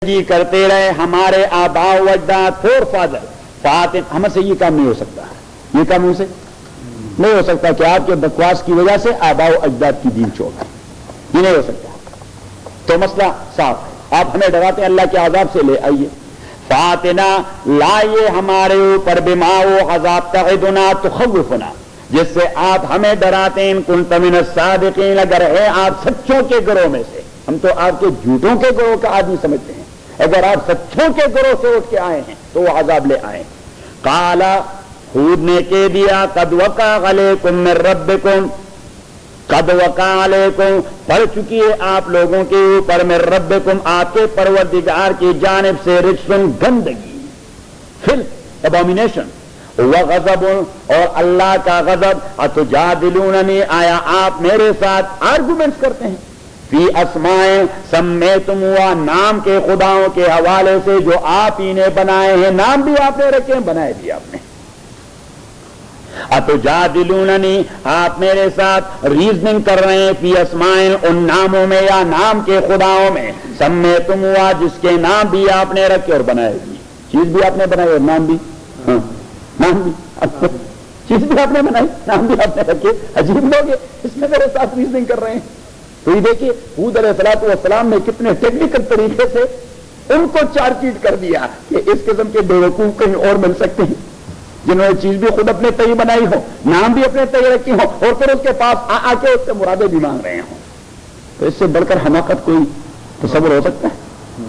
جی کرتے رہے ہمارے آباء و اجداد فور فادر فاتح. ہم سے یہ کام نہیں ہو سکتا, یہ کام ان سے نہیں ہو سکتا کہ آپ کے بکواس کی وجہ سے آباء و اجداد کی دین چھوڑ دیں, یہ نہیں ہو سکتا. تو مسئلہ صاف ہے. آپ ہمیں ڈراتے ہیں اللہ کے عذاب سے, لے آئیے فاتنا لائیے ہمارے اوپر بما و عذاب تعدنا تخوفنا, جس سے آپ ہمیں ڈراتے ہیں. ان کنت من الصادقین, اگر ہے آپ سچوں کے گروہ میں سے. ہم تو آپ کے جھوٹوں کے گروہ کا آدمی سمجھتے ہیں, اگر آپ سچوں کے گروہ سے اٹھ کے آئے ہیں تو وہ عذاب لے آئے. قال ہود نے کہہ دیا قد وقع علیکم من ربکم, قد وقع علیکم پڑ چکی ہے آپ لوگوں کے اوپر من ربکم آپ کے پروردگار کی جانب سے رجسن گندگی, پھر ابومینیشن, وغضب اور اللہ کا غضب. اتجادلوننی آیا آپ میرے ساتھ آرگومنٹس کرتے ہیں فی اسماء سمیتم ہوا نام کے خداؤں کے حوالے سے جو آپ ہی نے بنائے ہیں, نام بھی آپ نے رکھے ہیں, بنائے بھی آپ نے. اتجادلوننی آپ میرے ساتھ ریزننگ کر رہے ہیں فی اسماء ان ناموں میں یا نام کے خداؤں میں سمیتم ہوا جس کے نام بھی آپ نے رکھے اور بنائے بھی, چیز بھی آپ نے بنائی اور نام بھی, نام بھی چیز بھی آپ نے بنائی, نام بھی آپ نے رکھے. عجیب لوگ ہیں, اس میں میرے ساتھ ریزننگ کر رہے ہیں. تو یہ دیکھیے حود علیہ الصلوۃ والسلام نے کتنے ٹیکنیکل طریقے سے ان کو چار چیٹ کر دیا کہ اس قسم کے بیوقوف کہیں اور مل سکتے ہیں جنہوں نے چیز بھی خود اپنے تئیں بنائی ہو, نام بھی اپنے تئیں رکھی ہو, اور پھر اس کے پاس آ کے اس سے مرادیں بھی مانگ رہے ہوں. تو اس سے بڑھ کر حماقت کوئی تصور ہو سکتا ہے؟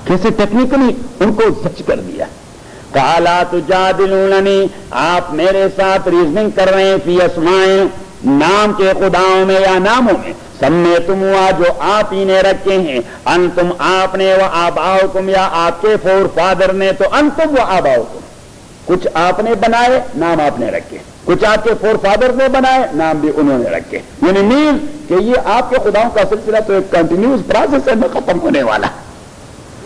کیسے ٹیکنیکلی ان کو سچ کر دیا. قالا تجادلوننی آپ میرے ساتھ ریزننگ کر رہے ہیں فی اسماء نام کے خداؤں میں یا ناموں میں سمیتم ہوا جو آپ ہی نے رکھے ہیں. انتم آپ نے و آباؤکم یا آپ کے فور فادر نے, تو انتم و آباؤکم کچھ آپ نے بنائے نام آپ نے رکھے, کچھ آپ کے فور فادر نے بنائے نام بھی انہوں نے رکھے. یعنی مین کہ یہ آپ کے خداؤں کا سلسلہ تو ایک کنٹینیوس پروسیس ہے, نہ ختم ہونے والا.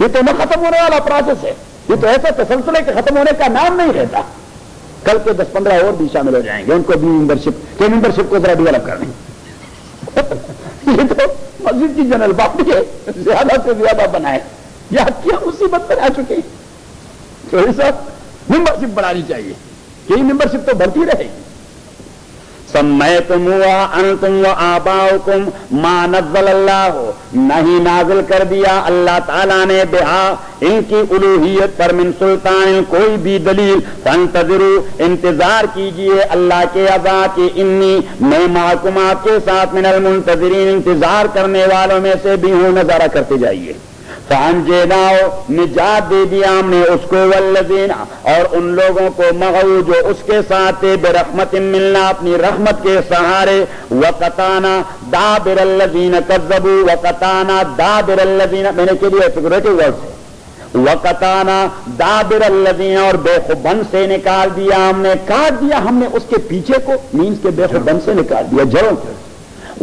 یہ تو نہ ختم ہونے والا پروسیس ہے, یہ تو ایسا تسلسل ہے کہ ختم ہونے کا نام نہیں رہتا. کل کے 10-15 اور بھی شامل ہو جائیں گے, ان کو بھی ممبرشپ کو ذرا ڈیولپ کر دیں. یہ تو مسجد کی جنرل باپی ہے, زیادہ سے زیادہ بنائے, یا کیا مصیبت بنا چکے. تو ایسا ممبرشپ بڑھانی چاہیے, یہی ممبرشپ تو بڑھتی رہے گی. سمیتم ہوا انتم و آباؤکم ما نزل اللہ, نہیں نازل کر دیا اللہ تعالیٰ نے بہا ان کی الوہیت پر من سلطان کوئی بھی دلیل. فانتظروا انتظار کیجئے اللہ کے عذاب کی, انی میں معکم آپ کے ساتھ من المنتظرین انتظار کرنے والوں میں سے بھی ہوں, نظارہ کرتے جائیے. فانجیناہو نجات دے دیا ہم نے اس کو, والذین اور ان لوگوں کو مغو جو اس کے ساتھ تھے, برحمت ملنا اپنی رحمت کے سہارے. وقطعنا دابر الذین کذبوا, وقطعنا دابر الذین, میں نے کہہ دیا فگریٹو ورڈ سے, وقطعنا دابر الذین اور بے خوبن سے نکال دیا ہم نے, کاٹ دیا ہم نے اس کے پیچھے کو, مینس کے بے خوبن سے نکال دیا, جڑوں سے.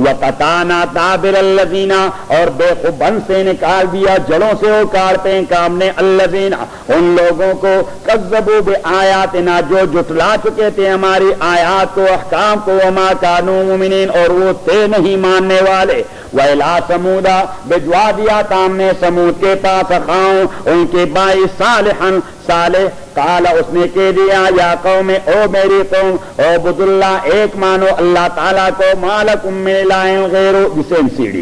وقطعنا دابر الذین اور بے خوبن سے نکال دیا, جڑوں سے وہ کاٹتے ہیں کام نے, الذین ان لوگوں کو کذبوا بآیاتنا جو جھٹلا چکے تھے ہماری آیات کو, احکام کو, وما کانوا مؤمنین اور وہ تھے نہیں ماننے والے. وَإِلَىٰ ثَمُودَ بھجوا دیا تھا ہم نے سمود کے پاس اخاؤں ان کے بھائی صالحاً صالح. قال اس نے کہہ دیا یا قوم او میری قوم, اعبدوا اللہ ایک مانو اللہ تعالیٰ کو, ما لکم من الہ غیرہ بسیم سیڑھی.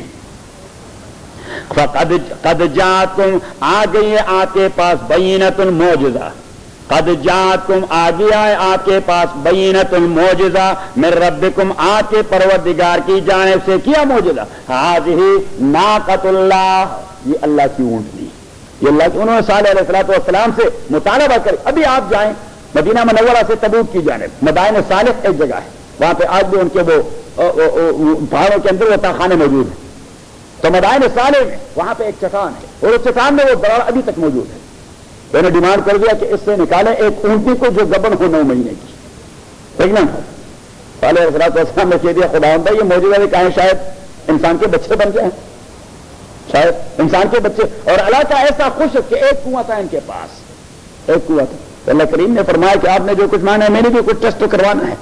قد جاءتکم آ گئی ہے آپ کے پاس بینۃ معجزہ, قد جاءتکم آ گیا ہے آپ کے پاس بینۃ معجزہ من ربکم آپ کے پروردگار کی جانب سے. کیا معجزہ؟ ہذہ ناقۃ اللہ, یہ اللہ کی اونٹنی, یہ اللہ کی. انہوں نے صالح علیہ السلام سے مطالبہ کر, ابھی آپ جائیں مدینہ منورہ سے تبوک کی جانب, مدائن صالح ایک جگہ ہے, وہاں پہ آج بھی ان کے وہ پہاڑوں کے اندر وہ تاخانے موجود ہیں. تو مدائن صالح میں وہاں پہ ایک چٹان ہے, اور اس چٹان میں وہ دراڑ ابھی تک موجود ہے. تو انہوں نے ڈیمانڈ کر دیا کہ اس سے نکالیں ایک اونٹی کو جو گبن ہو 9 مہینے کی, پریگننٹ ہو. صالح علیہ السلام نے کہہ دیا خداوند یہ معجزہ بھی کہیں شاید انسان کے بچے بن جائیں, شاید انسان کے بچے. اور اللہ کا ایسا خوش کہ ایک کنواں تھا ان کے پاس, ایک کنواں تھا. تو اللہ کریم نے فرمایا کہ آپ نے جو کچھ مانا ہے میں نے بھی کچھ ٹیسٹ تو کروانا ہے,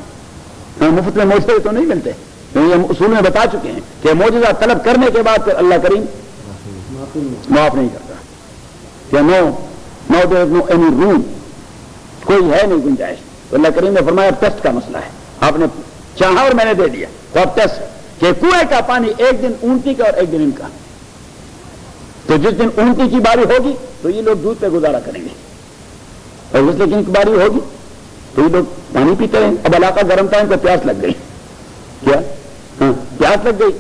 مفت میں معجزے تو نہیں ملتے. یہ ہم اصول میں بتا چکے ہیں کہ معجزہ طلب کرنے کے بعد پھر اللہ کریم معاف نہیں کرتا. کہ نو دیر از نو اینی روم، کوئی ہے نہیں گنجائش. تو اللہ کریم نے فرمایا ٹیسٹ کا مسئلہ ہے، آپ نے چاہا اور میں نے دے دیا، تو اب ٹیسٹ کہ کنویں کا پانی ایک دن اونٹی کا اور ایک دن ان کا. تو جس دن اونٹی کی باری ہوگی تو یہ لوگ دودھ پہ گزارا کریں گے، اور جس دن کی باری ہوگی تو یہ لوگ پانی پیتے رہیں. اب علاقہ گرم تھا، ان کو پیاس لگ گئی. کیا؟ ہاں پیاس لگ گئی.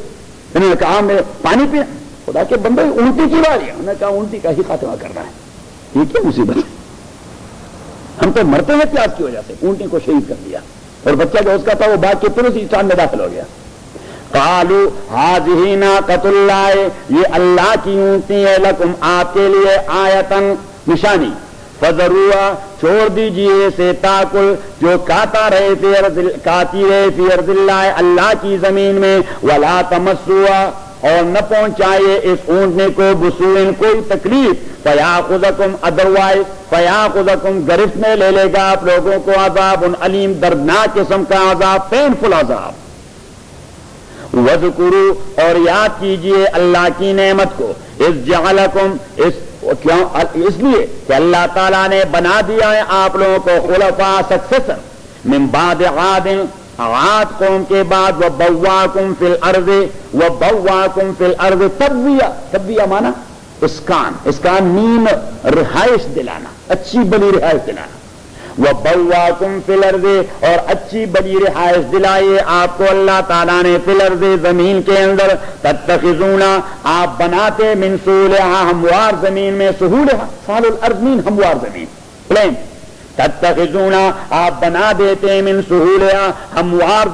انہوں نے کہا میں پانی پینا. خدا کے بندے اونٹی کی باری ہے، انہوں نے کہا اونٹی کا ہی خاتمہ کرنا ہے. یہ کیا مصیبت ہے؟ ہم تو مرتے ہیں پیاس کی وجہ سے. اونٹی کو شہید کر دیا، اور بچہ جو اس کا تھا وہ باغ کے پورے اسٹان میں داخل ہو گیا. قالوا هذه ناقۃ اللہ، یہ اللہ کی اونٹی ہے، لکم آپ کے لیے آیتن نشانی، فذروها چھوڑ دیجیے اسے، تاکل جو کاتی رہے فی ارض اللہ، اللہ کی زمین میں، ولا تمسوها اور نہ پہنچائے اس اونٹنے کو بسوء کوئی تکلیف، فیاخذکم ادروائز فیاخذکم گرفت میں لے لے گا آپ لوگوں کو عذاب علیم، دردناک قسم کا عذاب، پینفل عذاب. وَذْكُرُوا اور یاد کیجئے اللہ کی نعمت کو، اِذْ جَعَلَكُمْ اس لیے کہ اللہ تعالیٰ نے بنا دیا ہے آپ لوگوں کو خلفاء سکسیسر من بعد عاد، عاد قوم کے بعد، وَبَوَّاكُمْ فِي الْأَرْضِ وَبَوَّاكُمْ فِي الْأَرْضِ تبویہ مانا اسکان نیم رہائش دلانا، اچھی بلی رہائش دلانا. وَبَوَّاكُمْ فِي الْأَرْضِ اور اچھی بلی رہائش دلائے آپ کو اللہ تعالیٰ نے فی الارض زمین کے اندر، تتخذون آپ بناتے من سہولها ہموار زمین میں، سہولها سال الارض مین ہموار زمین پلین، تتخذون آپ بنا دیتے من سہولها ہموار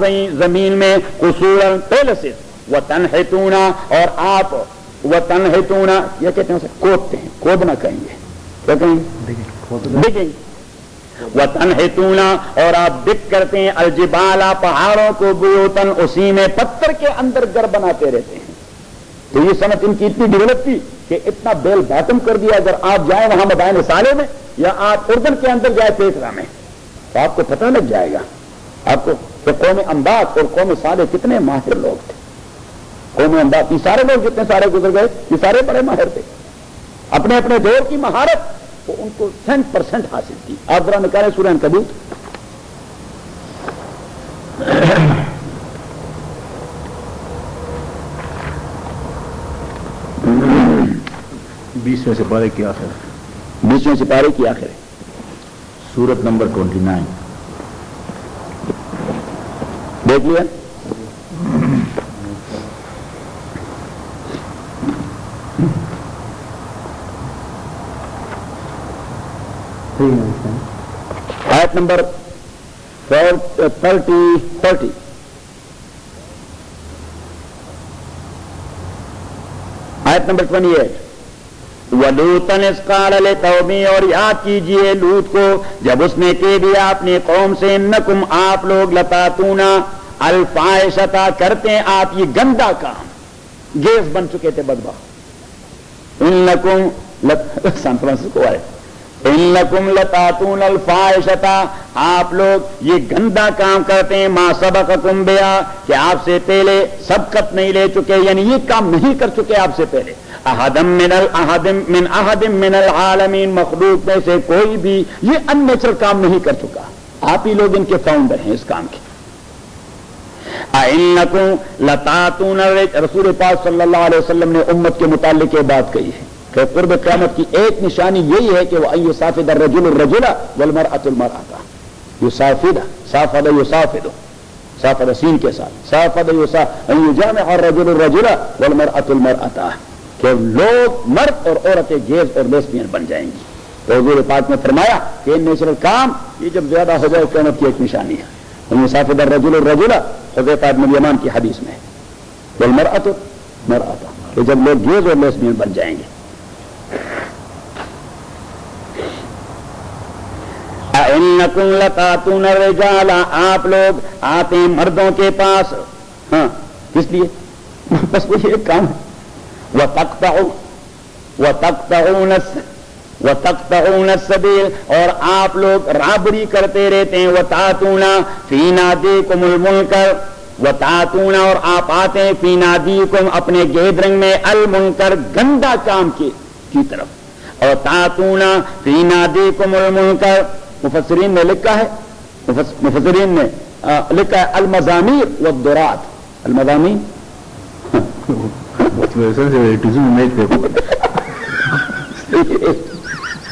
زمین میں، قصورا پیلسز، وتنحتون اور آپ وتنحتون یہ کہتے ہیں کودتے ہیں، کودنا کہیں گے، کیا کہیں گے؟ ڈگنگ. وتنحتون اور آپ ڈگ کرتے ہیں، الجبال پہاڑوں کو، بیوتن اسی میں پتھر کے اندر گھر بناتے رہتے ہیں. تو یہ صنعت ان کی اتنی ڈیولپ تھی کہ اتنا بیل باٹم کر دیا. اگر آپ جائیں وہاں مدائن سالے میں یا آپ اردن کے اندر جائیں پیٹرا میں تو آپ کو پتہ لگ جائے گا آپ کو کہ قوم انبات اور قوم صالح کتنے ماہر لوگ تھے. قوم انبات یہ سارے لوگ جتنے سارے گزر گئے یہ سارے بڑے ماہر تھے، اپنے اپنے دور کی مہارت وہ ان کو 100% حاصل تھی. آپ ذرا نکالیں سورہ عنکبوت، بیسویں سپارے کی آخر، 20ویں سپارے کی آخر ہے، سورت نمبر 29. دیکھ لیا. آیت نمبر 30. آیت نمبر 28. وَلُوطًا إِذْ قَالَ لِقَوْمِهِ اور یاد کیجئے لوط کو جب اس نے کہہ دیا اپنی قوم سے، انکم آپ لوگ لتاتون الفاحشۃ کرتے ہیں آپ یہ گندا کام، گیس بن چکے تھے بدبخت. انکم سان فرانسسکو آئے، انکم لتاتون الفاحشۃ آپ لوگ یہ گندا کام کرتے ہیں، ما سبقکم بہا کہ آپ سے پہلے سبقت نہیں لے چکے، یعنی یہ کام نہیں کر چکے آپ سے پہلے، من احد من العالمین مخلوق میں سے کوئی بھی یہ ان نیچرل کام نہیں کر چکا. آپ ہی لوگ ان کے فاؤنڈر ہیں اس کام کے. اِنَّكُمْ لَتَأْتُونَ رسول پاک صلی اللہ علیہ وسلم نے امت کے متعلق یہ بات کہی ہے کہ قرب قیامت کی ایک نشانی یہی ہے کہ وہ يُصَافِدَ الرَّجُلُ الرَّجُلَ وَالْمَرْأَةُ الْمَرْأَةَ يُصَافِدَ صافد يُصافد صافد سین کے ساتھ صافد ان يُجَامِعَ الرَّجُلُ الرَّجُلَ وَالْمَرْأَةُ الْمَرْأَةَ کہ لوگ مرد اور عورتیں گیز اور لیسبین بن جائیں گی. تو حضور پاک نے فرمایا کہ نیچرل کام یہ جب زیادہ ہو جائے قیامت کی ایک نشانی ہے. يُصَافِدَ الرَّجُلُ الرَّجُلَ حذیفہ بن الیمان کی حدیث میں، وَالْمَرْأَةُ الْمَرْأَةَ کہ جب لوگ گیز اور لیسبین بن جائیں گے. اِنَّكُمْ لَتَأْتُونَ الرِّجَالَ آپ لوگ آتے ہیں مردوں کے پاس، ہاں کس لیے؟ بس وہی ایک کام ہے. وَتَقْطَعُونَ السَّبِيلَ اور آپ لوگ رابری کرتے رہتے ہیں. وَتَأْتُونَ فِي نَادِيكُمُ الْمُنْكَرَ وَتَأْتُونَ اور آپ آتے ہیں فِي نَادِيكُمْ اپنے گیدرنگ میں المنکر گندا کام کی طرف. اور تاتونا فی نادیکم المنکر، مفسرین نے لکھا ہے المزامیر والدرات، المزامین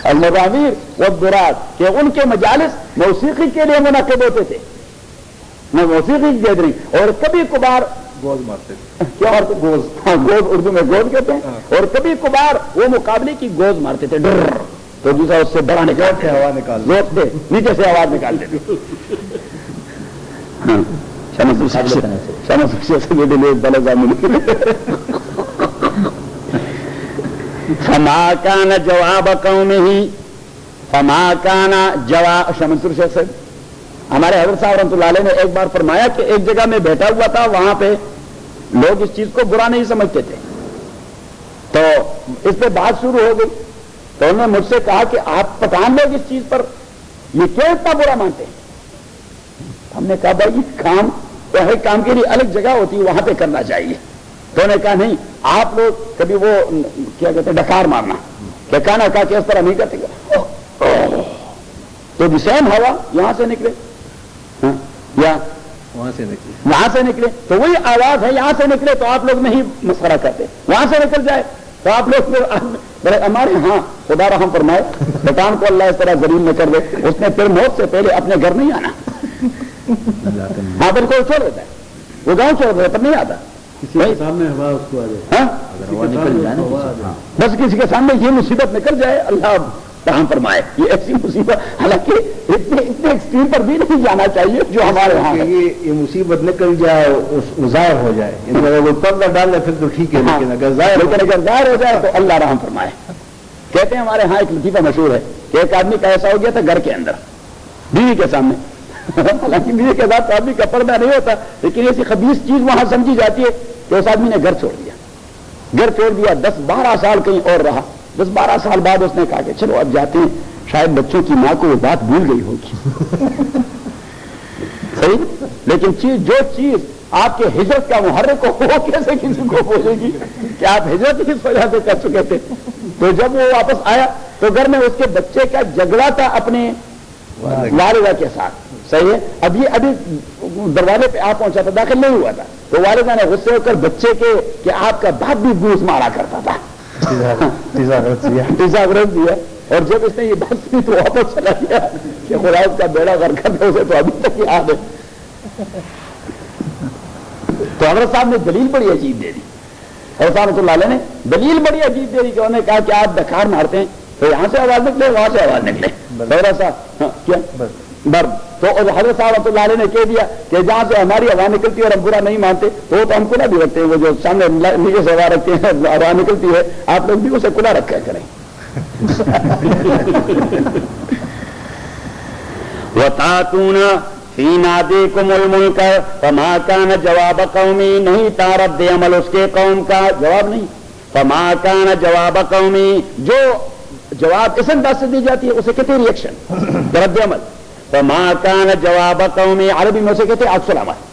المزامیر والدرات، کہ ان کے مجالس موسیقی کے لیے منعقد ہوتے تھے، موسیقی کی گیدرنگ، اور کبھی کبھار گوز مارتے تھے، کیا مارتے؟ گوز، گوز اردو میں گوز کہتے ہیں، اور کبھی کبھار وہ مقابلے کی گوز مارتے تھے، ڈر، تو دوسرا اس سے بڑا نکالتے ہوا نکال زور سے نیچے سے آواز نکالتے تھے. فما کان جواب قومہ، فما کان جواب، شاہ منصور شیخ صاحب ہمارے حضرت صاحب رحمۃ اللہ علیہ نے ایک بار فرمایا کہ ایک جگہ میں بیٹھا ہوا تھا، وہاں پہ لوگ اس چیز کو برا نہیں سمجھتے تھے، تو اس پہ بات شروع ہو گئی، تو انہوں نے مجھ سے کہا کہ آپ پٹھان لوگ اس چیز پر یہ کیوں اتنا برا مانتے ہیں؟ ہم نے کہا بھائی کام تو ہر کام کے لیے الگ جگہ ہوتی ہے، وہاں پہ کرنا چاہیے. تو انہوں نے کہا نہیں، آپ لوگ کبھی وہ کیا کہتے ہیں ڈکار مارنا، کہ کہنا کہا کہ اس طرح نہیں کرتے گا، تو دی سیم ہوا یہاں سے نکلے یا وہاں سے نکلے تو وہی آواز ہے یہاں سے نکلے، تو آپ لوگ نہیں مسخرہ کرتے، وہاں سے نکل جائے تو آپ لوگ ہمارے ہاں خدا رحم فرمائے پٹھان کو اللہ اس طرح ذلیل نہ کر دے، اس نے پھر موت سے پہلے اپنے گھر نہیں آنا، ہاں بالکل چھوڑ دیتا ہے، وہ گاؤں چھوڑ دیتا پر نہیں آتا، کسی کے سامنے ہوا اس کو بس کسی کے سامنے یہ مصیبت نکل جائے، اللہ رحم فرمائے. یہ ایسی مصیبت، حالانکہ اتنے ایکسٹریم پر بھی نہیں جانا چاہیے جو ہمارے یہاں یہ مصیبت نکل جائے، ظاہر ہو جائے، پردہ ڈال دے پھر تو ٹھیک ہے، لیکن اگر ظاہر ہو جائے تو اللہ رحم فرمائے. کہتے ہیں ہمارے ہاں ایک لطیفہ مشہور ہے کہ ایک آدمی کا ایسا ہو گیا تھا گھر کے اندر بیوی کے سامنے، حالانکہ بیوی کے ساتھ آدمی کا پردہ نہیں ہوتا، لیکن ایسی خبیث چیز وہاں سمجھی جاتی ہے کہ اس آدمی نے گھر چھوڑ دیا 10-12 سال کہیں اور رہا. 10-12 سال بعد اس نے کہا کہ چلو اب جاتے ہیں، شاید بچوں کی ماں کو وہ بات بھول گئی ہوگی. صحیح، لیکن جو چیز آپ کے ہجرت کا محرک ہو وہ کیسے کسی کو بولے گی کہ آپ ہجرت اس وجہ سے کر چکے تھے. تو جب وہ واپس آیا تو گھر میں اس کے بچے کا جھگڑا تھا اپنے والدہ کے ساتھ. صحیح ہے، ابھی دروازے پہ آپ پہنچا تھا، داخل نہیں ہوا تھا، تو والدہ نے غصے ہو کر بچے کے کہ آپ کا باپ بھی گوس مارا کرتا تھا، رکھ دیا. اور جب اس نے یہ بات سنی تو واپس چلا گیا کہ خدا اس کا بیڑا غرق کر دے، اسے تو ابھی تک یاد ہے. تو حضرت صاحب نے دلیل بڑی عجیب دے دی، حضرت صاحب رحمۃ اللہ علیہ نے دلیل بڑی عجیب دے دی کہ انہوں نے کہا کہ آپ ڈکار مارتے ہیں تو یہاں سے آواز نکلے وہاں سے آواز نکلے، کیا برد. تو حضرت صاحب رحمۃ اللہ علیہ نے کہہ دیا کہ جہاں سے ہماری آواز نکلتی ہے اور ہم برا نہیں مانتے تو وہ تو ہم کلا بھی رکھتے ہیں، وہ جو سامنے نیچے سے آواز رکھتے ہیں آواز نکلتی ہے، آپ لوگ بھی اسے کلا رکھا کریں. وَتَأْتُونَ فِي نَادِيكُمُ الْمُنكَرَ فَمَا كَانَ جَوَابَ قَوْمِي، نہیں تھا رد عمل اس کے قوم کا، جواب نہیں. فَمَا كَانَ جَوَابَ قَوْمِي، جو جواب اس انداز سے دی جاتی ہے اسے کہتے ہیں ریئیکشن، رد عمل. فَمَا كَانَ جَوَابَ قَوْمِي، عربی میں اسے کہتے ہیں عکس العمل.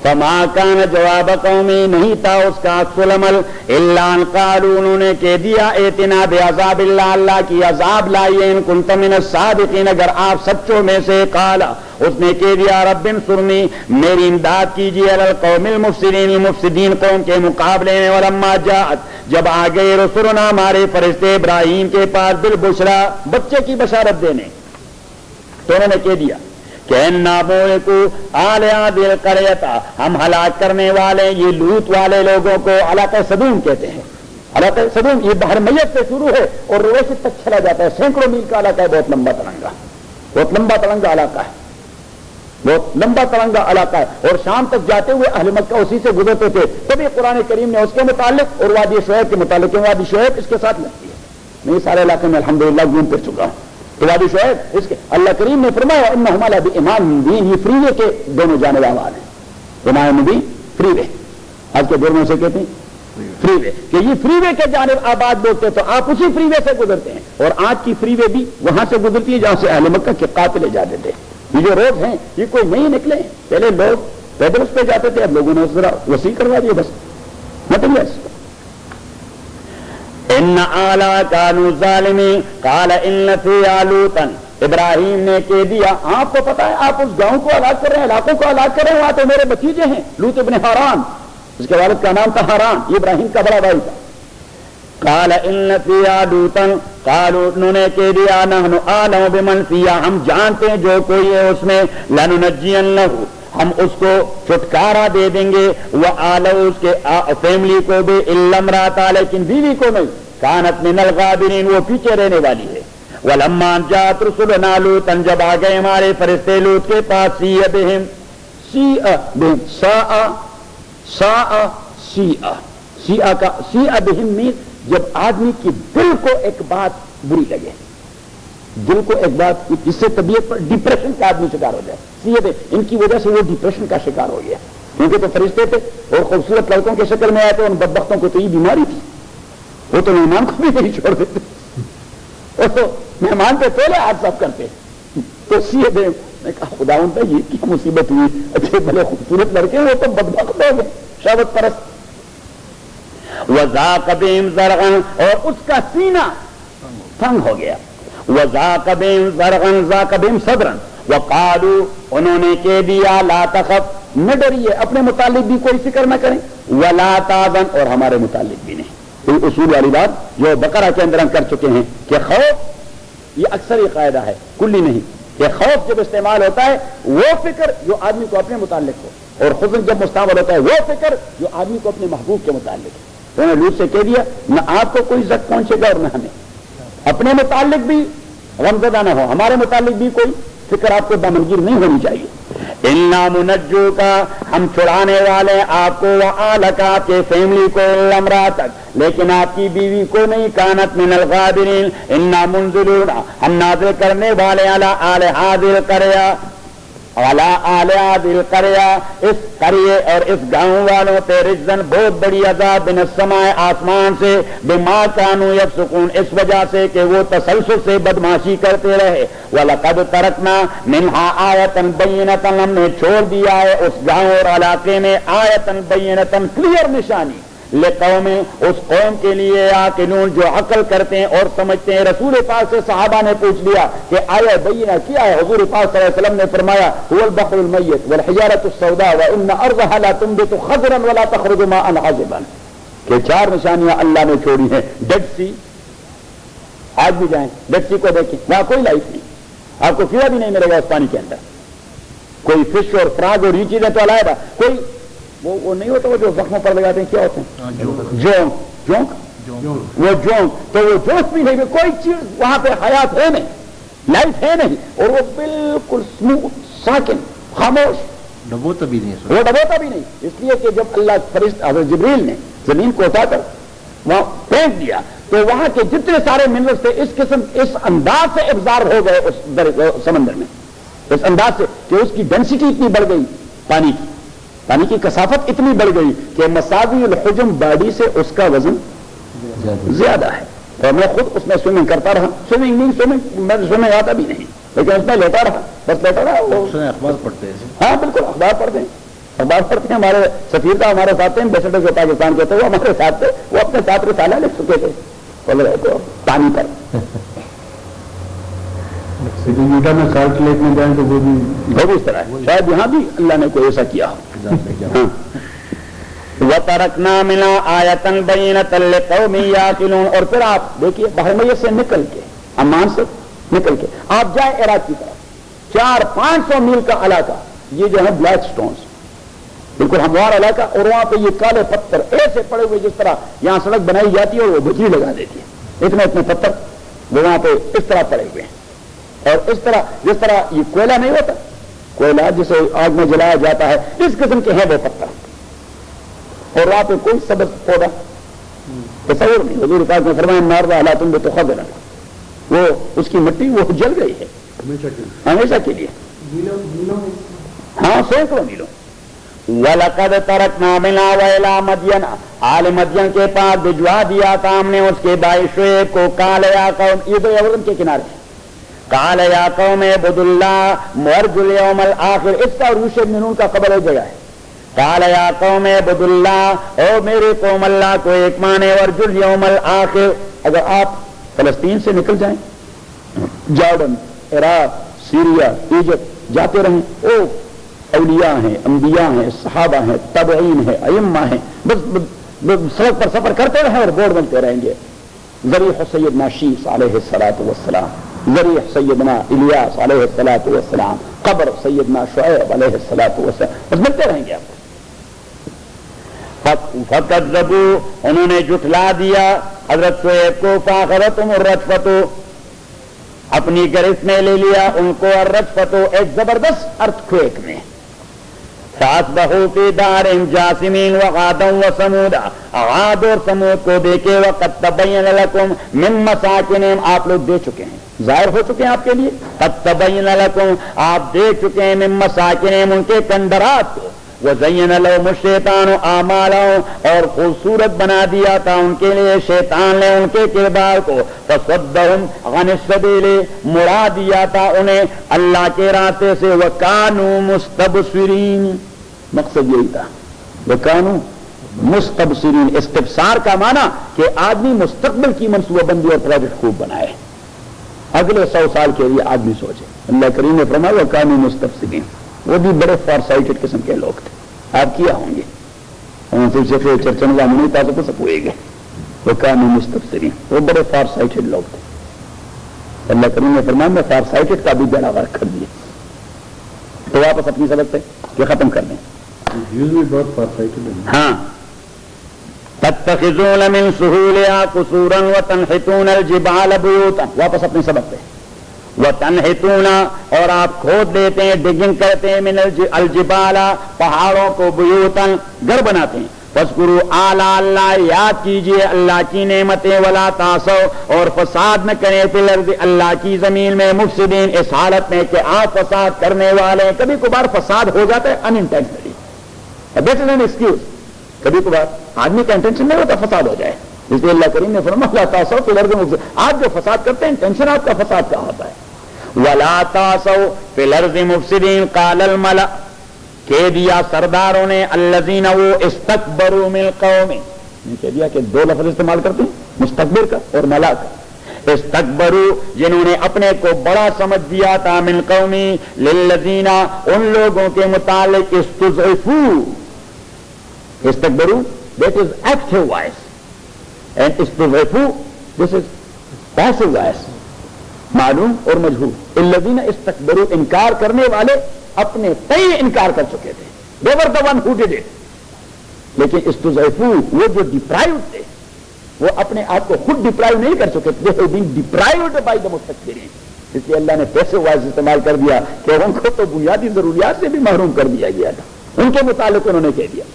فما کان جواب قومی، نہیں تھا اس کا عکس العمل، الا ان قالوا، انہوں نے کہہ دیا ائتنا بعذاب اللہ، اللہ کی عذاب لائیے، ان کنت من الصادقین، اگر آپ سچوں میں سے. قال، اس نے کہہ دیا رب انصرنی، میری امداد کیجیے، علی القوم المفسدین، مفسدین قوم کے مقابلے میں. ولما جاءت، جب آ گئے رسلنا، ہمارے فرشتے ابراہیم کے پاس، بالبشرا، بچے کی بشارت دینے، تو انہوں نے کہہ دیا کہ نابوئکو آل هذه القرية، ہم ہلاک کرنے والے یہ لوط والے لوگوں کو علاقہ صدوم کہتے ہیں. علاقہ صدوم یہ بحر میت سے شروع ہے اور رویشت تک چلا جاتا ہے، سینکڑوں میل کا علاقہ ہے، بہت لمبا ترنگا، بہت لمبا ترنگا علاقہ ہے، بہت لمبا ترنگا علاقہ ہے. اور شام تک جاتے ہوئے اہل مکہ اسی سے گزرتے تھے. تبھی قرآن کریم نے اس کے متعلق اور وادی شعیب کے متعلق، وادی شعیب اس کے ساتھ لگتی ہے، میں سارے علاقے میں الحمدللہ گھوم پھر چکا ہوں. تو وادی شعیب اس کے اللہ کریم نے فرمایا انہم علی بامام مبین، یہ فری وے کے دونوں جانب آباد ہیں. امام مبین فری وے، آج کے دور میں اسے کہتے ہیں فری وے، کہ یہ فری وے کے جانب آباد لوگ تھے، تو آپ اسی فری وے سے گزرتے ہیں. اور آج کی فری وے بھی وہاں سے گزرتی ہے جہاں سے اہل مکہ کے قاتل جاتے تھے. یہ جو روڈ ہیں یہ کوئی نہیں نکلے، پہلے لوگ پیدل اس پہ جاتے تھے، اب لوگوں نے اس طرح وسیع کروا دیا، بس مطلب ان آلا کانوا ظالمین قال ان فیہا لوطا، ابراہیم نے کہہ دیا آپ کو پتا ہے آپ اس گاؤں کو ہلاک کر رہے ہیں، علاقوں کو ہلاک کر رہے ہیں، وہاں تو میرے بھتیجے ہیں لوط ابن حران، اس کے والد کا نام تھا حران، یہ ابراہیم کا بڑا بھائی تھا۔ قال ان فیہا لوطا، قالوا انہوں نے کہہ دیا نحن اعلم بمن فیہا، ہم جانتے ہیں جو کوئی ہے اس میں، لننجینہ، ہم اس کو چھٹکارا دے دیں گے، وآلہ، اس کے فیملی کو بھی، الا امرأتہ، لیکن بیوی کو نہیں، کانت من الغابرین، وہ پیچھے رہنے والی ہے۔ ولما جاءت رسلنا لوطا، جب آ گئے ہمارے فرشتے لوط کے پاس، سیء بہم، سیء بہم میں جب آدمی کی دل کو ایک بات بری لگے، دل کو ایک بات، اس سے طبیعت پر ڈپریشن کا آدمی شکار ہو جائے، ان کی وجہ سے وہ ڈپریشن کا شکار ہو گیا، کیونکہ تو فرشتے تھے اور خوبصورت لڑکوں کی شکل میں آئے تھے، ان بدبختوں کو تو یہ بیماری تھی، وہ تو مہمان کو بھی نہیں چھوڑ دیتے، وہ تو مہمان پہ پہلے ہاتھ صاف کرتے، تو سیے دے میں کہا خداوند یہ کیا مصیبت ہوئی، اچھے بھلے خوبصورت لڑکے وہ تو بدبخت ہو گئے، شہوت پرست۔ وذاق بہم ذرعا، اور اس کا سینہ تنگ ہو گیا، وذاق بہم ذرعا ذاق بہم صدرا، وقالوا، انہوں نے کہہ دیا لا تخف، نہ ڈریے، اپنے متعلق بھی کوئی فکر نہ کریں، ولا تحزن، اور ہمارے متعلق بھی نہیں۔ کوئی اصول والی بات جو بقرہ کے اندر ہم کر چکے ہیں کہ خوف، یہ اکثر یہ قاعدہ ہے کلی نہیں، کہ خوف جب استعمال ہوتا ہے وہ فکر جو آدمی کو اپنے متعلق ہو، اور حزن جب مستعمل ہوتا ہے وہ فکر جو آدمی کو اپنے محبوب کے متعلق ہے۔ تو انہوں نے لوط سے کہہ دیا نہ آپ کو کوئی زخم پہنچے گا اور نہ ہمیں، اپنے متعلق بھی غمزدہ نہ ہو، ہمارے متعلق بھی کوئی فکر آپ کو دامنگیر نہیں ہونی چاہیے۔ اِنَّا مُنَجُّوكَ، ہم چھڑانے والے آپ کو، وَآلَكَ، آپ کے فیملی کو، إِلَّا امْرَأَتَكَ، لیکن آپ کی بیوی کو نہیں، كَانَتْ مِنَ الْغَابِرِينَ، اِنَّا مُنزِلُونَ، ہم نازل کرنے والے عَلَىٰ آلِ هَٰذِهِ الْقَرْيَةِ، عَلَىٰ آلِ هَٰذِهِ الْقَرْيَةِ، اس قریے اور اس گاؤں والوں پہ، رجزن، بہت بڑی عذاب، من السماء، آسمان سے، بما كانوا يفسقون، اس وجہ سے کہ وہ تسلسل سے بدماشی کرتے رہے، وَلَقَدْ تَرَكْنَا مِنْهَا آیَةً بَيِّنَةً، ہم نے چھوڑ دیا ہے اس گاؤں اور علاقے میں آیَةً بَيِّنَةً، کلیئر نشانی، لقوم، اس قوم کے لیے، یعقلون، جو عقل کرتے ہیں اور سمجھتے ہیں۔ رسول پاک سے صحابہ نے پوچھ لیا کہ آیا بینہ کیا ہے، حضور پاک صلی اللہ علیہ وسلم نے فرمایا هو البحر المیت والحجارۃ السوداء وان ارضها لا تنبت خضرا ولا تخرج ماء عذبا، کہ چار نشانیاں اللہ نے چھوڑی ہیں۔ ڈیڈ سی، آج بھی جائیں ڈیڈ سی کو دیکھیں، وہاں کوئی لائف نہیں، آپ کو کیڑا بھی نہیں ملے گا اس پانی کے اندر، کوئی فش اور فراگ اور یہ چیزیں تو علیحدہ، کوئی وہ نہیں ہوتا، وہ جو زخموں پر لگاتے ہیں کیا ہوتے ہیں، جونک، وہ جونک، تو وہ جوش بھی نہیں، کوئی چیز وہاں پہ حیات ہے نہیں، لائف ہے نہیں، اور وہ بالکل سموتھ، ساکن، خاموش، ڈبوتا بھی نہیں، وہ ڈبوتا بھی نہیں، اس لیے کہ جب اللہ فرشتہ حضرت جبریل نے زمین کو اٹھا کر وہاں پھینک دیا تو وہاں کے جتنے سارے منرلز تھے اس قسم، اس انداز سے ابزار ہو گئے اس سمندر میں، اس انداز سے کہ اس کی ڈینسٹی اتنی بڑھ گئی، پانی کی کثافت اتنی بڑھ گئی کہ مساوی الحجم باڈی سے اس کا وزن زیادہ ہے۔ اور میں خود اس میں سوئمنگ کرتا رہا، میں سوئمنگ آتا بھی نہیں، لیکن اس میں لیتا رہا، بس لیتا رہا۔ اخبار پڑھتے ہیں؟ ہاں بالکل، اخبار پڑھتے ہیں، ہمارے سفیر کا ہمارے ساتھ ہیں، ایمبیسڈر جو پاکستان کے تھے وہ ہمارے ساتھ تھے، وہ اپنے ساتھ رسالہ لکھ چکے تھے پانی پر۔ میٹا میں سالٹ لیک میں جائیں تو وہ بھی اس طرح ہے، شاید یہاں بھی اللہ نے کوئی ایسا کیا ہو۔ وَتَرَكْنَا مِنْهَا آیَةً بَيِّنَةً لِقَوْمٍ يَعْقِلُونَ، اور پھر آپ دیکھیے بحر میت سے نکل کے، عمان سے نکل کے آپ جائیں عراق کی طرف، 400-500 میل کا علاقہ، یہ جو ہے بلیک سٹونز، بالکل ہموار علاقہ، اور وہاں پہ یہ کالے پتھر ایسے پڑے ہوئے جس طرح یہاں سڑک بنائی جاتی ہے اور وہ بجلی لگا دیتی ہے، اتنے پتھر وہ وہاں پہ اس طرح پڑے ہوئے ہیں، اور اس طرح جس طرح یہ کوئلہ نہیں ہوتا، کوئلہ جسے آگ میں جلایا جاتا ہے، اس قسم کے ہیں وہ پتھر، اور وہاں پہ کوئی سبز پودا تصور نہیں۔ حضور پاک نے فرمایا ماردا اللہ تم تو خبر، وہ اس کی مٹی وہ جل گئی ہے ہمیشہ کے لیے، ہاں سینکڑوں میلوں۔ وَلَقَدْ تَرَكْنَا مِنْهَا وَإِلَىٰ مَدْيَنَ، آل مدین کے پاس بھجوا دیا تھا ہم نے اس کے بھائی شعیب کو، قَالَ يَا قَوْمِ، یہ تو یوردن کے کنارے، قَالَ يَا قَوْمِ اعْبُدُوا اللَّهَ وَارْجُوا الْيَوْمَ الْآخِرَ، اس کا روش ابن نون کا خبر ایک جگہ ہے، قَالَ يَا قَوْمِ اعْبُدُوا اللَّهَ، او میرے قوم اللہ کو ایک مانے، وَارْجُوا الْيَوْمَ الْآخِرَ، اگر آپ فلسطین سے نکل جائیں، جارڈن، عراق، سیریا، ایجپٹ جاتے رہیں، او اولیاء ہیں، انبیاء ہیں، صحابہ ہیں، تابعین ہیں، ائمہ ہیں، بس سڑک پر سفر کرتے رہیں اور بورڈ بنتے رہیں گے. ذریح سیدنا شیس علیہ الصلوۃ والسلام، ذریح سیدنا الیاس علیہ الصلوۃ والسلام، قبر سیدنا شعیب علیہ الصلوۃ والسلام، بس ملتے رہیں گے آپ کو. فکذبوا، انہوں نے جھٹلا دیا حضرت شعیب کو، فاخذتهم الرجفۃ، اپنی گرفت میں لے لیا ان کو الرجفۃ، ایک زبردست ارتھکویک نے. فاصبحوا فی دارہم جاثمین وعادا وثمودا، عاد اور سمود کو دیکھے، وقد تبین لکم من مساکنہم، آپ لوگ دے چکے ہیں، ظاہر ہو چکے ہیں آپ کے لیے، قد تبین لکم، آپ دیکھ چکے ہیں، من مساکنہم، ان کے کندرات کو، وزین لهم الشیطان اعمالهم، اور خوبصورت بنا دیا تھا ان کے لیے شیطان نے ان کے کردار کو، فصدهم عن السبیل، مڑا دیا تھا انہیں اللہ کے راستے سے، وکانوا مستبصرین، مقصد یہی تھا، وکانوا مستبصرین. استبصار کا معنی کہ آدمی مستقبل کی منصوبہ بندی اور پروجیکٹ خوب بنائے، اگلے 100 سال کے لیے آدمی سوچے. اللہ کریم نے فرمایا وکانوا مستبصرین، وہ بھی بڑے فار سائٹڈ قسم کے لوگ تھے. آپ کیا ہوں گے چرچن کا نہیں پاس کو سب ہوئے گے، وہ کام مستبصرین، وہ بڑے فار سائٹڈ لوگ تھے. اللہ کریم نے فرمایا میں فار سائٹڈ کا بھی بیڑا غرق کر دیا. تو واپس اپنی سبق پہ یہ ختم کر دیں. بہت فار سائٹڈ ہے. ہاں، تتخذون من سہولها قصورا وتنحتون الجبال بیوتا، واپس اپنے سبق پہ. وتنحتون، اور آپ کھود دیتے ہیں، ڈگنگ کرتے ہیں، من الجبال، پہاڑوں کو، بیوتن، گھر بناتے ہیں. فاذکروا آلاء اللہ، یاد کیجئے اللہ کی نعمتیں، ولا تعصوا، اور فساد نہ کریں، فی الارض، اللہ کی زمین میں، مفسدین، اس حالت میں کہ آپ فساد کرنے والے ہیں. کبھی کبھار فساد ہو جاتا ہے unintentionally, that is an excuse. کبھی کبھار آدمی کا انٹینشن نہیں ہوتا فساد ہو جائے، اس لیے اللہ کریم نے فرمایا لا تعصوا فی الارض مفسدین. آپ جو فساد کرتے ہیں انٹینشن آپ کا فساد کا ہوتا ہے. ولا تعصوا فی الارض مفسدین، قال الملأ، کہہ دیا سرداروں نے، الذین، وہ، استکبروا من قوم، کہہ دیا کہ دو لفظ استعمال کرتے ہیں، مستکبر کا اور ملا کا. استکبروا، جنہوں نے اپنے کو بڑا سمجھ دیا تھا، من قومی، للذین، ان لوگوں کے متعلق، استضعفوا. استکبروا that is active voice and استضعفوا this is passive voice، معلوم اور مجہول. الذین استکبروا، انکار کرنے والے اپنے تئیں انکار کر چکے تھے، they were the one who did it. لیکن استضعفوا، وہ جو ڈپرائیوڈ تھے، وہ اپنے آپ کو خود ڈپرائیو نہیں کر چکے تھے، they have been deprived by the مستکبرین. اس لیے اللہ نے پیسے وائز استعمال کر دیا کہ ان کو تو بنیادی ضروریات سے بھی محروم کر دیا گیا تھا. ان کے متعلق انہوں نے کہہ دیا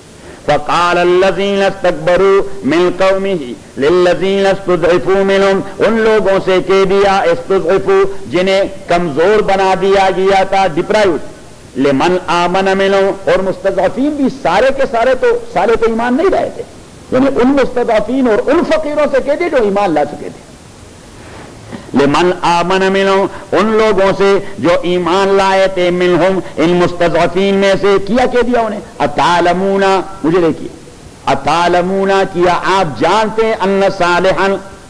فقال الذين استكبروا من قومه للذين استضعفوا منهم، ان لوگوں سے کہہ دیا استضعفوا، جنہیں کمزور بنا دیا گیا تھا، ڈپرائیوڈ، لمن آمن منهم، اور مستضعفین بھی سارے کے سارے تو ایمان نہیں لائے تھے، یعنی ان مستضعفین اور ان فقیروں سے کہہ دیا جو ایمان لا چکے تھے. لمن آمن منهم، ان لوگوں سے جو ایمان لائے تھے، منہم، ان مستضعفین میں سے، کیا کہہ دیا انہیں، اتعلمون، مجھے دیکھیے، اتعلمون، کیا آپ جانتے ہیں، ان صالحا،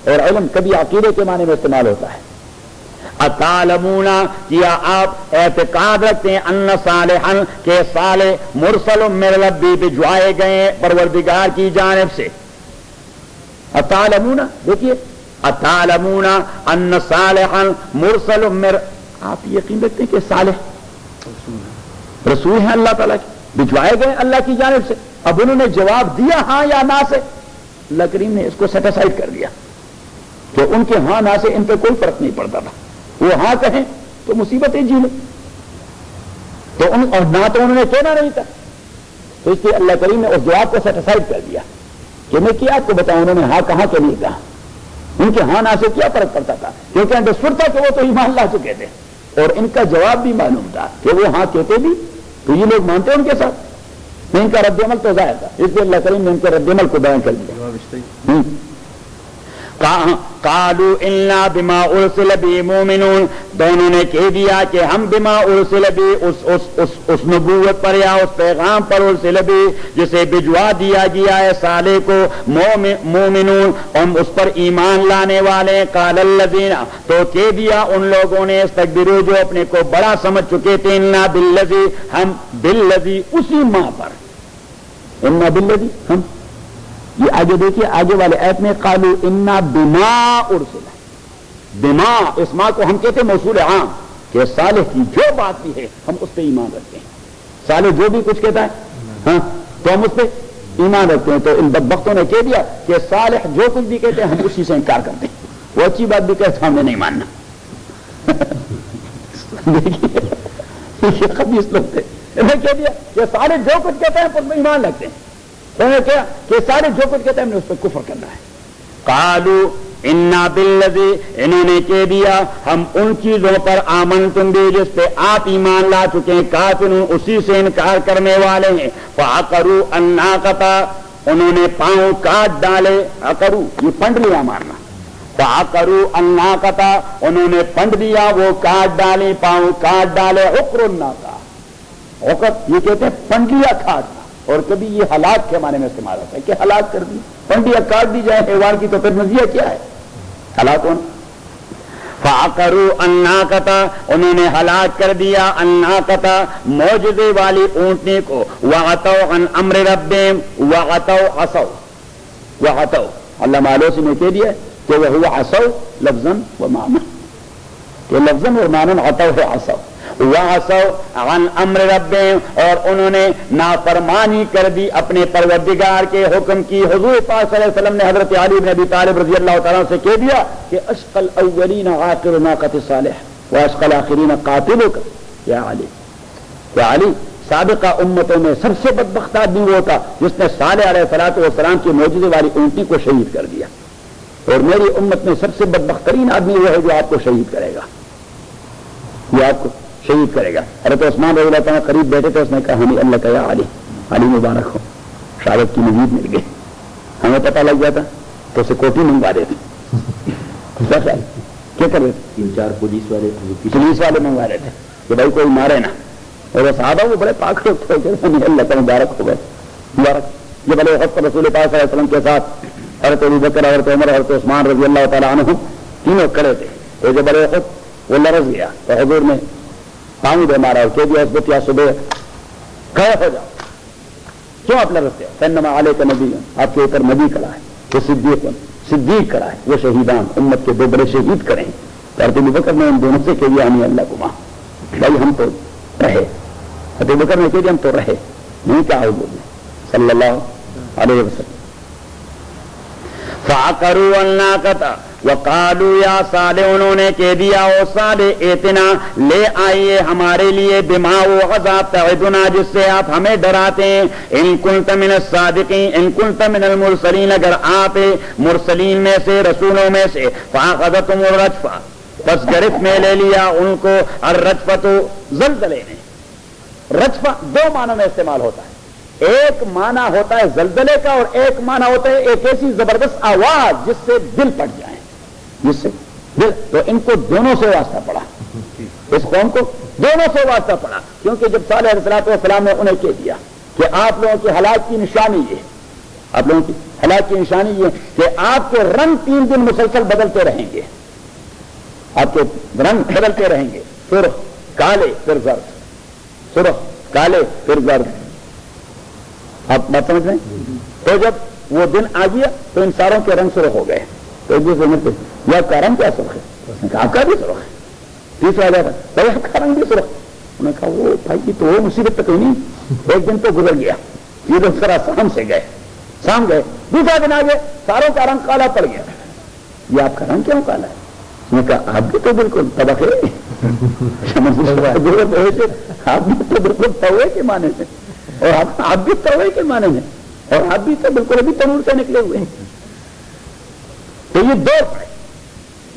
اور علم کبھی عقیدے کے معنی میں استعمال ہوتا ہے. اتعلمون، کیا آپ اعتقاد رکھتے ہیں، ان صالحا، کہ صالح مرسل من ربی، بھجوائے گئے پروردگار کی جانب سے. اتعلمون، دیکھیے، اتعلمون ان صالحا مرسل من، آپ یقین رکھتے ہیں کہ صالح رسول ہیں اللہ تعالیٰ کے، بھجوائے گئے اللہ کی جانب سے. اب انہوں نے جواب دیا ہاں یا نہ سے، اللہ کریم نے اس کو سیٹسفائڈ کر دیا کہ ان کے ہاں نہ سے ان پہ کوئی فرق نہیں پڑتا تھا. وہ ہاں کہیں تو مصیبتیں جی لیں، تو اور نہ تو انہوں نے کہنا نہیں تھا. تو اس لیے اللہ کریم نے اس جواب کو سیٹسفائڈ کر دیا کہ میں کیا آپ کو بتاؤں انہوں نے ہاں کہاں کہ نہیں کہا، ان کے ہاں نہ سے کیا فرق پڑتا تھا، کیونکہ انڈرسٹوڈ تھا کہ وہ تو ایمان لا چکے تھے، اور ان کا جواب بھی معلوم تھا کہ وہ ہاں کہتے بھی تو یہ لوگ مانتے ان کے ساتھ، ان کا رد عمل تو ظاہر تھا. اس لیے اللہ کریم نے ان کے رد عمل کو بیان کر دیا. قالوا انا بما ارسل به مؤمنون، دونوں نے کہہ دیا کہ ہم بما ارسل به اس نبوت پر یا اس پیغام پر ارسل به جسے بھجوا دیا گیا ہے صالح کو مومنون، ہم اس پر ایمان لانے والے ہیں۔ قال الذین، تو کہہ دیا ان لوگوں نے استکبروا جو اپنے کو بڑا سمجھ چکے تھے، انا بالذی، ہم بالذی اسی ماں پر، انا بالذی ہم، یہ آگے دیکھیے آگے والے آیت میں قالوا انا بما ارسل، بما اس ماں کو ہم کہتے ہیں موصول عام، کہ صالح کی جو بات بھی ہے ہم اس پہ ایمان رکھتے ہیں، صالح جو بھی کچھ کہتا ہے ہاں تو ہم اس پہ ایمان رکھتے ہیں۔ تو ان بدبختوں نے کہہ دیا کہ صالح جو کچھ بھی کہتے ہیں ہم اسی سے انکار کرتے ہیں، وہ اچھی بات بھی کہتے ہم نے نہیں ماننا۔ دیکھیے خبیث لوگ تھے، انہوں نے کہہ دیا کہ صالح جو کچھ کہتے ہیں اس پہ ایمان رکھتے ہیں، انہوں نے کہا کہ صالح جو کچھ کہتے ہیں ہم نے اس پہ کفر کرنا ہے۔ قالوا انا بالذی، انہوں نے کہہ دیا ہم ان چیزوں پر آمنتم بھی جس پہ آپ ایمان لا چکے ہیں، کافرون اسی سے انکار کرنے والے ہیں۔ فعقروا الناقۃ، انہوں نے پاؤں کاٹ ڈالے، عقروا یہ پنڈ لیا مارنا، فعقروا الناقۃ انہوں نے پنڈ دیا، وہ کاٹ ڈالے، پاؤں کاٹ ڈالے، عقر الناقہ، عقر یہ کہتے ہیں پنڈیا کاٹنا، اور کبھی یہ ہلاک کے معنی میں استعمال ہوتا ہے کہ ہلاک کر دی، پنڈیا کاٹ دی جائے حیوان کی تو پھر نزیہ کیا ہے، ہلاک ہونا۔ فعقروا الناقۃ انہوں نے ہلاک کر دیا، الناقۃ معجزے والی اونٹنے کو، وعتوا عن امر ربہم، وعتوا عصوا، وعتوا علامہ آلوسی نے کہہ دیا کہ وہ عصوا لفظاً و معنی، کہ لفظاً و معنی عتوا ہے عصوا، وعصوا عن امر ربہم، اور انہوں نے نافرمانی کر دی اپنے پروردگار کے حکم کی۔ حضور پاک صلی اللہ علیہ وسلم نے حضرت علی بن ابی طالب رضی اللہ تعالیٰ سے کہہ دیا کہ اشقى الاولین عاقر ناقۃ صالح واشقى الاخرین قاتلک، یا علی، یا علی سابقہ امتوں میں سب سے بدبخت آدمی وہ تھا جس نے صالح علیہ السلام کی معجزے والی اونٹی کو شہید کر دیا، اور میری امت میں سب سے بدبخت ترین آدمی وہ ہے جو آپ کو شہید کرے گا، یہ آپ کو شہید کرے گا۔ حضرت عثمان رضی اللہ تعالیٰ قریب بیٹھے تھے، اس نے کہا ہمیں اللہ کا یا علی، علی مبارک ہو، شہادت کی مزید مل گئی، ہمیں پتہ لگ جاتا تو اسے کوٹی منگوا دیتے، کیا خیال کیا کر رہے تھے؟ 3-4 پولیس والے منگوا رہے تھے کہ بھائی کوئی مارے نہ، اور وہ صحابہ وہ بڑے پاک لوگ تھے، ہمیں اللہ کا مبارک ہو گئے، مبارک۔ یہ بڑے وقت رسول پاک صلی اللہ علیہ وسلم کے ساتھ حضرت ابوبکر، حضرت عمر، حضرت عثمان رضی اللہ تعالیٰ عنہ تینوں کھڑے تھے، تو جو بڑے وقت وہ لرز گیا تو حضور نے پاؤں دے مارا اور کہہ دیا اس یا صبح کھڑے ہو جاؤ، کیوں آپ لرزتے ہو؟ فإنما علیک نبی، آپ کے اوپر نبی کھڑا ہے، وہ صدیق کھڑا ہے، وہ شہیدان امت کے دو بڑے شہید کھڑے ہیں۔ حضرت ابوبکر نے ان دونوں سے کہہ دیا ہمیں اللہ کو ماں، بھائی ہم تو رہے، حضرت ابوبکر نے کہہ دیا ہم تو رہے نہیں، کیا حضور نے صلی اللہ علیہ وسلم۔ فعقروا الناقۃ وقالوا یا صالح، انہوں نے کہہ دیا او صالح ائتنا، لے آئیے ہمارے لیے بما وہ عذاب تعدنا جس سے آپ ہمیں ڈراتے ہیں، ان کنت من الصادقین، ان کنت من المرسلین، اگر آپ مرسلین میں سے، رسولوں میں سے، فاخذتهم الرجفہ، بس گرفت میں لے لیا ان کو، الرجفۃ زلزلے نے، رجفہ دو معنوں میں استعمال ہوتا ہے، ایک معنی ہوتا ہے زلزلے کا اور ایک معنی ہوتا ہے ایک ایسی زبردست آواز جس سے دل پھٹ جائے، جس سے دل، تو ان کو دونوں سے واسطہ پڑا، اس قوم کو دونوں سے واسطہ پڑا، کیونکہ جب صالح علیہ السلام نے انہیں کہہ دیا کہ آپ لوگوں کی ہلاک کی نشانی یہ، آپ لوگوں کی ہلاک کی نشانی یہ کہ آپ کے رنگ 3 دن مسلسل بدلتے رہیں گے، آپ کے رنگ بدلتے رہیں گے، سرخ کالے پھر زرد، سرخ کالے پھر زرد، آپ بات سمجھ رہے ہیں؟ تو جب وہ دن آ گیا تو ان ساروں کے رنگ سرخ ہو گئے، تو ایک دوسرے میں یا آپ کا رنگ کیا سرخ ہے؟ اس نے کہا آپ کا بھی سرخ ہے، تیسرا جاتا بھائی آپ کا رنگ بھی سرخ، انہوں نے کہا وہ بھائی کی تو وہ مصیبت تک نہیں، ایک دن تو گزر گیا، یہ لوگ ذرا شام سے گئے، شام گئے، دوسرا دن آ گئے، ساروں کا رنگ کالا پڑ گیا، یہ آپ کا رنگ کیوں کالا ہے؟ اس نے کہا آپ بھی تو بالکل تباہ ہے، آپ بھی تو بالکل توے کے معنی سے، اور آپ بھی توے کے معنی میں، اور آپ بھی تو بالکل ابھی تنور سے نکلے ہوئے ہیں۔ تو یہ دو پڑے،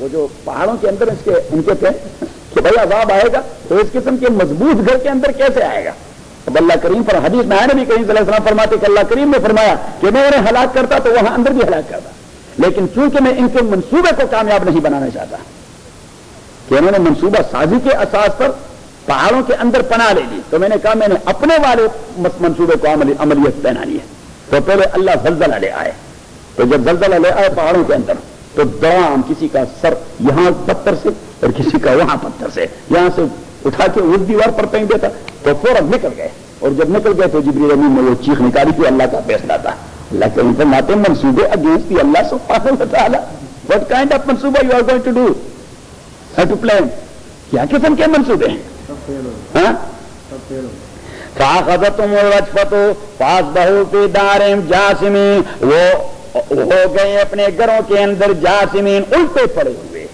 وہ جو پہاڑوں کے اندر اس کے ان کے تھے کہ بھائی عذاب آئے گا تو اس قسم کے مضبوط گھر کے اندر کیسے آئے گا؟ اب اللہ کریم پر حدیث میں آیا، نبی کریم صلی اللہ علیہ وسلم فرماتے کہ اللہ کریم نے فرمایا کہ میں انہیں ہلاک کرتا تو وہاں اندر بھی ہلاک کرتا، لیکن چونکہ میں ان کے منصوبے کو کامیاب نہیں بنانا چاہتا کہ انہوں نے منصوبہ سازی کے اساس پر پہاڑوں کے اندر پناہ لے لی، تو میں نے کہا میں نے اپنے والے منصوبے کو عملیت پہنانی ہے. تو پہلے اللہ زلزلہ لے آئے، تو جب زلزلہ لے آئے پہاڑوں کے اندر تو دوام کسی کا سر یہاں پتھر سے اور کسی کا وہاں پتھر سے، یہاں سے اٹھا کے اس دیوار پر پھینک دیتا تو فوراً نکل گئے، اور جب نکل گئے تو جبریل امین نے وہ چیخ نکالی کہ اللہ کا فیصلہ تھا. اللہ کے انفرماتے منصوبے اگینسٹ دی اللہ سبحانہ و تعالی. What kind of منصوبہ you are going to do? How to plan? کیا قسم کے منصوبے ہیں؟ فَأَخَذَتْهُمُ الرَّجْفَةُ فَأَصْبَحُوا فِي دَارِهِمْ جَاثِمِينَ، وہ ہو گئے اپنے گھروں کے اندر جاسمین، الٹے پڑے ہوئے.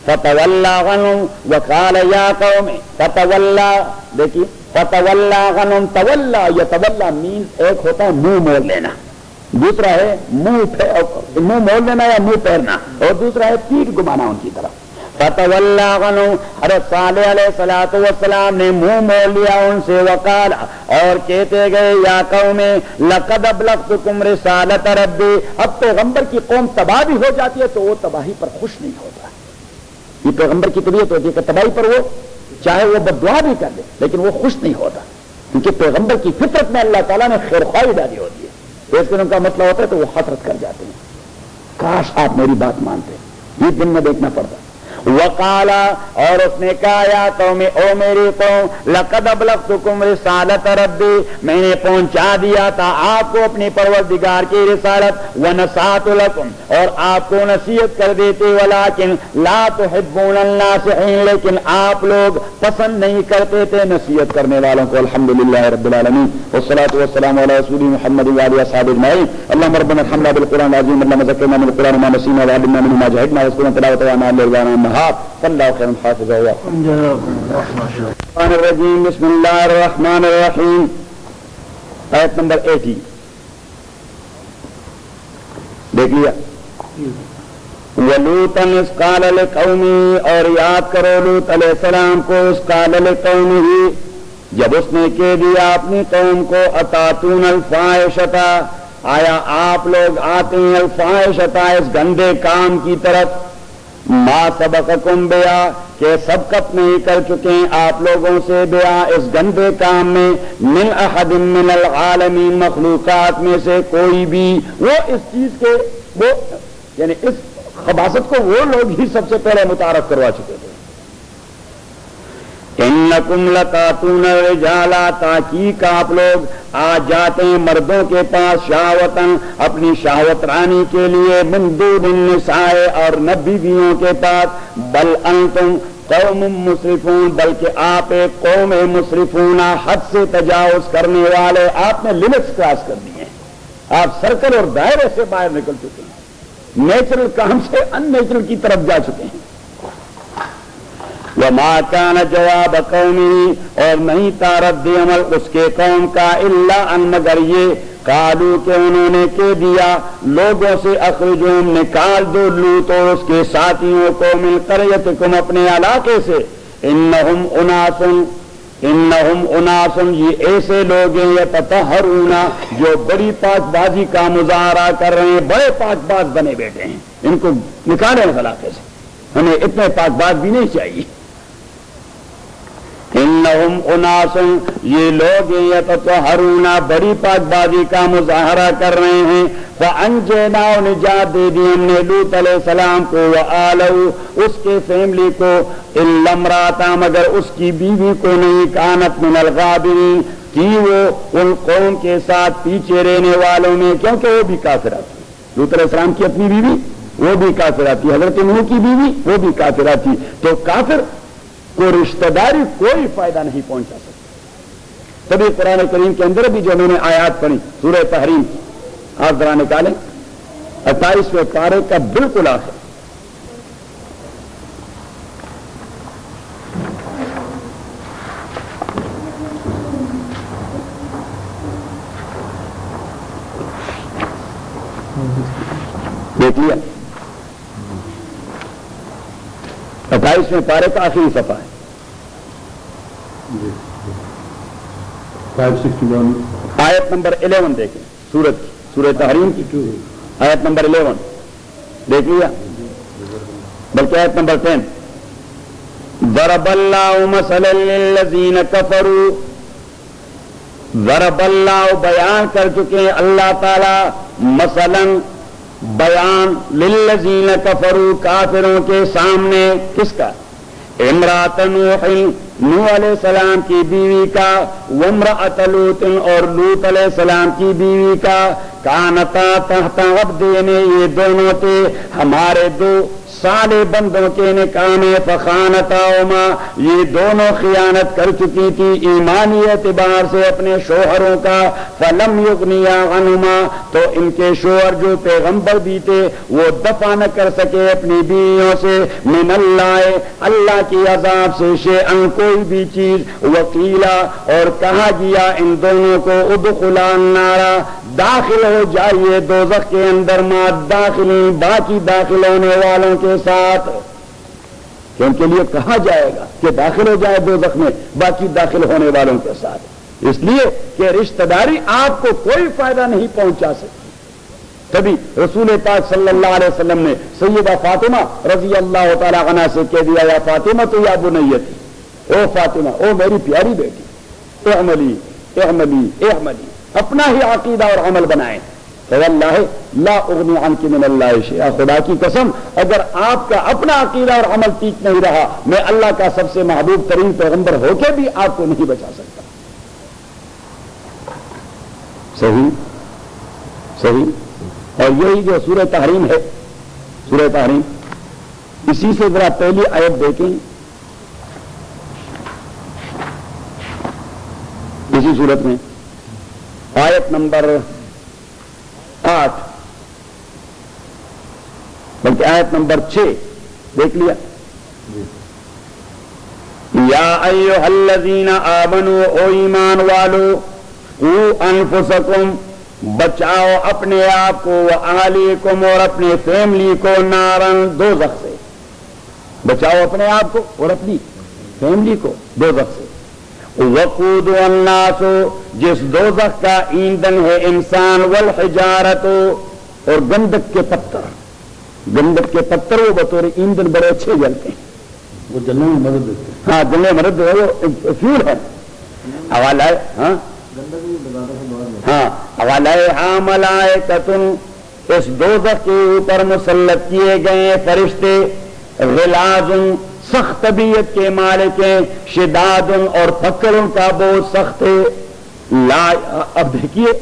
فَتَوَلَّى عَنْهُمْ وَقَالَ يَا قَوْمِ فَتَوَلَّى، دیکھیے فَتَوَلَّى عَنْهُمْ، تَوَلَّى یا تَوَلَّى مینز ایک ہوتا ہے منہ موڑ لینا، دوسرا ہے منہ موڑ لینا یا منہ پھیرنا، اور دوسرا ہے پیٹھ گمانا ان کی طرف. فتولى عنهم، حضرت صالح علیہ الصلوۃ والسلام نے منہ موڑ لیا ان سے. وقال، اور کہتے گئے یا قوم لقد ابلغتكم رسالۃ ربی. اب پیغمبر کی قوم تباہ بھی ہو جاتی ہے تو وہ تباہی پر خوش نہیں ہوتا. یہ پیغمبر کی طبیعت ہوتی ہے کہ تباہی پر وہ چاہے وہ بددعا بھی کر دے لیکن وہ خوش نہیں ہوتا، کیونکہ پیغمبر کی فطرت میں اللہ تعالیٰ نے خیر خواہی ڈالی ہوتی ہے. تو اس دن ان کا مسئلہ ہوتا ہے تو وہ حسرت کر جاتے ہیں، کاش آپ میری بات مانتے. یہ دن میں دیکھنا پڑتا. وقال، اور اس نے کہا یا قوم، او میری قوم، لقد ابلغتكم رسالۃ ربی، میں نے پہنچا دیا تھا آپ کو اپنی پروردگار کی رسالت. ونصحت لكم، اور آپ کو نصیحت کر دیتے. ولكن لا تحبون الناصحین، لیکن آپ لوگ پسند نہیں کرتے تھے نصیحت کرنے والوں کو. الحمدللہ رب العالمین، والصلاۃ والسلام علی رسول محمد وعلی اصحابہ اجمعین. اللهم ربنا ارحمنا بالقرآن العظیم، اللهم ذکرنا من القرآن ما نسینا وعلمنا منه ما جهلنا واذكرنا تلاوته وانا الليل اللہ خیر حافظ. الرجیم، بسم اللہ الرحمن الرحیم. آیت نمبر 80 دیکھ لیا. وَلُوطًا إِذْ قَالَ لِقَوْمِهِ، اور یاد کرو لوط علیہ السلام کو. إِذْ قَالَ لِقَوْمِهِ، جب اس نے کہہ دیا اپنی قوم کو. أَتَأْتُونَ الْفَاحِشَةَ، آیا آپ لوگ آتے ہیں الفاحشۃ، اس گندے کام کی طرف. ما سبقکم بیا، کہ سبقت نہیں کر چکے ہیں آپ لوگوں سے بیا، اس گندے کام میں. من احد من العالمین، مخلوقات میں سے کوئی بھی. وہ اس چیز کے وہ یعنی اس خباثت کو وہ لوگ ہی سب سے پہلے متعارف کروا چکے تھے. انکم لتاتون الرجال، تحقیق آپ لوگ آ جاتے ہیں مردوں کے پاس. شہوتاً، اپنی شہوت رانی کے لیے. من دون النساء، اور نہ بیویوں کے پاس. بل انتم قوم مسرفون، بلکہ آپ ایک قوم مسرفون، حد سے تجاوز کرنے والے. آپ نے لمٹس کراس کر دی ہیں، آپ سرکل اور دائرے سے باہر نکل چکے ہیں، نیچرل کام سے ان نیچرل کی طرف جا چکے ہیں. وما كان جواب قومه، اور نہیں تھا رد عمل اس کے قوم کا. الا ان، مگر یہ. قالوا، کہ انہوں نے کہہ دیا لوگوں سے. اخرجوہم، نکال دو لوط اور اس کے ساتھیوں کو. من قریتکم، اپنے علاقے سے. انہم اناس، یہ ایسے لوگ ہیں یتطہرون، جو بڑی پاک بازی کا مظاہرہ کر رہے ہیں، بڑے پاک باز بنے بیٹھے ہیں. ان کو نکالیں اس علاقے سے، ہمیں اتنے پاک باز بھی نہیں چاہیے. انہم اناس، یہ لوگ یتطہرون، بڑی پاک بازی کا مظاہرہ کر رہے ہیں. فانجیناہ، نجات دے دی ہم نے لوط علیہ السلام کو. وآلہ، اس کے فیملی کو. الا امرأتہ، مگر اس کی بیوی کو نہیں. کانت من الغابرین، تھی وہ ان قوم کے ساتھ پیچھے رہنے والوں میں، کیونکہ وہ بھی کافرہ تھی. لوط علیہ السلام کی اپنی بیوی وہ بھی کافرہ تھی، حضرت نوح کی بیوی وہ بھی کافرہ تھی. تو کافر کو رشتہ داری کوئی فائدہ نہیں پہنچا سکتی. تبھی قرآن کریم کے اندر بھی جو میں نے آیات پڑھی سورہ تحریم کی، آپ ذرا نکالیں 28ویں پارے کا بالکل آخر. دیکھ لیا 28ویں پارے کا آخری صفحہ ہے. 561 آیت نمبر 11 دیکھیں، سورہ تحریم کی آیت نمبر 11. دیکھ لیا؟ بلکہ آیت نمبر 10 ضرب اللہ مثلا للذین کفروا، ضرب اللہ بیان کر چکے ہیں اللہ تعالی مثلا بیان للذین کفروا کافروں کے سامنے، کس کا؟ امرأۃ نوح، نوح علیہ السلام کی بیوی کا، وامرأۃ لوط اور لوط علیہ السلام کی بیوی کا، کانتا تحت عبدین، یہ دونوں تھے ہمارے دو صالح بندوں کے نکاح میں، فخانتاہما، یہ دونوں خیانت کر چکی تھی ایمانی اعتبار سے اپنے شوہروں کا، فلم یغنیا عنہما، تو ان کے شوہر جو پیغمبر بھی تھے وہ دفع نہ کر سکے اپنی بیویوں سے، من اللہ، اللہ کی عذاب سے، شیئن، کوئی بھی چیز، وقیلا، اور کہا گیا ان دونوں کو، ادخلا النار، داخل ہو جائیے دوزخ کے اندر، ما داخلین، باقی داخل ہونے والوں کے ساتھ، کہ ان کے لیے کہا جائے گا کہ داخل ہو جائے دوزخ میں باقی داخل ہونے والوں کے ساتھ، اس لیے کہ رشتہ داری آپ کو کوئی فائدہ نہیں پہنچا سکتی۔ تبھی رسول پاک صلی اللہ علیہ وسلم نے سیدہ فاطمہ رضی اللہ تعالی عنہا سے کہہ دیا، یا فاطمہ تو یا بنیتی، او فاطمہ، او میری پیاری بیٹی، اعملی اعملی اعملی، اپنا ہی عقیدہ اور عمل بنائیں، فواللہ لا اغنی عنک من اللہ شیئا، خدا کی قسم اگر آپ کا اپنا عقیدہ اور عمل ٹھیک نہیں رہا، میں اللہ کا سب سے محبوب ترین پیغمبر ہو کے بھی آپ کو نہیں بچا سکتا۔ صحیح صحیح۔ اور یہی جو سورہ تحریم ہے، سورہ تحریم، اسی سے ذرا پہلی آیت دیکھیں، اسی صورت میں آیت نمبر 8 بلکہ آیت نمبر 6 دیکھ لیا، یا ایھا الذین آمنوا، او ایمان والو، قوا انفسکم، بچاؤ اپنے آپ کو، واہلیکم، اور اپنے فیملی کو، نارن، دوزخ سے، بچاؤ اپنے آپ کو اور اپنی فیملی کو دوزخ سے، وقود الناس، جس دوزخ کا ایندھن ہے انسان، والحجارت، اور گندک کے پتھر، گندک کے پتھر وہ بطور ایندھن بڑے اچھے جلتے ہیں، وہ جلنے میں مدد دیتے ہیں، ہاں جلنے میں مدد ہے، وہ فیول ہے، حوالہ ہے، ہاں علیہا ملائکۃ، اس دوزخ کے اوپر مسلط کیے گئے فرشتے، غلاظ، سخت طبیعت کے مالک ہیں، شداد، اور پکڑوں کا بہت سخت ہے، لا، اب دیکھیے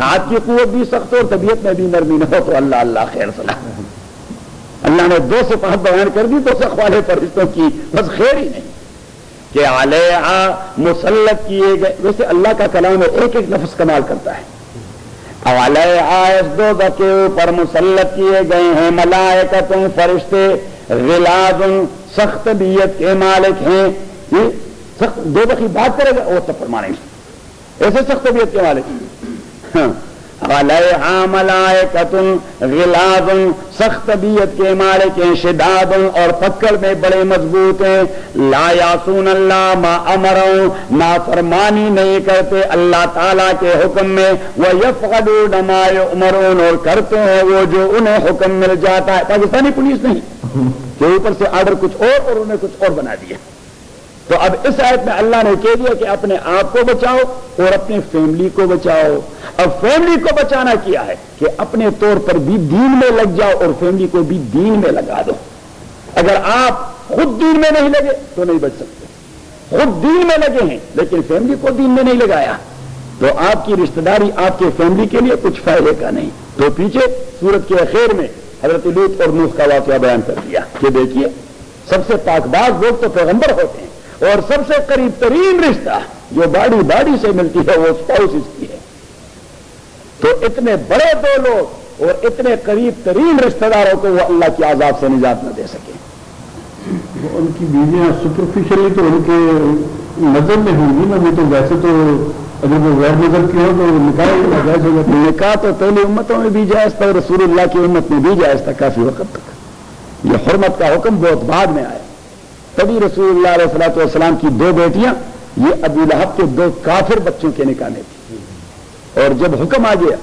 ہاتھ کی قوت بھی سخت ہو اور طبیعت میں بھی نرمی نہ ہو تو اللہ اللہ خیر صلاح، اللہ نے دو صفات بیان کر دی دوزخ والے فرشتوں کی، بس خیر ہی نہیں کہ علیہا مسلط کیے گئے، ویسے اللہ کا کلام ہے ایک ایک لفظ کمال کرتا ہے، علیہا، اس دوزخ کے اوپر مسلط کیے گئے ہیں ملائکۃ، فرشتے، غلاظ، سخت طبیعت کے مالک ہیں، یہ سخت دوزخی بات کرے گا وہ تب فرمانے ایسے سخت طبیعت کے مالک، علیہا ملائکۃ غلاظ، سخت طبیعت کے مالک ہیں، شداد، اور پکڑ میں بڑے مضبوط ہیں، لا یعصون اللہ ما امرهم، نافرمانی نہیں کرتے اللہ تعالیٰ کے حکم میں، ویفعلون ما یؤمرون، اور کرتے ہیں وہ جو انہیں حکم مل جاتا ہے، پاکستانی پولیس نہیں کہ اوپر سے آرڈر کچھ اور انہیں کچھ اور بنا دیا۔ تو اب اس آیت میں اللہ نے کہہ دیا کہ اپنے آپ کو بچاؤ اور اپنے فیملی کو بچاؤ۔ اب فیملی کو بچانا کیا ہے کہ اپنے طور پر بھی دین میں لگ جاؤ اور فیملی کو بھی دین میں لگا دو۔ اگر آپ خود دین میں نہیں لگے تو نہیں بچ سکتے، خود دین میں لگے ہیں لیکن فیملی کو دین میں نہیں لگایا تو آپ کی رشتہ داری آپ کے فیملی کے لیے کچھ فائدے کا نہیں۔ تو پیچھے سورت کے اخیر میں حضرت لوط اور نوح کا واقعہ بیان کر دیا کہ دیکھیے سب سے پاک باز لوگ تو پیغمبر ہوتے ہیں اور سب سے قریب ترین رشتہ جو باڈی سے ملتی ہے وہ اسپاؤس اس کی ہے، تو اتنے بڑے دو لوگ اور اتنے قریب ترین رشتہ داروں کو وہ اللہ کی عذاب سے نجات نہ دے سکے۔ ان کی بیویاں سپرفیشلی تو ان کے نظر میں ہوں گی نا، وہ تو ویسے تو اگر وہ غیر نظر کی ہو تو نکاح جائز ہوگا۔ نکاح تو پہلی امتوں میں بھی جائز تھا، رسول اللہ کی امت میں بھی جائز تھا کافی وقت تک، یہ حرمت کا حکم بہت بعد میں آیا۔ تبھی رسول اللہ علیہ الصلوۃ والسلام کی دو بیٹیاں یہ ابو لہب کے دو کافر بچوں کے نکاح میں تھی، اور جب حکم آ گیا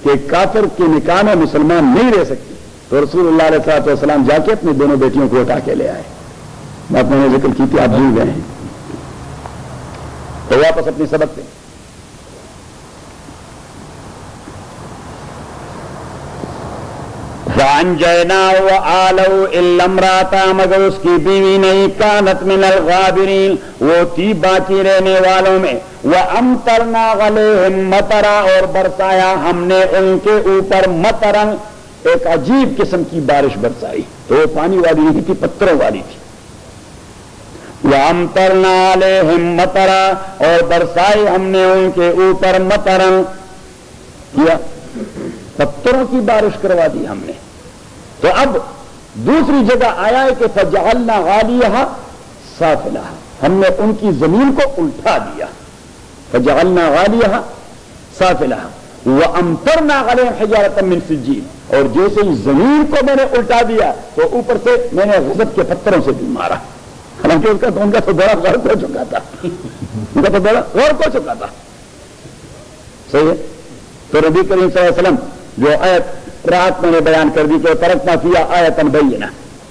کہ کافر کے نکاح میں مسلمان نہیں رہ سکتی تو رسول اللہ علیہ السلام جا کے اپنی دونوں بیٹیوں کو اٹھا کے لے آئے. بات میں نے ذکر کی تھی، آپ بھول گئے ہیں. تو واپس اپنی سبق پہ. فَأَنْجَيْنَاهُ وَآلَهُ إِلَّا امْرَأَتَهُ، مگر اس کی بیوی نہیں، كَانَتْ مِنَ الْغَابِرِينَ، وہ تھی باقی رہنے والوں میں. وَأَمْطَرْنَا عَلَيْهِمْ مَطَرًا، اور برسایا ہم نے ان کے اوپر مطرن، ایک عجیب قسم کی بارش برسائی. تو وہ پانی والی نہیں تھی، پتھروں والی تھی. وَأَمْطَرْنَا عَلَيْهِمْ مَطَرًا، اور برسائی ہم نے ان کے اوپر مطرن، کیا پتھروں کی بارش کروا دی ہم نے. تو اب دوسری جگہ آیا ہے کہ فَجَعَلْنَا عَالِيَهَا سَافِلَهَا، ہم نے ان کی زمین کو الٹا دیا. فَجَعَلْنَا عَالِيَهَا سَافِلَهَا وَأَمْطَرْنَا عَلَيْهِمْ حِجَارَةً مِّن سِجِّيلٍ، اور جیسے ہی زمین کو میں نے الٹا دیا تو اوپر سے میں نے غضب کے پتھروں سے بھی مارا. حالانکہ ان کا تو بڑا غرق ہو چکا تھا، ان کا تو بڑا غرق ہو چکا تھا. صحیح ہے. تو نبی کریم صلی اللہ علیہ وسلم جو آیت رات میں نے بیان کر دی کہ ترکنا فیہا آیۃ بینہ،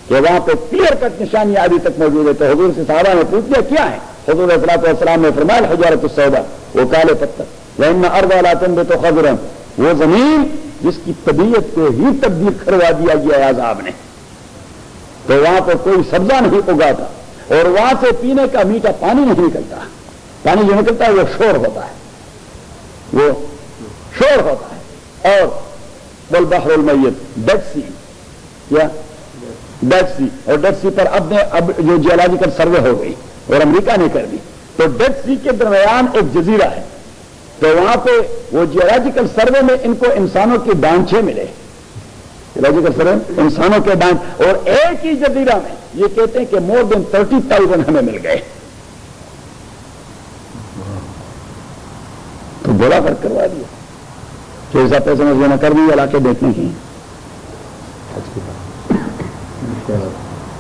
کہ وہاں پہ کلیئر کٹ نشانیاں ابھی تک موجود ہے. تو حضور سے صحابہ نے پوچھ لیا کیا ہے؟ حضور علیہ الصلوۃ والسلام نے فرمایا الحجارۃ السوداء، وہ کالے پتھر. وَإِنَّ الْأَرْضَ لَا تَنبِتُ خَضْرًا، وہ زمین جس کی طبیعت کو ہی تبدیل کروا دیا گیا عذاب نے. تو وہاں پر کوئی سبزہ نہیں اگاتا، اور وہاں سے پینے کا میٹھا پانی نہیں نکلتا. پانی جو نکلتا ہے وہ شور ہوتا ہے، وہ شور ہوتا ہے. اور والبحر المیت، ڈیڈ سی، کیا ڈیڈ سی، اور ڈیڈ سی پر اب جو جیولوجیکل سروے ہو گئی اور امریکہ نے کر دی، تو ڈیڈ سی کے درمیان ایک جزیرہ ہے. تو وہاں پہ وہ جیولوجیکل سروے میں ان کو انسانوں کے ڈانچے ملے، جیولوجیکل سروے انسانوں کے ڈانچے، اور ایک ہی جزیرہ میں یہ کہتے ہیں کہ مور دین 30,000 ہمیں مل گئے. تو بڑا فرق کروا دیا کہ ایسا پیسے میں نہ کر دی علاقے دیکھنے کی.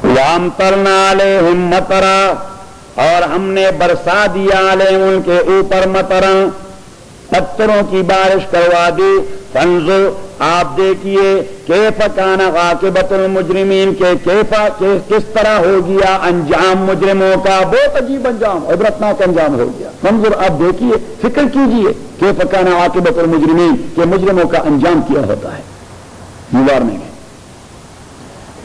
وَأَمْطَرْنَا عَلَيْهِمْ مَطَرًا، اور ہم نے برسا دیا علیہم ان کے اوپر مطرًا، پتھروں کی بارش کروا دی. فانظر، آپ دیکھیے، کیف کان عاقبۃ المجرمین، کہ کس طرح ہو گیا انجام مجرموں کا. بہت عجیب انجام، عبرتناک انجام ہو گیا. فانظر، آپ دیکھیے، فکر کیجئے، کیف کان عاقبۃ المجرمین، کہ مجرموں کا انجام کیا ہوتا ہے. گزارنے میں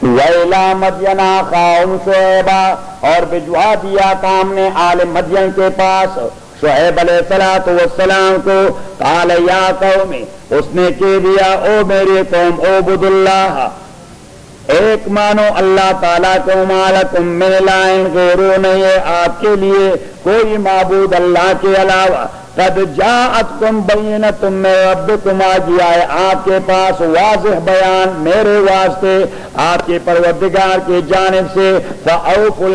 وَإِلَىٰ مَدْيَنَ أَخَاهُمْ شُعَيْبًا، اور بھجوا دیا تھا ہم نے آل مدین کے پاس شعیب علیہ السلام کو. قال یا قوم، اس نے کہہ دیا او میری قوم، اعبدوا اللہ، ایک مانو اللہ تعالیٰ کو. ما لکم من الہ غیرہ، نہیں ہے آپ کے لیے کوئی معبود اللہ کے علاوہ. قد جاءتکم بینۃ من ربکم، آ گیا ہے آپ کے پاس واضح بیان میرے واسطے آپ کے پروردگار کی جانب سے. فاوفوا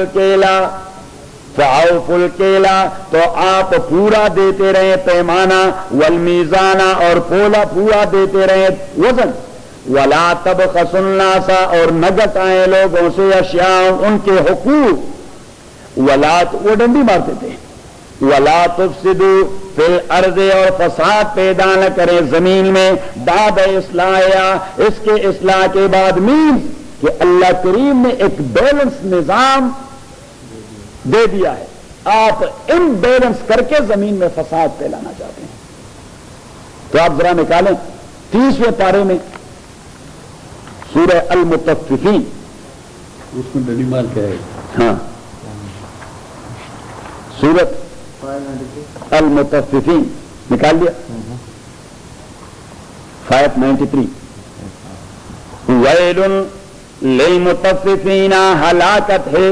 الکیل، تو آپ پورا دیتے رہے پیمانہ، والمیزانہ، اور پورا دیتے رہے وزن. ولا تبخسوا الناس، اور نہ گھٹائیں لوگوں سے اشیاء ان کے حقوق. وہ ڈنڈی مارتے تھے. ولا تفسدوا فی الارض، اور فساد پیدا نہ کریں زمین میں. بعد اصلاحها، اس کے اصلاح کے بعد. مینز کہ اللہ کریم نے ایک بیلنس نظام دے دیا ہے، آپ ان بیلنس کر کے زمین میں فساد پھیلانا چاہتے ہیں. تو آپ ذرا نکالیں 30ویں پارے میں سورہ المطففین، اس میں ڈنڈی مار کیا ہے؟ ہاں، سورۃ المطففین نکال لیا، 593. ویل للمطففین، ہلاکت ہے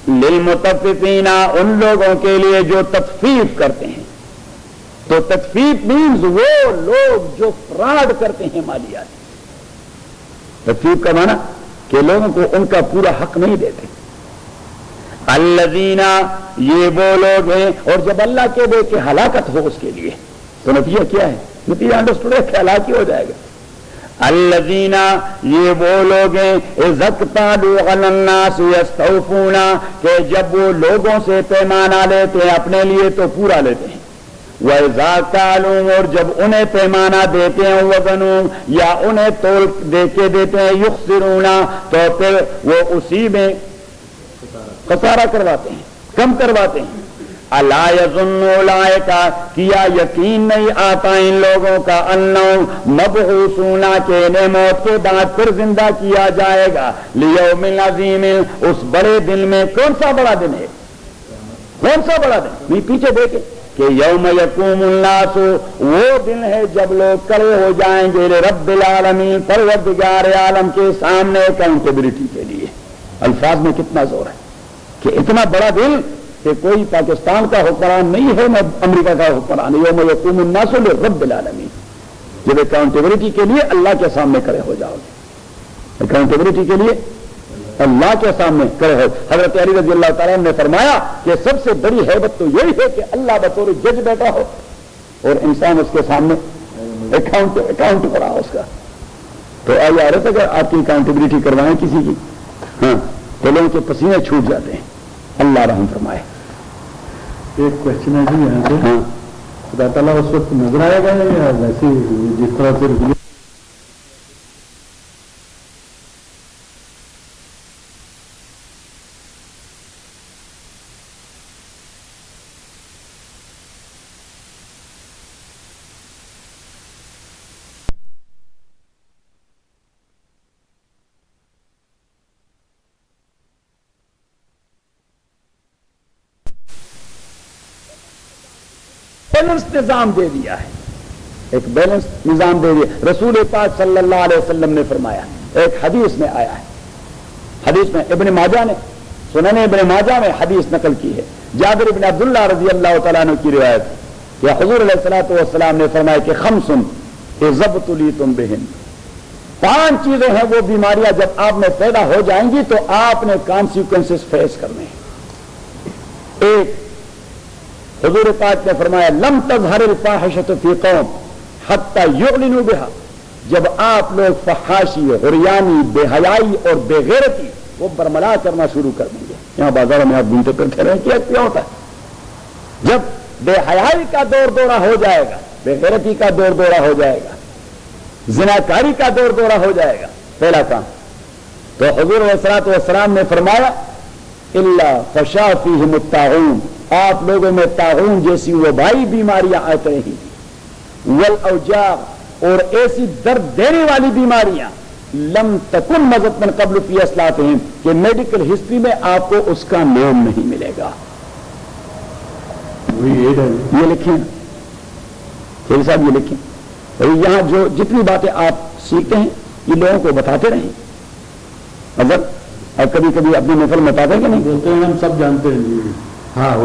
للمطففین، ان لوگوں کے لیے جو تطفیف کرتے ہیں. تو تطفیف مینز وہ لوگ جو فراڈ کرتے ہیں مالیات. تطفیف کا معنی کہ لوگوں کو ان کا پورا حق نہیں دیتے. الذین، یہ وہ لوگ ہیں. اور جب اللہ کہہ دے کہ ہلاکت ہو اس کے لیے تو نتیجہ کیا ہے؟ نتیجہ انڈرسٹوڈ ہے کہ ہلاکی ہو جائے گا. الذین، یہ وہ لوگ ہیں اذا اقتالوا علی الناس یستوفون، کہ جب وہ لوگوں سے پیمانہ لیتے ہیں اپنے لیے تو پورا لیتے ہیں. وَإِذَا كَالُوهُمْ اور جب انہیں پیمانہ دیتے ہیں وزنوں یا انہیں تول دے کے دیتے ہیں یخسرون تو پھر وہ اسی میں خسارہ کرواتے ہیں، کم کرواتے ہیں. الا یظن اولئک کیا یقین نہیں آتا ان لوگوں کا انہم مبعوثون کہ انہیں موت کے بعد پھر زندہ کیا جائے گا لیوم عظیم اس بڑے دن میں. کون سا بڑا دن ہے؟ کون سا بڑا دن؟ نہیں پیچھے دیکھیں کہ یوم یقوم الناس وہ دن ہے جب لوگ کھڑے ہو جائیں گے رب العالمین پروردگار عالم کے سامنے اکاؤنٹیبلٹی کے لیے. الفاظ میں کتنا زور ہے کہ اتنا بڑا دن کہ کوئی پاکستان کا حکمران نہیں ہے نہ امریکہ کا حکمران. یوم یقوم الناس لرب العالمین جب اکاؤنٹیبلٹی کے لیے اللہ کے سامنے کھڑے ہو جاؤ گے، اکاؤنٹیبلٹی کے لیے اللہ کے سامنے کھڑے ہو. حضرت علی رضی اللہ تعالیٰ نے فرمایا کہ سب سے بڑی ہیبت تو یہی ہے کہ اللہ بطور جج بیٹھا ہو اور انسان اس کے سامنے اکاؤنٹ پڑا ہو اس کا. تو آئیے آ رہے تھے کہ آپ کی اکاؤنٹیبلٹی کروائیں کسی کی، ہاں دلوں کے پسینے چھوٹ جاتے ہیں. اللہ رحم فرمائے. ایک کوشچن ہے جی یہاں سے، ہاں خدا تعالیٰ اس وقت نظر آئے گا یا ویسے جس طرح سے بیلنس نظام دے دیا ہے، ایک بیلنس نظام دے دیا. رسول پاک صلی اللہ علیہ وسلم نے فرمایا، ایک حدیث میں آیا ہے، حدیث میں ابن ماجہ نے سنن ابن ماجہ میں حدیث نقل کی ہے، جابر بن عبداللہ رضی اللہ تعالیٰ عنہ کی روایت ہے کہ حضور علیہ الصلوۃ والسلام نے فرمایا کہ خمس اذا ابتلیتم بہن، 5 چیزیں ہیں وہ بیماریاں جب آپ میں پیدا ہو جائیں گی تو آپ نے کانسیکوینسز فیس کرنے ہیں. ایک حضور پاک نے فرمایا لم تظہر الفاحشۃ فی قوم حتی یعلنوا بها، جب آپ لوگ فحاشی، غریانی، بے حیائی اور بے غیرتی وہ برملا کرنا شروع کر دیں گے. یہاں بازاروں میں آپ گھومتے پھرتے رہیں کیا ہوتا ہے؟ جب بے حیائی کا دور دورہ ہو جائے گا، بے غیرتی کا دور دورہ ہو جائے گا، زناکاری کا دور دورہ ہو جائے گا، پہلا کام تو حضور علیہ الصلوۃ والسلام نے فرمایا الا فشا فیہم الطاعون، آپ لوگوں میں طاعون جیسی وبائی بیماریاں آتی رہی، والاوجاع اور ایسی درد دینے والی بیماریاں لم تکن مضت من قبل فی اسلافہم کہ میڈیکل ہسٹری میں آپ کو اس کا نام نہیں ملے گا. یہ لکھیں خیر صاحب، یہ لکھیں. اور یہاں جو جتنی باتیں آپ سیکھتے ہیں یہ لوگوں کو بتاتے رہیں. اگر اب کبھی کبھی اپنے محفل میں بتاتے ہیں کہ نہیں؟ بولتے ہیں ہم سب جانتے ہیں جی. ہاں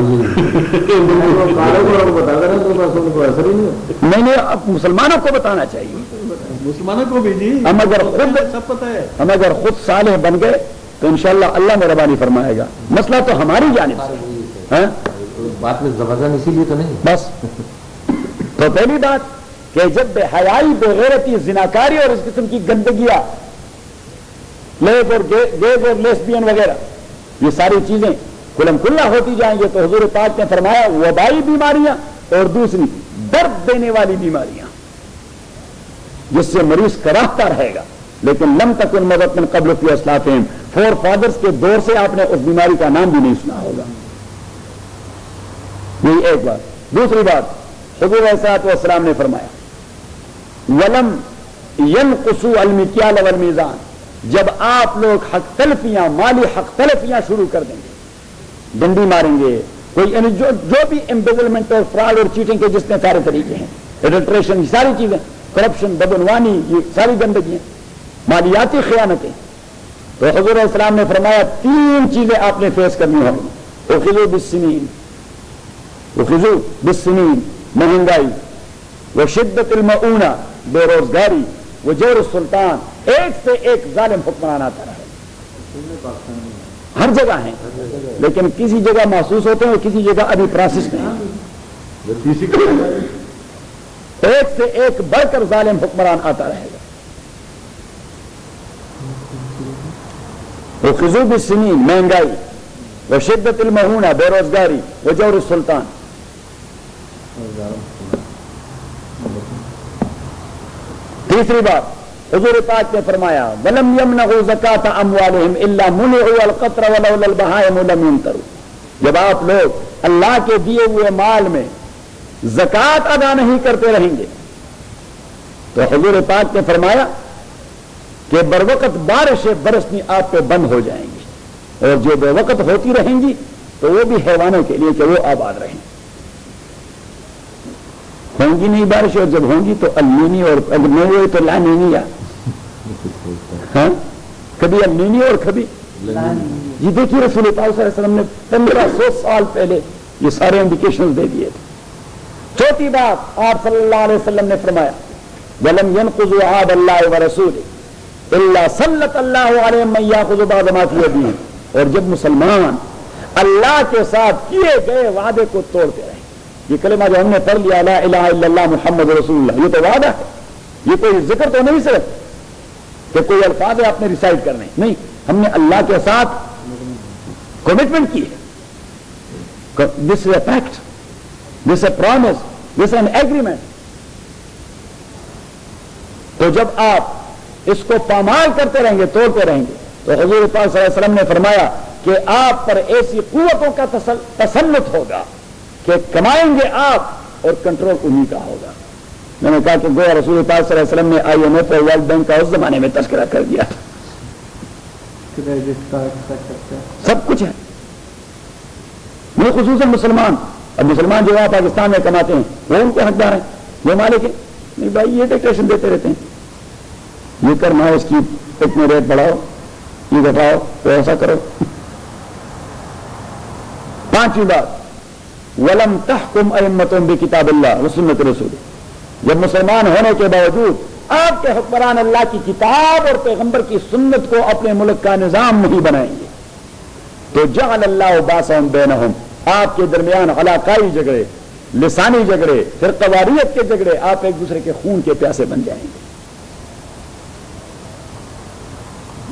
نہیں اب مسلمانوں کو بتانا چاہیے، مسلمانوں کو بھی جی. ہم اگر خود صالح بن گئے تو انشاءاللہ اللہ مہربانی فرمائے گا. مسئلہ تو ہماری جانب سے بات میں زبردست اسی لیے تو نہیں بس. تو پہلی بات کہ جب بے حیائی، بے غیرتی، زناکاری اور اس قسم کی گندگیاں، لیب اور گیز اور لیسبین وغیرہ یہ ساری چیزیں کلم کلہ ہوتی جائیں گے تو حضور پاک نے فرمایا وبائی بیماریاں اور دوسری درد دینے والی بیماریاں جس سے مریض کراہتا رہے گا. لیکن لم تکن مضت من قبل فی اسلافہم، فور فادرز کے دور سے آپ نے اس بیماری کا نام بھی نہیں سنا ہوگا. یہی ایک بات. دوسری بات حضور علیہ الصلوۃ والسلام نے فرمایا ولم ينقصوا المکیال والمیزان، جب آپ لوگ حق تلفیاں، مالی حق تلفیاں شروع کر دیں گے، ڈنڈی ماریں گے، کوئی یعنی جو بھی امبیزلمنٹ اور فراڈ اور چیٹنگ کے جتنے سارے طریقے ہیں، ایڈلٹریشن، یہ ساری چیزیں، کرپشن، بدعنوانی، یہ ساری گندگیاں، مالیاتی خیانتیں، تو حضور علیہ السلام نے فرمایا 3 چیزیں آپ نے فیس کرنی ہوگی. اخذوا بالسنین، مہنگائی، وشدت المعونہ، بے روزگاری، وجور السلطان، ایک سے ایک ظالم حکمران آتا رہا. ہر جگہ ہیں لیکن کسی جگہ محسوس ہوتے ہیں اور کسی جگہ ابھی پروسیس میں ہیں. ایک سے ایک بڑھ کر ظالم حکمران آتا رہے گا. اخذوا بالسنین، مہنگائی، وشدت المعونہ، بے روزگاری، وجور السلطان. تیسری بات حضور پاک نے فرمایا وَلَمْ يَمْنَعُوا زَكَاةَ أَمْوَالِهِمْ إِلَّا مُنِعُوا الْقَطْرَ وَلَوْلَا الْبَهَائِمُ لَمْ يُمْطَرُوا. جب آپ لوگ اللہ کے دیے ہوئے مال میں زکوٰۃ ادا نہیں کرتے رہیں گے تو حضور پاک نے فرمایا کہ بروقت بارشیں برسنی آپ پہ بند ہو جائیں گی، اور جو بے وقت ہوتی رہیں گی تو وہ بھی حیوانوں کے لیے کہ وہ آباد رہیں. ہوں گی نہیں بارش، اور جب ہوں گی تو النینی، اور اگر نہیں ہوئی تو لانینی. ہاں کبھی النینی اور کبھی یہ دیکھیے رسول پاک صلی اللہ علیہ وسلم نے 1500 سال پہلے یہ سارے انڈیکیشن دے دیے تھے. چوتھی بات آپ صلی اللہ علیہ وسلم نے فرمایا وَلَمْ يَنْقُضُوا عَهْدَ اللَّهِ وَرَسُولِهِ إِلَّا سَلَّطَ اللَّهُ عَلَيْهِمْ مَن يَأْخُذُ بَعْضَ مَا فِي يَدِهِمْ. اور جب مسلمان اللہ کے ساتھ کیے گئے وعدے کو توڑتے رہے، یہ کلمہ جو ہم نے پڑھ لیا لا الہ الا اللہ محمد رسول اللہ، یہ تو وعدہ ہے، یہ کوئی ذکر تو نہیں صرف کہ کوئی الفاظ ہے آپ نے ریسائٹ کرنے، نہیں، ہم نے اللہ کے ساتھ کمٹمنٹ کی ہے. This is a pact, this a promise, this an agreement. تو جب آپ اس کو پامال کرتے رہیں گے، توڑتے رہیں گے، تو حضور پاک صلی اللہ علیہ وسلم نے فرمایا کہ آپ پر ایسی قوتوں کا تسلط ہوگا کہ کمائیں گے آپ اور کنٹرول انہی کا ہوگا. میں نے کہا کہ گویا رسول پاک صلی اللہ علیہ وسلم نے IMF اور ورلڈ بینک کا اس زمانے میں تذکرہ کر دیا تھا. سب کچھ ہے. یہ خصوصاً مسلمان، اب مسلمان جو وہاں پاکستان میں کماتے ہیں وہ ان کے حقدار ہیں، وہ مالک ہیں. نہیں بھائی یہ ڈکٹیشن دیتے رہتے ہیں، یہ کرنا اس کی اتنے ریٹ بڑھاؤ، یہ گھٹاؤ، تو ایسا کرو. پانچویں بات وَلَمْ تَحْكُمْ أَئِمَّتُهُمْ بِكِتَابِ اللَّهِ وَسُنَّةِ رَسُولِهِ. جب مسلمان ہونے کے باوجود آپ کے حکمران اللہ کی کتاب اور پیغمبر کی سنت کو اپنے ملک کا نظام نہیں بنائیں گے تو جعل اللہ باسهم بینہم، آپ کے درمیان علاقائی جھگڑے، لسانی جھگڑے، فرقواریت کے جھگڑے، آپ ایک دوسرے کے خون کے پیاسے بن جائیں گے.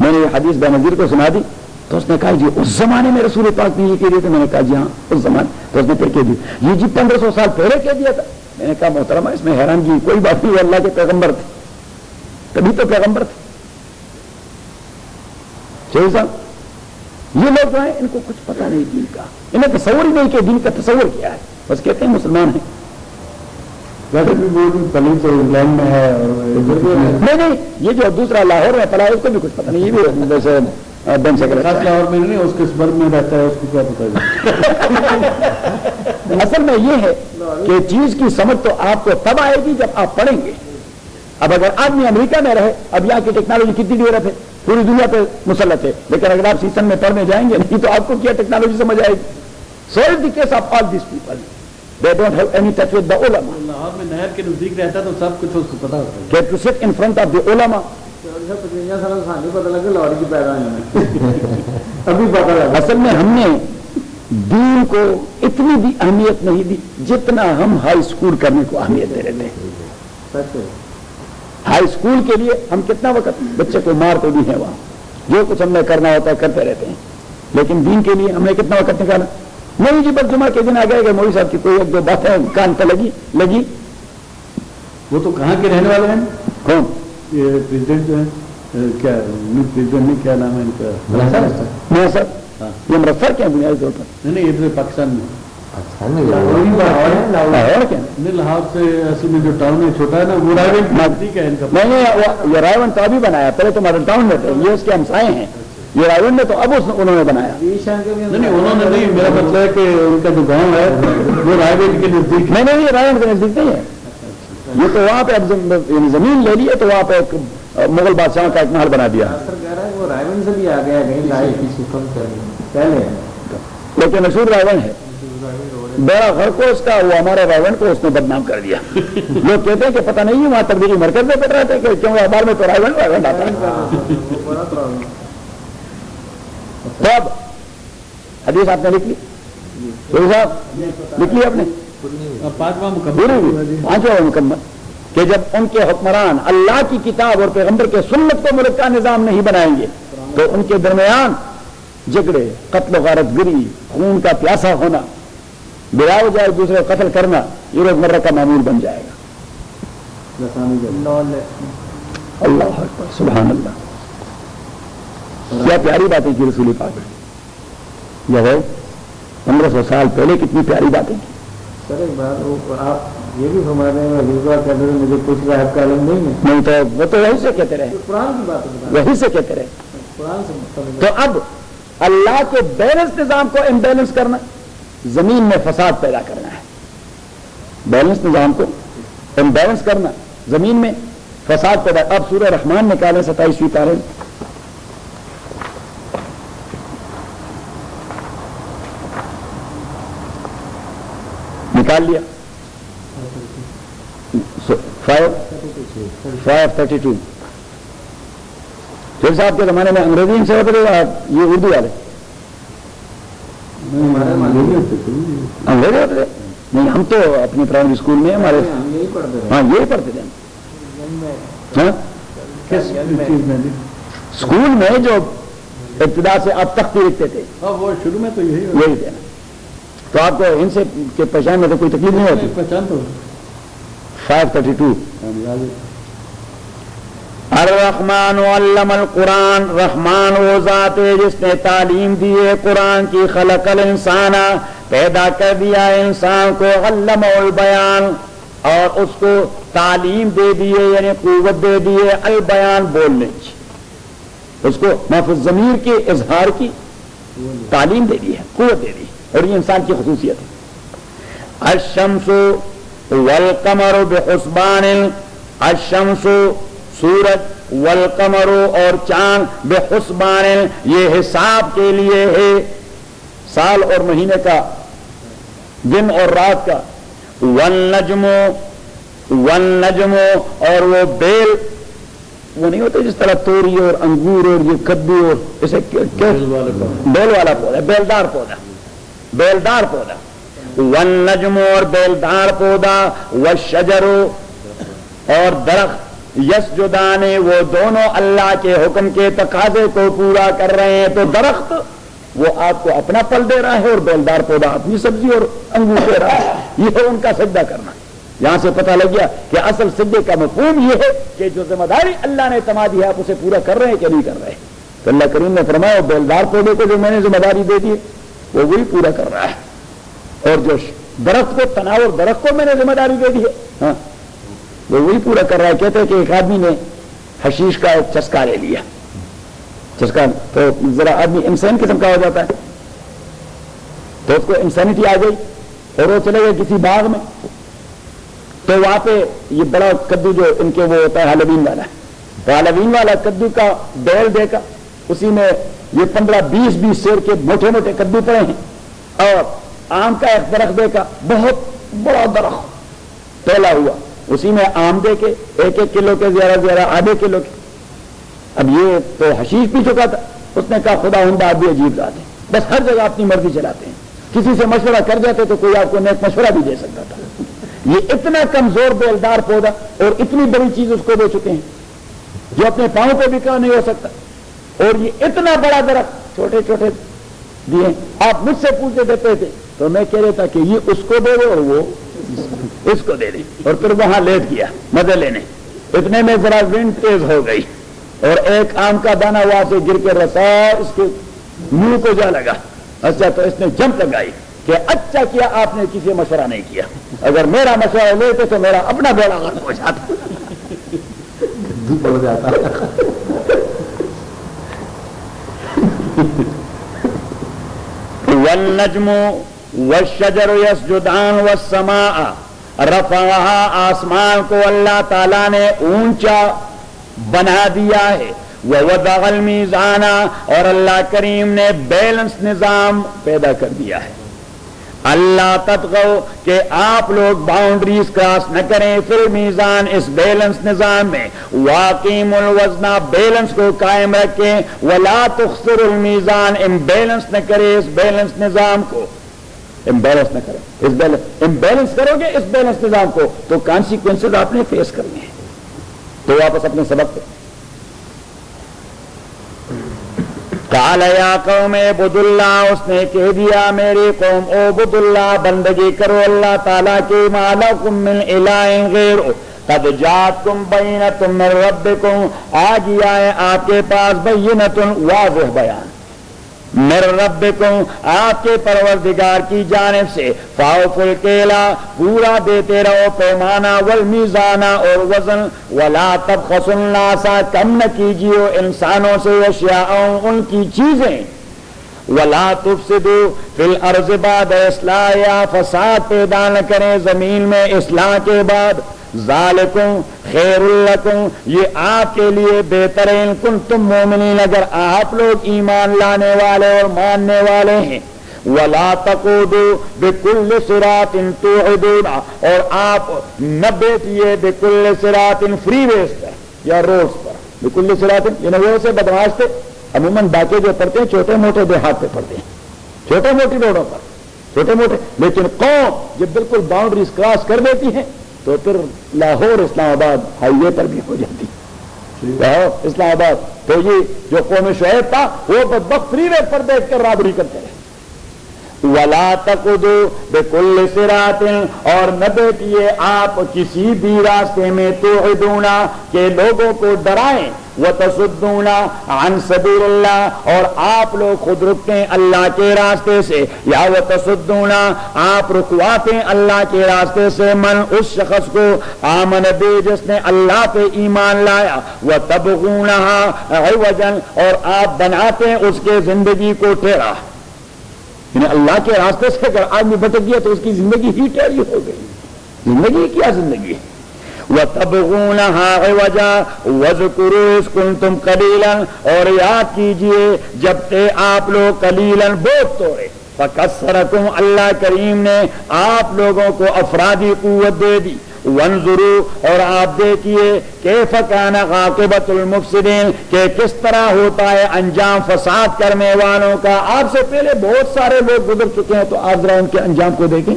میں نے یہ حدیث بنظیر کو سنا دی تو اس نے کہا جی اس زمانے میں رسول پاک نے یہ کہہ دیا تھا. میں نے کہا جی ہاں اس زمانے. تو اس نے پھر کہہ دی یہ جی 1500 سال پہلے کہہ دیا تھا. میں نے کہا محترمہ اس میں حیرانگی کوئی بات نہیں، اللہ کے پیغمبر تھے، کبھی تو پیغمبر تھے. صحیح صاحب یہ لوگ جو ہیں ان کو کچھ پتہ نہیں دین کا، انہیں تصور ہی نہیں کہ دین کا تصور کیا ہے، بس کہتے ہیں مسلمان ہیں. ویسے بھی وہ پلی تو انگلینڈ میں ہے اور نہیں یہ جو دوسرا لاہور میں پلا ہے اس کو بھی کچھ پتہ نہیں. یہ بھی ویسے بن سکتا لاہور میں نہیں، اس کے سبرگ میں رہتا ہے، اس کو کیا پتہ. اصل میں یہ ہے کہ چیز کی سمجھ تو آپ کو تب آئے گی جب آپ پڑھیں گے. اب اگر آدمی امریکہ میں رہے، اب یہاں کی ٹیکنالوجی کتنی ڈیولپ ہے، پوری دنیا پہ مسلط ہے، لیکن اگر آپ سیشن میں پڑھنے جائیں گے نہیں تو آپ کو کیا ٹیکنالوجی سمجھ آئے گی. So is the case of all these people, they don't have any touch with the ulama. Lahore میں نہر کے نزدیک رہتا ہے تو سب کچھ اس کو پتا ہوتا ہے. Get to sit in front of the ulama. اصل میں ہم نے دین کو اتنی بھی اہمیت نہیں دی جتنا ہم ہائی اسکول کرنے کو اہمیت دے رہے ہیں. ہائی اسکول کے لیے ہم کتنا وقت بچے کو مارتے بھی ہیں، وہاں جو کچھ ہم نے کرنا ہوتا ہے کرتے رہتے ہیں، لیکن دین کے لیے ہم نے کتنا وقت نکالا. نہیں جی بس جمعہ کے دن آ گئے کہ مولوی صاحب کی کوئی ایک دو باتیں کان پہ لگی. وہ تو کہاں کے رہنے والے ہیں؟ کون؟ یہ پریزیڈنٹ جو ہے، کیا پریزیڈنٹ نہیں، کیا نام ہے ان کا؟ سر یہ امرتسر کے بنیادی طور پر نہیں، ادھر پاکستان میں. لاہور کیا نہیں، لاہور سے اصل میں جو ٹاؤن ہے چھوٹا ہے نا، وہ رائے نزدیک ہے ان کا. نہیں یہ رائے ون تو ابھی بنایا، پہلے تو ماڈل ٹاؤن میں تھے، یہ اس کے ہمسائے ہیں. یہ رائے ون میں تو اب انہوں نے بنایا. نہیں انہوں نے نہیں، میرا مطلب ہے کہ ان کا جو گاؤں ہے وہ رائے ون کے نزدیک. نہیں یہ رائے ون کے نزدیک نہیں ہے، یہ تو وہاں پہ اب زمین لے لی ہے تو وہاں پہ ایک مغل بادشاہوں کا ایک محل بنا دیا. وہ رائے ون سے بھی آ گیا پہلے، لیکن مشہور رائے ون ہے. بیڑا گھر کو اس کا، وہ ہمارے رائے ون کو اس نے بدنام کر دیا. لوگ کہتے ہیں کہ پتہ نہیں وہاں تبلیغی مرکز میں بیٹھ رہے تھے کہ کیوں اخبار میں تو رائے ون آتا ہے. تو اب حدیث آپ نے لکھ لی، صاحب لکھ لی آپ نے پانچواں مکمل کہ جب ان کے حکمران اللہ کی کتاب اور پیغمبر کے سنت کو ملک کا نظام نہیں بنائیں گے تو ان کے درمیان جھگڑے، قتل و غارت گری، خون کا پیاسا ہونا، بلا وجہ ایک دوسرے کو قتل کرنا یہ روزمرہ کا معمول بن جائے گا. اللہ اکبر سبحان اللہ. کیا پیاری باتیں کی رسول پاک نے. جو ہے 1500 سال پہلے کتنی پیاری باتیں کی. سر ایک بات آپ یہ بھی فرما رہے ہیں مجھے کچھ صاحب کا علم نہیں تو وہ تو وہی سے کہتے رہے, قرآن کی بات وہی سے کہتے رہے. قرآن سے تو اب اللہ کے بیلنس نظام کو امبیلنس کرنا, زمین میں فساد پیدا کرنا ہے. بیلنس نظام کو امبیلنس کرنا, زمین میں فساد پیدا. اب سورہ رحمان نکالیں 27ویں پارے نکال لیا 532. شیخ صاحب کے زمانے میں انگریزی سے ہوتے تھے, یہ اردو والے انگریزی ہوتے تھے. نہیں, ہم تو اپنی پرائمری اسکول میں ہمارے ہاں یہی پڑھتے تھے. اسکول میں جو ابتدا سے اب تختی لکھتے تھے وہ شروع میں تو یہی تھے نا. تو آپ کو ان سے کے پہچان میں تو کوئی تکلیف نہیں ہوتی. پہچان تو 532. الرحمن علم القرآن, رحمان وہ ذات ہے جس نے تعلیم دی ہے قرآن کی. خلق الانسان, پیدا کر دیا انسان کو. علم البیان, اور اس کو تعلیم دے دیے یعنی قوت دے دیے البیان بولنے کی. اس کو محفوظ ضمیر کے اظہار کی تعلیم دے دی ہے, قوت دے دی, اور یہ انسان کی خصوصیت ہے. الشمس والقمر بحسبان, الشمس سورج والقمر اور چاند بحسبان یہ حساب کے لیے ہے, سال اور مہینے کا, دن اور رات کا. والنجم اور وہ بیل, وہ نہیں ہوتے جس طرح توری اور انگور اور یہ کدو اور اسے بیل والا پودا, بیلدار پودا, بیلدار پودا. والنجم اور بیلدار پودا. والشجر اور درخت, یسجدان وہ دونوں اللہ کے حکم کے تقاضے کو پورا کر رہے ہیں. تو درخت وہ آپ کو اپنا پھل دے رہا ہے اور بیلدار پودا اپنی سبزی اور انگور دے رہا ہے. یہ ہے ان کا سجدہ کرنا. یہاں سے پتہ لگ گیا کہ اصل سجدے کا مفہوم یہ ہے کہ جو ذمہ داری اللہ نے تما دی ہے آپ اسے پورا کر رہے ہیں کہ نہیں کر رہے. تو اللہ کریم نے فرمایا بیلدار پودے کو جو میں نے ذمہ داری دے دی وہ وہی پورا کر رہا ہے, اور جو درخت کو, تناور درخت کو میں نے ذمہ داری دے دی ہے ہاں وہ وہی پورا کر رہا ہے. کہتے ہیں کہ ایک آدمی نے حشیش کا ایک چسکا لے لیا, چسکا تو ذرا آدمی انسان قسم کا ہو جاتا ہے, تو اس کو انسانیٹی آ گئی اور وہ چلے گئے کسی باغ میں. تو وہاں پہ یہ بڑا کدو جو ان کے وہ ہوتا ہے ہالوین والا, تو ہالوین والا کدو کا بیل دے کر اسی میں یہ 15-20 سیر کے موٹے موٹے کدو پڑے ہیں, اور آم کا ایک درخت دے کر بہت بڑا درخت پھیلا ہوا, اسی میں آم دے کے 1-1 کلو کے زیادہ آدھے کلو کے. اب یہ تو حشیش پی چکا تھا, اس نے کہا خدا ہندہ آپ بھی عجیب ذات ہے, بس ہر جگہ اپنی مرضی چلاتے ہیں, کسی سے مشورہ کر جاتے تو کوئی آپ کو نیک مشورہ بھی دے سکتا تھا. یہ اتنا کمزور بیلدار پودا اور اتنی بڑی چیز اس کو دے چکے ہیں جو اپنے پاؤں پہ بھی کام نہیں ہو سکتا, اور یہ اتنا بڑا درخت چھوٹے چھوٹے دیے. آپ مجھ سے پوچھتے دیتے تھے تو میں کہہ رہا تھا کہ یہ اس کو دے دو اور وہ اس کو دے دیں, اور پھر وہاں لیٹ گیا مزے لینے. اتنے میں ذرا ونڈ تیز ہو گئی اور ایک آم کا دانہ وہاں سے گر کے رسا اس کے منہ کو جا لگا. اچھا تو اس نے جمپ لگائی کہ اچھا کیا آپ نے کسی مشورہ نہیں کیا, اگر میرا مشورہ لیتے تو میرا اپنا بیڑا غرق ہو جاتا. والنجم والشجر يسجدان والسماء رفعها, آسمان کو اللہ تعالیٰ نے اونچا بنا دیا ہے. ووضع المیزان, اور اللہ کریم نے بیلنس نظام پیدا کر دیا ہے. اللہ تطغوا, کہ آپ لوگ باؤنڈریز کراس نہ کریں فی المیزان, اس بیلنس نظام میں. واقیم الوزن, بیلنس کو قائم رکھیں. ولا تخسر المیزان, امبیلنس نہ کرے اس بیلنس نظام کو, امبیلنس نہ کریں. امبیلنس کرو گے اس بیلنس نظام کو تو کانسیکوینسز آپ نے فیس کرنے ہیں. تو واپس اپنے سبق پہ قال یا قوم اعبدوا اللہ، اس نے کہہ دیا میری قوم اعبدوا اللہ، بندگی کرو اللہ تعالیٰ کی، ما لکم من الہ غیرہ قد جاءتکم بینۃ من ربکم، آ گیا ہے آپ کے پاس بینۃ واضح بیان من ربکم، آپ کے پروردگار کی جانب سے، فاوفوا الکیلا، پورا دیتے رہو پیمانہ، والمیزانہ اور وزن، ولا تبخسوا الناس، کم نہ کیجیے انسانوں سے اشیاء ان کی چیزیں، ولا تفسدوا فی الارض بعد اصلاحها، فساد پیدا نہ کریں زمین میں اصلاح کے بعد، ذالکم خیر لکم، یہ آپ کے لیے بہتر ہے، ان کنتم مومنین، اگر آپ لوگ ایمان لانے والے اور ماننے والے ہیں، ولا تقعدوا بکل صراط توعدون، اور آپ نہ بیٹھیے بکل صراط فری ویز پر یا روڈز پر، بکل صراط یعنی وہ سے بدماش تھے، عموماً ڈاکے جو پڑتے ہیں چھوٹے موٹے دیہات پہ پڑتے ہیں، چھوٹے موٹی روڈوں پر چھوٹے موٹے، لیکن قوم جب بالکل باؤنڈریز کراس کر دیتی ہے تو پھر لاہور اسلام آباد ہائی وے پر بھی ہو جاتی، لاہور اسلام آباد، تو یہ جو قوم شعیب تھا وہ بدبخت فری وے پر بیٹھ کر رابری کرتے رہے، ولا تقعدوا بکل صراط، اور نہ بیٹھیے آپ کسی بھی راستے میں، توعدون کہ لوگوں کو ڈرائیں، وتصدون عن سبیل اللہ، اور آپ لوگ خود رکتے ہیں اللہ کے راستے سے، یا وتصدون آپ رکواتے ہیں اللہ کے راستے سے، من اس شخص کو آمن بے جس نے اللہ پہ ایمان لایا، وتبغونها عوجا، اور آپ بناتے ہیں اس کے زندگی کو ٹیڑھا، یعنی اللہ کے راستے سے اگر آدمی بھٹک گیا تو اس کی زندگی ہی ٹیڑھی ہو گئی، زندگی کیا زندگی ہے، وَتَبْغُونَهَا عِوَجًا وَاذْكُرُوا إِذْ كُنتُمْ قَلِيلًا، اور یاد کیجئے جب تھے آپ لوگ قلیلاً بہت تھوڑے، فَكَسَّرَكُمْ، اللہ کریم نے آپ لوگوں کو افرادی قوت دے دی، وَانظُرُوا، اور آپ دیکھیے كَيْفَ كَانَ عَاقِبَةُ الْمُفْسِدِينَ، کہ کس طرح ہوتا ہے انجام فساد کرنے والوں کا، آپ سے پہلے بہت سارے لوگ گزر چکے ہیں، تو آپ ذرا ان کے انجام کو دیکھیں۔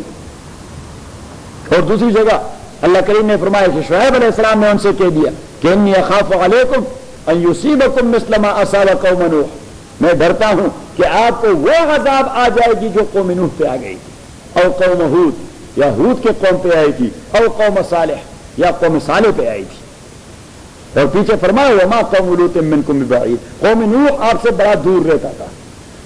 اور دوسری جگہ اللہ کریم نے فرمایا کہ شعیب علیہ السلام نے ان سے کہہ دیا کہ انی اخاف علیکم ان یصیبکم مثل ما اصاب قوم نوح، میں ڈرتا ہوں کہ آپ کو وہ عذاب آ جائے گی جو قوم نوح پہ آ گئی تھی، او قوم ہود یا ہود کے قوم پہ آئی تھی، او قوم صالح یا قوم صالح پہ آئی تھی، اور پیچھے فرمایا وما قوم لوط منکم ببعید، قوم نوح آپ سے بڑا دور رہتا تھا،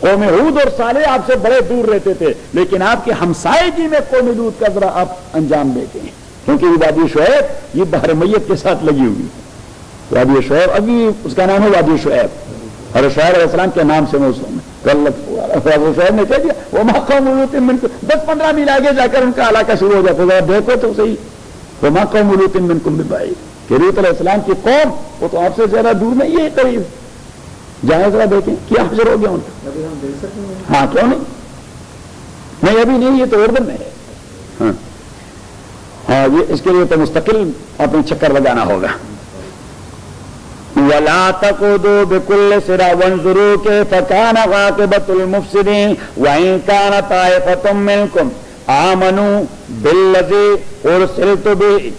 قوم ہود اور صالح آپ سے بڑے دور رہتے تھے، لیکن آپ کے ہمسائیگی میں قوم لوط کا ذرا آپ انجام دیتے ہیں، کیونکہ یہ وادی شعیب یہ بحر میت کے ساتھ لگی ہوئی، وادی شعیب ابھی اس کا نام ہے وادی شعیب، اور شعیب علیہ السلام کے نام سے موسوم ہے، شعیب نے کہہ دیا وہ قوم لوط منکم، 10-15 میل آگے جا کر ان کا علاقہ شروع ہو جاتا ہے، دیکھو تو صحیح، وما قوم لوط منکم ببعید، کہ لوط علیہ السلام کی قوم وہ تو آپ سے زیادہ دور نہیں ہے، قریب جائیں ذرا دیکھیں کیا حشر ہو گیا ان کا، ہاں کیوں نہیں ابھی نہیں، یہ تو اردن میں ہے، ہاں یہ اس کے لیے تو مستقل اپنے چکر لگانا ہوگا۔ وَلَا تَقُعْدُوا بِكُلِّ صِرَاطٍ وَانظُرُوا كَيْفَ كَانَ عَاقِبَةُ الْمُفْسِدِينَ وَإِنْ كَانَ طَائِفَةٌ مِّنكُمْ آمَنُوا بِالَّذِي أُرْسِلْتُ بِهِ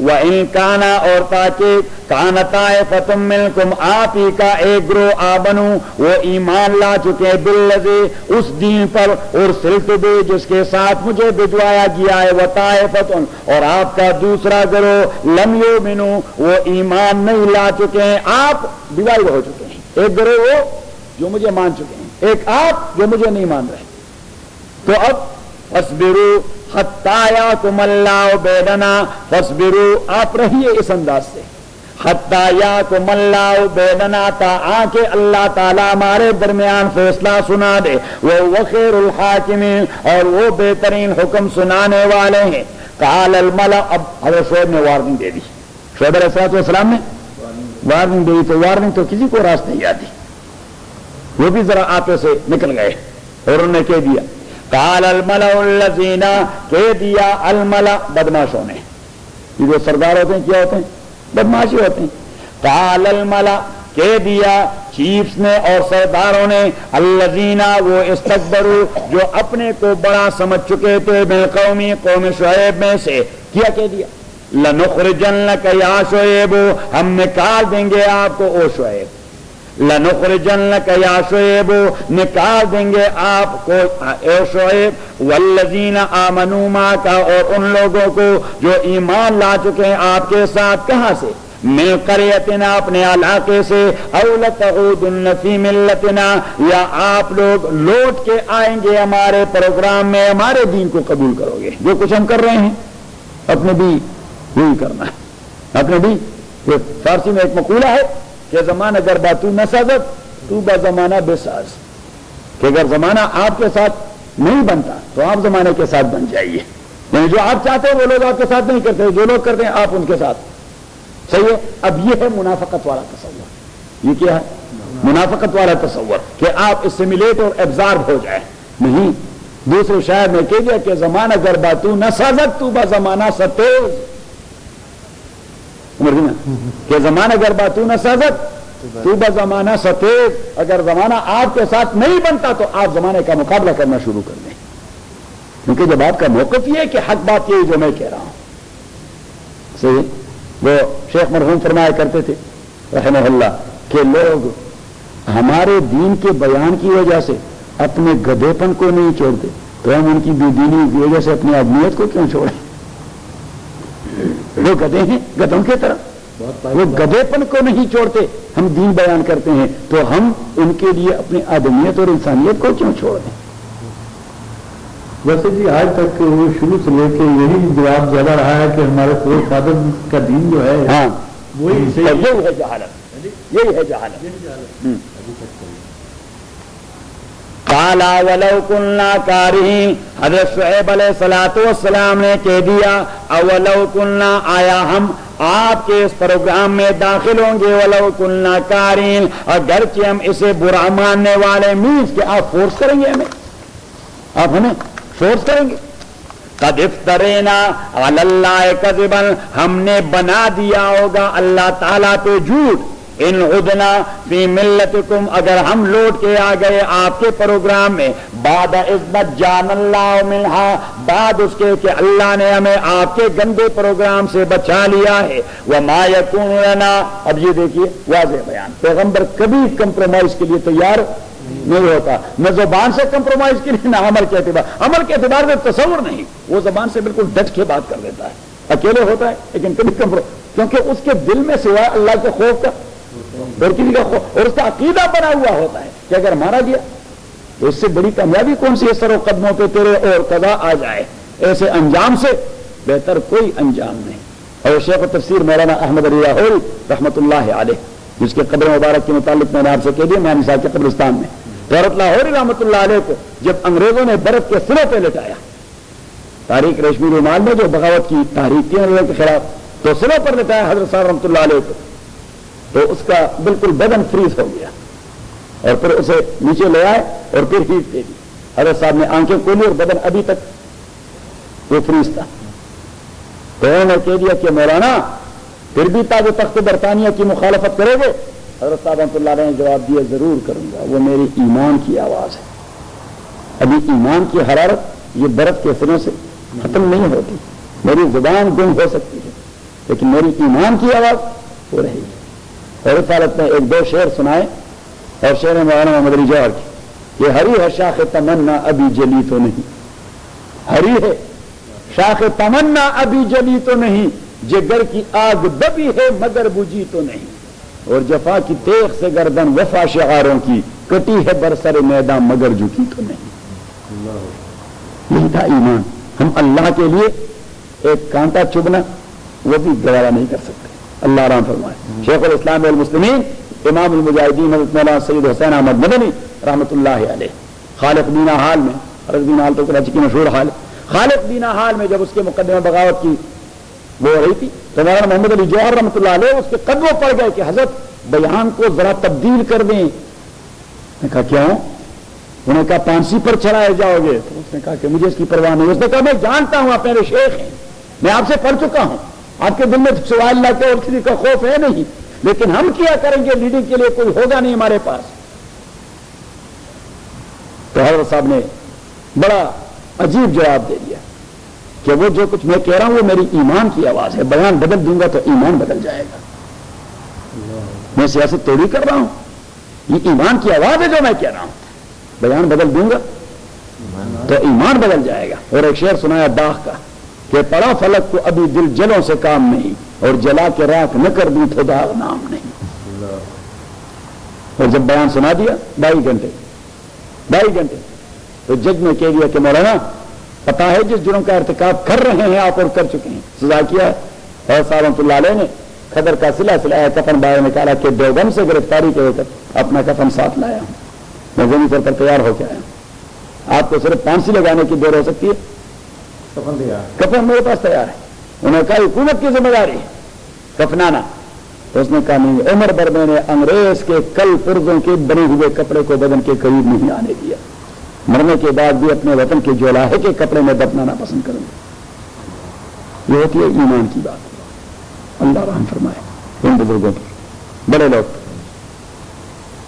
وَإِنْ كَانَ، اور تاکہ كَانَ طَائِفَةٌ مِّنكُمْ، آپ ہی کا ایک گروہ، آمنوا وہ ایمان لا چکے، بِالَّذِي اس دین پر، أُرْسِلْتُ بِهِ جس کے ساتھ مجھے بھجوایا گیا ہے، وَطَائِفَةٌ اور آپ کا دوسرا گروہ، لَمْ يُؤْمِنُوا وہ ایمان نہیں لا چکے ہیں، آپ ڈیوائیڈ ہو چکے ہیں، ایک گروہ وہ جو مجھے مان چکے ہیں، ایک آپ جو مجھے نہیں مان رہے، تو اب فَاصْبِرُوا حَتَّى يَحْكُمَ اللَّهُ بَيْنَنَا، فَاصْبِرُوا آپ رہیے اس انداز سے، حَتَّى يَحْكُمَ اللَّهُ بَيْنَنَا تا آکے اللہ تعالیٰ ہمارے درمیان فیصلہ سنا دے، وَهُوَ خَيْرُ الْحَاكِمِينَ اور وہ بہترین حکم سنانے والے ہیں۔ قَالَ الْمَلَأُ، اب حضرت شعیب نے وارننگ دے دی، شعیب علیہ السلام نے وارننگ دے دی، تو وارننگ تو کسی کو راست نہیں آتی، وہ بھی ذرا آپے سے نکل گئے اور انہوں نے کہہ دیا، قال الملأ الذین، کہہ دیا الملأ بدماشوں نے، یہ جو سردار ہوتے ہیں کیا ہوتے ہیں؟ بدماشی ہوتے ہیں، قال الملأ کہہ دیا چیفز نے اور سرداروں نے، الذین وہ استکبروا جو اپنے کو بڑا سمجھ چکے تھے، بالقوم قوم شعیب میں سے، کیا کہہ دیا؟ لنخرجنک یا شعیب، ہم نکال دیں گے آپ کو او شعیب، لنخرجنک یا شعیب، نکال دیں گے آپ کو اے شعیب، والذین آمنوا معک، اور ان لوگوں کو جو ایمان لا چکے ہیں آپ کے ساتھ، کہاں سے؟ من قریتنا، اپنے علاقے سے، او لتعودن فی ملتنا، یا آپ لوگ لوٹ کے آئیں گے ہمارے پروگرام میں، ہمارے دین کو قبول کرو گے۔ جو کچھ ہم کر رہے ہیں اپنے بھی وہی کرنا ہے، اپنے بھی۔ فارسی میں ایک مقولہ ہے کہ زمانہ اگر باتو نہ سازت تو با زمانہ بے ساز، کہ اگر زمانہ آپ کے ساتھ نہیں بنتا تو آپ زمانے کے ساتھ بن جائیے، یعنی جو آپ چاہتے ہیں وہ لوگ آپ کے ساتھ نہیں کرتے، جو لوگ کرتے ہیں آپ ان کے ساتھ۔ صحیح ہے؟ اب یہ ہے منافقت والا تصور۔ یہ کیا ہے؟ منافقت والا تصور کہ آپ اسیمیلیٹ اور ایبزارب ہو جائیں۔ نہیں، دوسرے شاعر نے کہہ دیا کہ زمانہ اگر باتو نہ سازت تو با زمانہ ستیز، کہ زمانہ اگر باتو نہ سازت تو با زمانہ ستیز، اگر زمانہ آپ کے ساتھ نہیں بنتا تو آپ زمانے کا مقابلہ کرنا شروع کر دیں، کیونکہ جب آپ کا موقف یہ ہے کہ حق بات یہی جو میں کہہ رہا ہوں۔ صحیح؟ وہ شیخ مرحوم فرمایا کرتے تھے رحمہ اللہ کہ لوگ ہمارے دین کے بیان کی وجہ سے اپنے گدھے پن کو نہیں چھوڑتے تو ہم ان کی بے دینی کی وجہ سے اپنی آدمیت کو کیوں چھوڑیں؟ وہ گدھے ہیں گدھوں کی طرح، وہ گدھے پن کو نہیں چھوڑتے، ہم دین بیان کرتے ہیں تو ہم ان کے لیے اپنی آدمیت اور انسانیت کو کیوں چھوڑ دیں؟ ویسے جی آج تک وہ شروع سے لے کے یہی جواب زیادہ رہا ہے کہ ہمارے فور فادر کا دین جو ہے ہاں وہی یہی ہے جہالت، یہی ہے جہالت۔ قالا ولو کننا کارہین، حضرت شعیب علیہ السلام نے کہہ دیا اولو کننا، آیا ہم آپ کے اس پروگرام میں داخل ہوں گے، ولو کننا کارہین، اگرچہ ہم اسے برا ماننے والے، مینس کہ آپ فورس کریں گے ہمیں، آپ ہمیں فورس کریں گے۔ قد افترینا علی اللہ کذبا، ہم نے بنا دیا ہوگا اللہ تعالیٰ پہ جھوٹ، ان عدنا فی ملتکم، اگر ہم لوٹ کے آ گئے آپ کے پروگرام میں، بعد اذ نجانا اللہ منہا، بعد اس کے کہ اللہ نے ہمیں آپ کے گندے پروگرام سے بچا لیا ہے، وما یکون لنا، اب یہ دیکھیے واضح بیان، پیغمبر کبھی کمپرومائز کے لیے تیار نہیں ہوتا، نہ زبان سے کمپرومائز کے لیے، نہ عمل کے اعتبار سے تصور نہیں، وہ زبان سے بالکل ڈٹ کے بات کر دیتا ہے، اکیلے ہوتا ہے لیکن کبھی کیونکہ اس کے دل میں سوائے اللہ کے خوف کا اور کسی کا خوف، اور اس کا عقیدہ بنا ہوا ہوتا ہے کہ اگر مارا گیا تو اس سے بڑی کامیابی کون سی ہے، سر و قدموں پہ تیرے اور قضا آ جائے، ایسے انجام سے بہتر کوئی انجام نہیں۔ اور شیخ تفسیر مولانا احمد علی لاہوری رحمۃ اللہ علیہ، جس کے قبر مبارک کے متعلق میں نے آپ سے کہہ دیا، میانی صاحب کے قبرستان میں حضرت لاہوری رحمۃ اللہ علیہ کو جب انگریزوں نے برف کے سروں پہ لٹایا، تاریخ ریشمی رومال میں جو بغاوت کی تحریک کی انگریزوں کے خلاف، تو سروں پر لٹایا حضرت صاحب رحمۃ اللہ علیہ کو، تو اس کا بالکل بدن فریز ہو گیا، اور پھر اسے نیچے لے آئے اور پھر ہیٹ دے دی، حضرت صاحب نے آنکھیں کھولی اور بدن ابھی تک وہ فریز تھا، تو انہوں نے کہہ دیا کہ مولانا پھر بھی تاج و تخت برطانیہ کی مخالفت کرو گے؟ حضرت صاحب رحمۃ اللہ علیہ نے جواب دیا ضرور کروں گا، وہ میری ایمان کی آواز ہے، ابھی ایمان کی حرارت یہ برف کے سروں سے ختم نہیں ہوتی، میری زبان گم ہو سکتی ہے لیکن میری ایمان کی آواز وہ رہے گی۔ اور اس حالت میں ایک دو شعر سنائے، اور شعر مولانا محمد علی جوہر کی، یہ ہری ہے شاخ تمنا ابھی جلی تو نہیں، ہری ہے شاخ تمنا ابھی جلی تو نہیں، جگر کی آگ دبی ہے مگر بجھی تو نہیں، اور جفا کی تیغ سے گردن وفا شعاروں کی کٹی ہے برسر میدان مگر جھکی تو نہیں۔ یہی تھا ایمان۔ ہم اللہ کے لیے ایک کانٹا چبھنا وہ بھی گوارا نہیں کر سکتے، اللہ آرام فرمائے۔ شیخ الاسلام والمسلمین امام المجاہدین حضرت مولانا سید حسین احمد مدنی رحمۃ اللہ علیہ، خالق دینا حال میں، خالق دینا حال تو کراچی کی مشہور حال ہے، خالق دینا حال میں جب اس کے مقدمہ بغاوت کی وہ ہو رہی تھی تو مولانا محمد علی جوہر رحمۃ اللہ علیہ اس کے قدموں پڑ گئے کہ حضرت بیان کو ذرا تبدیل کر دیں۔ نے کہا کیوں؟ انہوں نے کہا پانسی پر چڑھائے جاؤ گے، تو اس نے کہا کہ مجھے اس کی پرواہ نہیں۔ اس نے کہا میں جانتا ہوں آپ میرے شیخ ہیں، میں آپ سے پڑھ چکا ہوں، آپ کے دل میں سوائے اللہ کے اور کسی کا خوف ہے نہیں، لیکن ہم کیا کریں گے، لیڈنگ کے لیے کوئی ہوگا نہیں ہمارے پاس۔ تو حضرت صاحب نے بڑا عجیب جواب دے دیا کہ وہ جو کچھ میں کہہ رہا ہوں وہ میری ایمان کی آواز ہے، بیان بدل دوں گا تو ایمان بدل جائے گا، میں سیاست توڑی کر رہا ہوں، یہ ایمان کی آواز ہے جو میں کہہ رہا ہوں. بیان بدل دوں گا تو ایمان بدل جائے گا. اور ایک شعر سنایا داغ کا کہ پڑا فلک کو ابھی دل جلوں سے کام نہیں، اور جلا کے راکھ نہ کر دوں تو داغ نام نہیں. اور جب بیان سنا دیا 22 گھنٹے تو جج نے کہہ دیا کہ مولانا پتا ہے جس جرم کا ارتکاب کر رہے ہیں آپ اور کر چکے ہیں سزا کیا ہے. اور صاحب اللہ علیہ نے خدر کا سلا سلایا، کفن باہر نکالا کہ دیوبند سے گرفتاری کے وقت اپنا کفن ساتھ لایا ہوں، میں ذہنی طور پر تیار ہو کے آیا ہوں. آپ کو صرف پانسی لگانے کی دیر ہو سکتی ہے، کفن میرے پاس تیار ہے. انہوں نے کہا حکومت کی ذمہ داری ہے کفنانا. تو اس نے کہا نہیں، عمر بھر میں نے انگریز کے کل پرزوں کے بنے ہوئے کپڑے کو بدن کے قریب نہیں آنے دیا، مرنے کے بعد بھی اپنے وطن کے جولاہے کے کپڑے میں دفنانا پسند کروں گا. یہ ہوتی ہے ایمان کی بات. اللہ رحم فرمائے ان بزرگوں پر. بڑے لوگ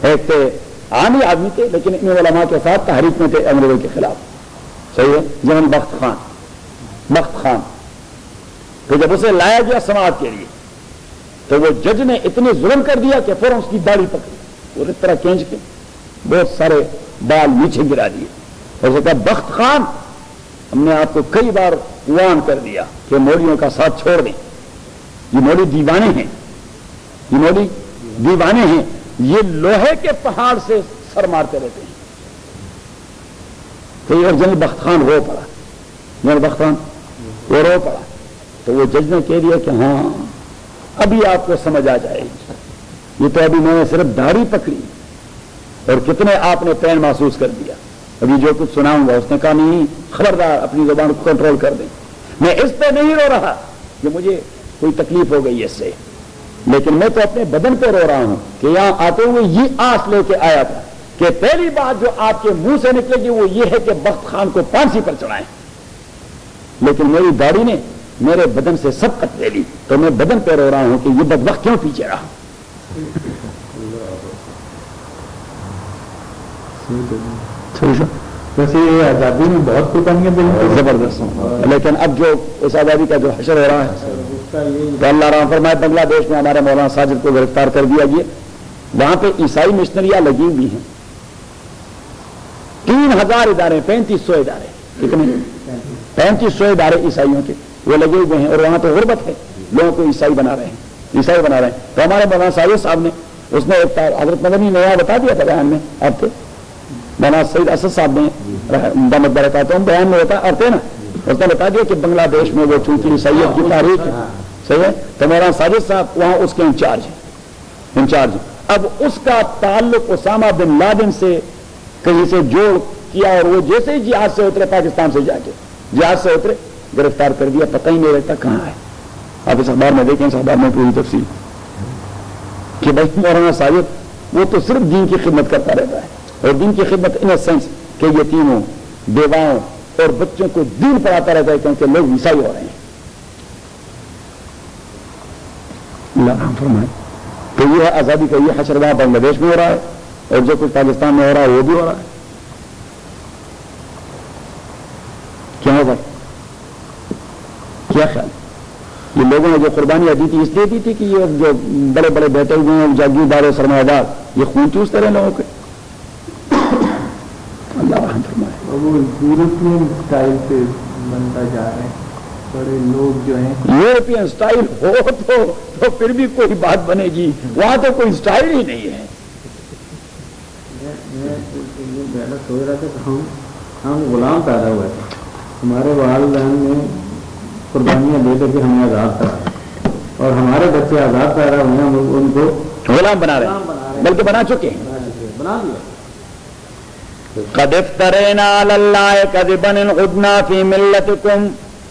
ایک تھے عامی آدمی تھے لیکن ان علماء کے ساتھ تحریک میں تھے انگریزوں کے خلاف. صحیح ہے، جنرل بخت خان. تو جب اسے لایا گیا سماعت کے لیے تو وہ جج نے اتنے ظلم کر دیا کہ فوراً اس کی داڑھی پکڑی اور اس طرح کھینچ کے بہت سارے بال نیچے گرا دیے. اور اسے کہا بخت خان، ہم نے آپ کو کئی بار وارن کر دیا کہ مولویوں کا ساتھ چھوڑ دیں، یہ مولوی دیوانے ہیں، یہ لوہے کے پہاڑ سے سر مارتے رہتے ہیں. تو یہ جنرل بخت خان رو پڑا. تو وہ جج نے کہہ دیا کہ ہاں ابھی آپ کو سمجھ آ جائے گی، یہ تو ابھی میں نے صرف داڑھی پکڑی اور کتنے آپ نے پین محسوس کر دیا، ابھی جو کچھ سناؤں گا. اس نے کہا نہیں، خبردار اپنی زبان کو کنٹرول کر دیں. میں اس پہ نہیں رو رہا کہ مجھے کوئی تکلیف ہو گئی اس سے، لیکن میں تو اپنے بدن پہ رو رہا ہوں کہ یہاں آتے ہوئے یہ آس لے کے آیا تھا کہ پہلی بات جو آپ کے منہ سے نکلے گی وہ یہ ہے کہ بخت خان کو پھانسی پر چڑھائیں. لیکن میری داڑھی نے میرے بدن سے سبقت لے لی تو میں بدن پہ رو رہا ہوں کہ یہ بدبخت کیوں پیچھے رہا. ویسے یہ آزادی میں بہت قربانیاں دیں زبردست، لیکن اب جو اس آزادی کا جو حشر ہو رہا ہے تو اللہ رحم فرمائے بنگلہ دیش میں ہمارے مولانا ساجد کو گرفتار کر دیا گیا. وہاں پہ عیسائی مشنریاں لگی ہوئی ہیں، 3000 ادارے، 3500 ادارے، کتنے 3500 ادارے عیسائیوں کے وہ لگے ہوئے ہیں. اور وہاں تو غربت ہے، لوگوں کو عیسائی بنا رہے ہیں. تو ہمارے مولانا ساجد صاحب نے اس نے ایک حضرت مدنی نے بتا دیا تھا بیان میں، آپ تھے مولانا سعید اسد صاحب نے دامت برکاتہم بیان میں آتے نا، اس نے بتا دیا کہ بنگلہ دیش میں وہ چونکہ عیسائیت کی تاریخ ہے. صحیح ہے، تو مولانا ساجد صاحب وہاں اس کے انچارج. اب اس کا تعلق اسامہ بن لادن سے کہیں سے جوڑ کیا اور وہ جیسے ہی جہاز سے اترے، پاکستان سے جا کے جہاز سے اترے، گرفتار کر دیا، پتہ ہی نہیں رہتا کہاں ہے. آپ اس اخبار میں دیکھیں، اس اخبار میں پوری تفصیل کہ بھائی مولانا ساجد وہ تو صرف دین کی خدمت کرتا رہتا ہے، اور دین کی خدمت ان سینس کہ یتیموں، بیواؤں اور بچوں کو دین پڑھاتا رہتا ہے کیونکہ لوگ عیسائی ہو رہے ہیں. اللہ رحم فرمائے. تو یہ ہے آزادی کا یہ حشر وہاں بنگلہ دیش میں ہو رہا ہے، اور جو کچھ پاکستان میں ہو رہا ہے وہ بھی ہو رہا ہے. کیا ہوگا؟ کیا خیال؟ یہ لوگوں نے جو قربانیاں دی تھی اس لیے دی تھی کہ یہ جو بڑے بڑے بیٹھے ہوئے ہیں جاگیردار اور سرمایہ دار یہ خون چوستے رہے لوگوں کے. اللہ رحم فرمائے. وہ یورپین اسٹائل پہ بنتا جا رہے ہیں بڑے لوگ جو ہیں. یورپین اسٹائل ہو تو پھر بھی کوئی بات بنے گی، وہاں تو کوئی اسٹائل ہی نہیں ہے. میں سوچ رہا تھا کہ ہم غلام پیدا ہوئے تھے، ہمارے والدین نے قربانیاں دے دے کے ہمیں آزاد کرا، اور ہمارے بچے آزاد پیدا ہوئے ہیں، ان کو غلام بنا رہے ہیں، بلکہ بنا چکے ہیں. بنا دیا. قد افترینا علی اللہ کذبا ان عدنا فی ملتکم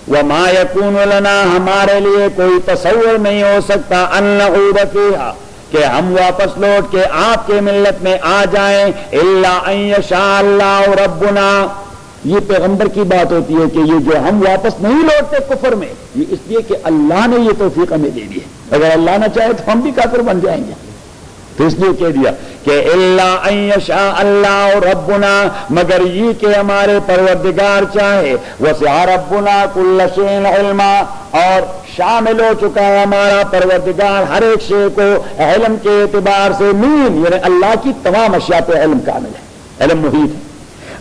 وما یکون لنا، ہمارے لیے کوئی تصور نہیں ہو سکتا ان نعود فیہا کہ ہم واپس لوٹ کے آپ کے ملت میں آ جائیں، الا ان یشاء اللہ ربنا. یہ پیغمبر کی بات ہوتی ہے کہ یہ جو ہم واپس نہیں لوٹتے کفر میں، یہ اس لیے کہ اللہ نے یہ توفیق ہمیں دے دی ہے. اگر اللہ نہ چاہے تو ہم بھی کافر بن جائیں گے. تو اس لیے کہہ دیا کہ اللہ ان یشاء اللہ ربنا، مگر یہ کہ ہمارے پروردگار چاہے، وسع ربنا کل شیء علما، اور شامل ہو چکا ہے ہمارا پروردگار ہر ایک شے کو علم کے اعتبار سے، مین یعنی اللہ کی تمام اشیاء پہ علم کامل ہے، علم محیط ہے۔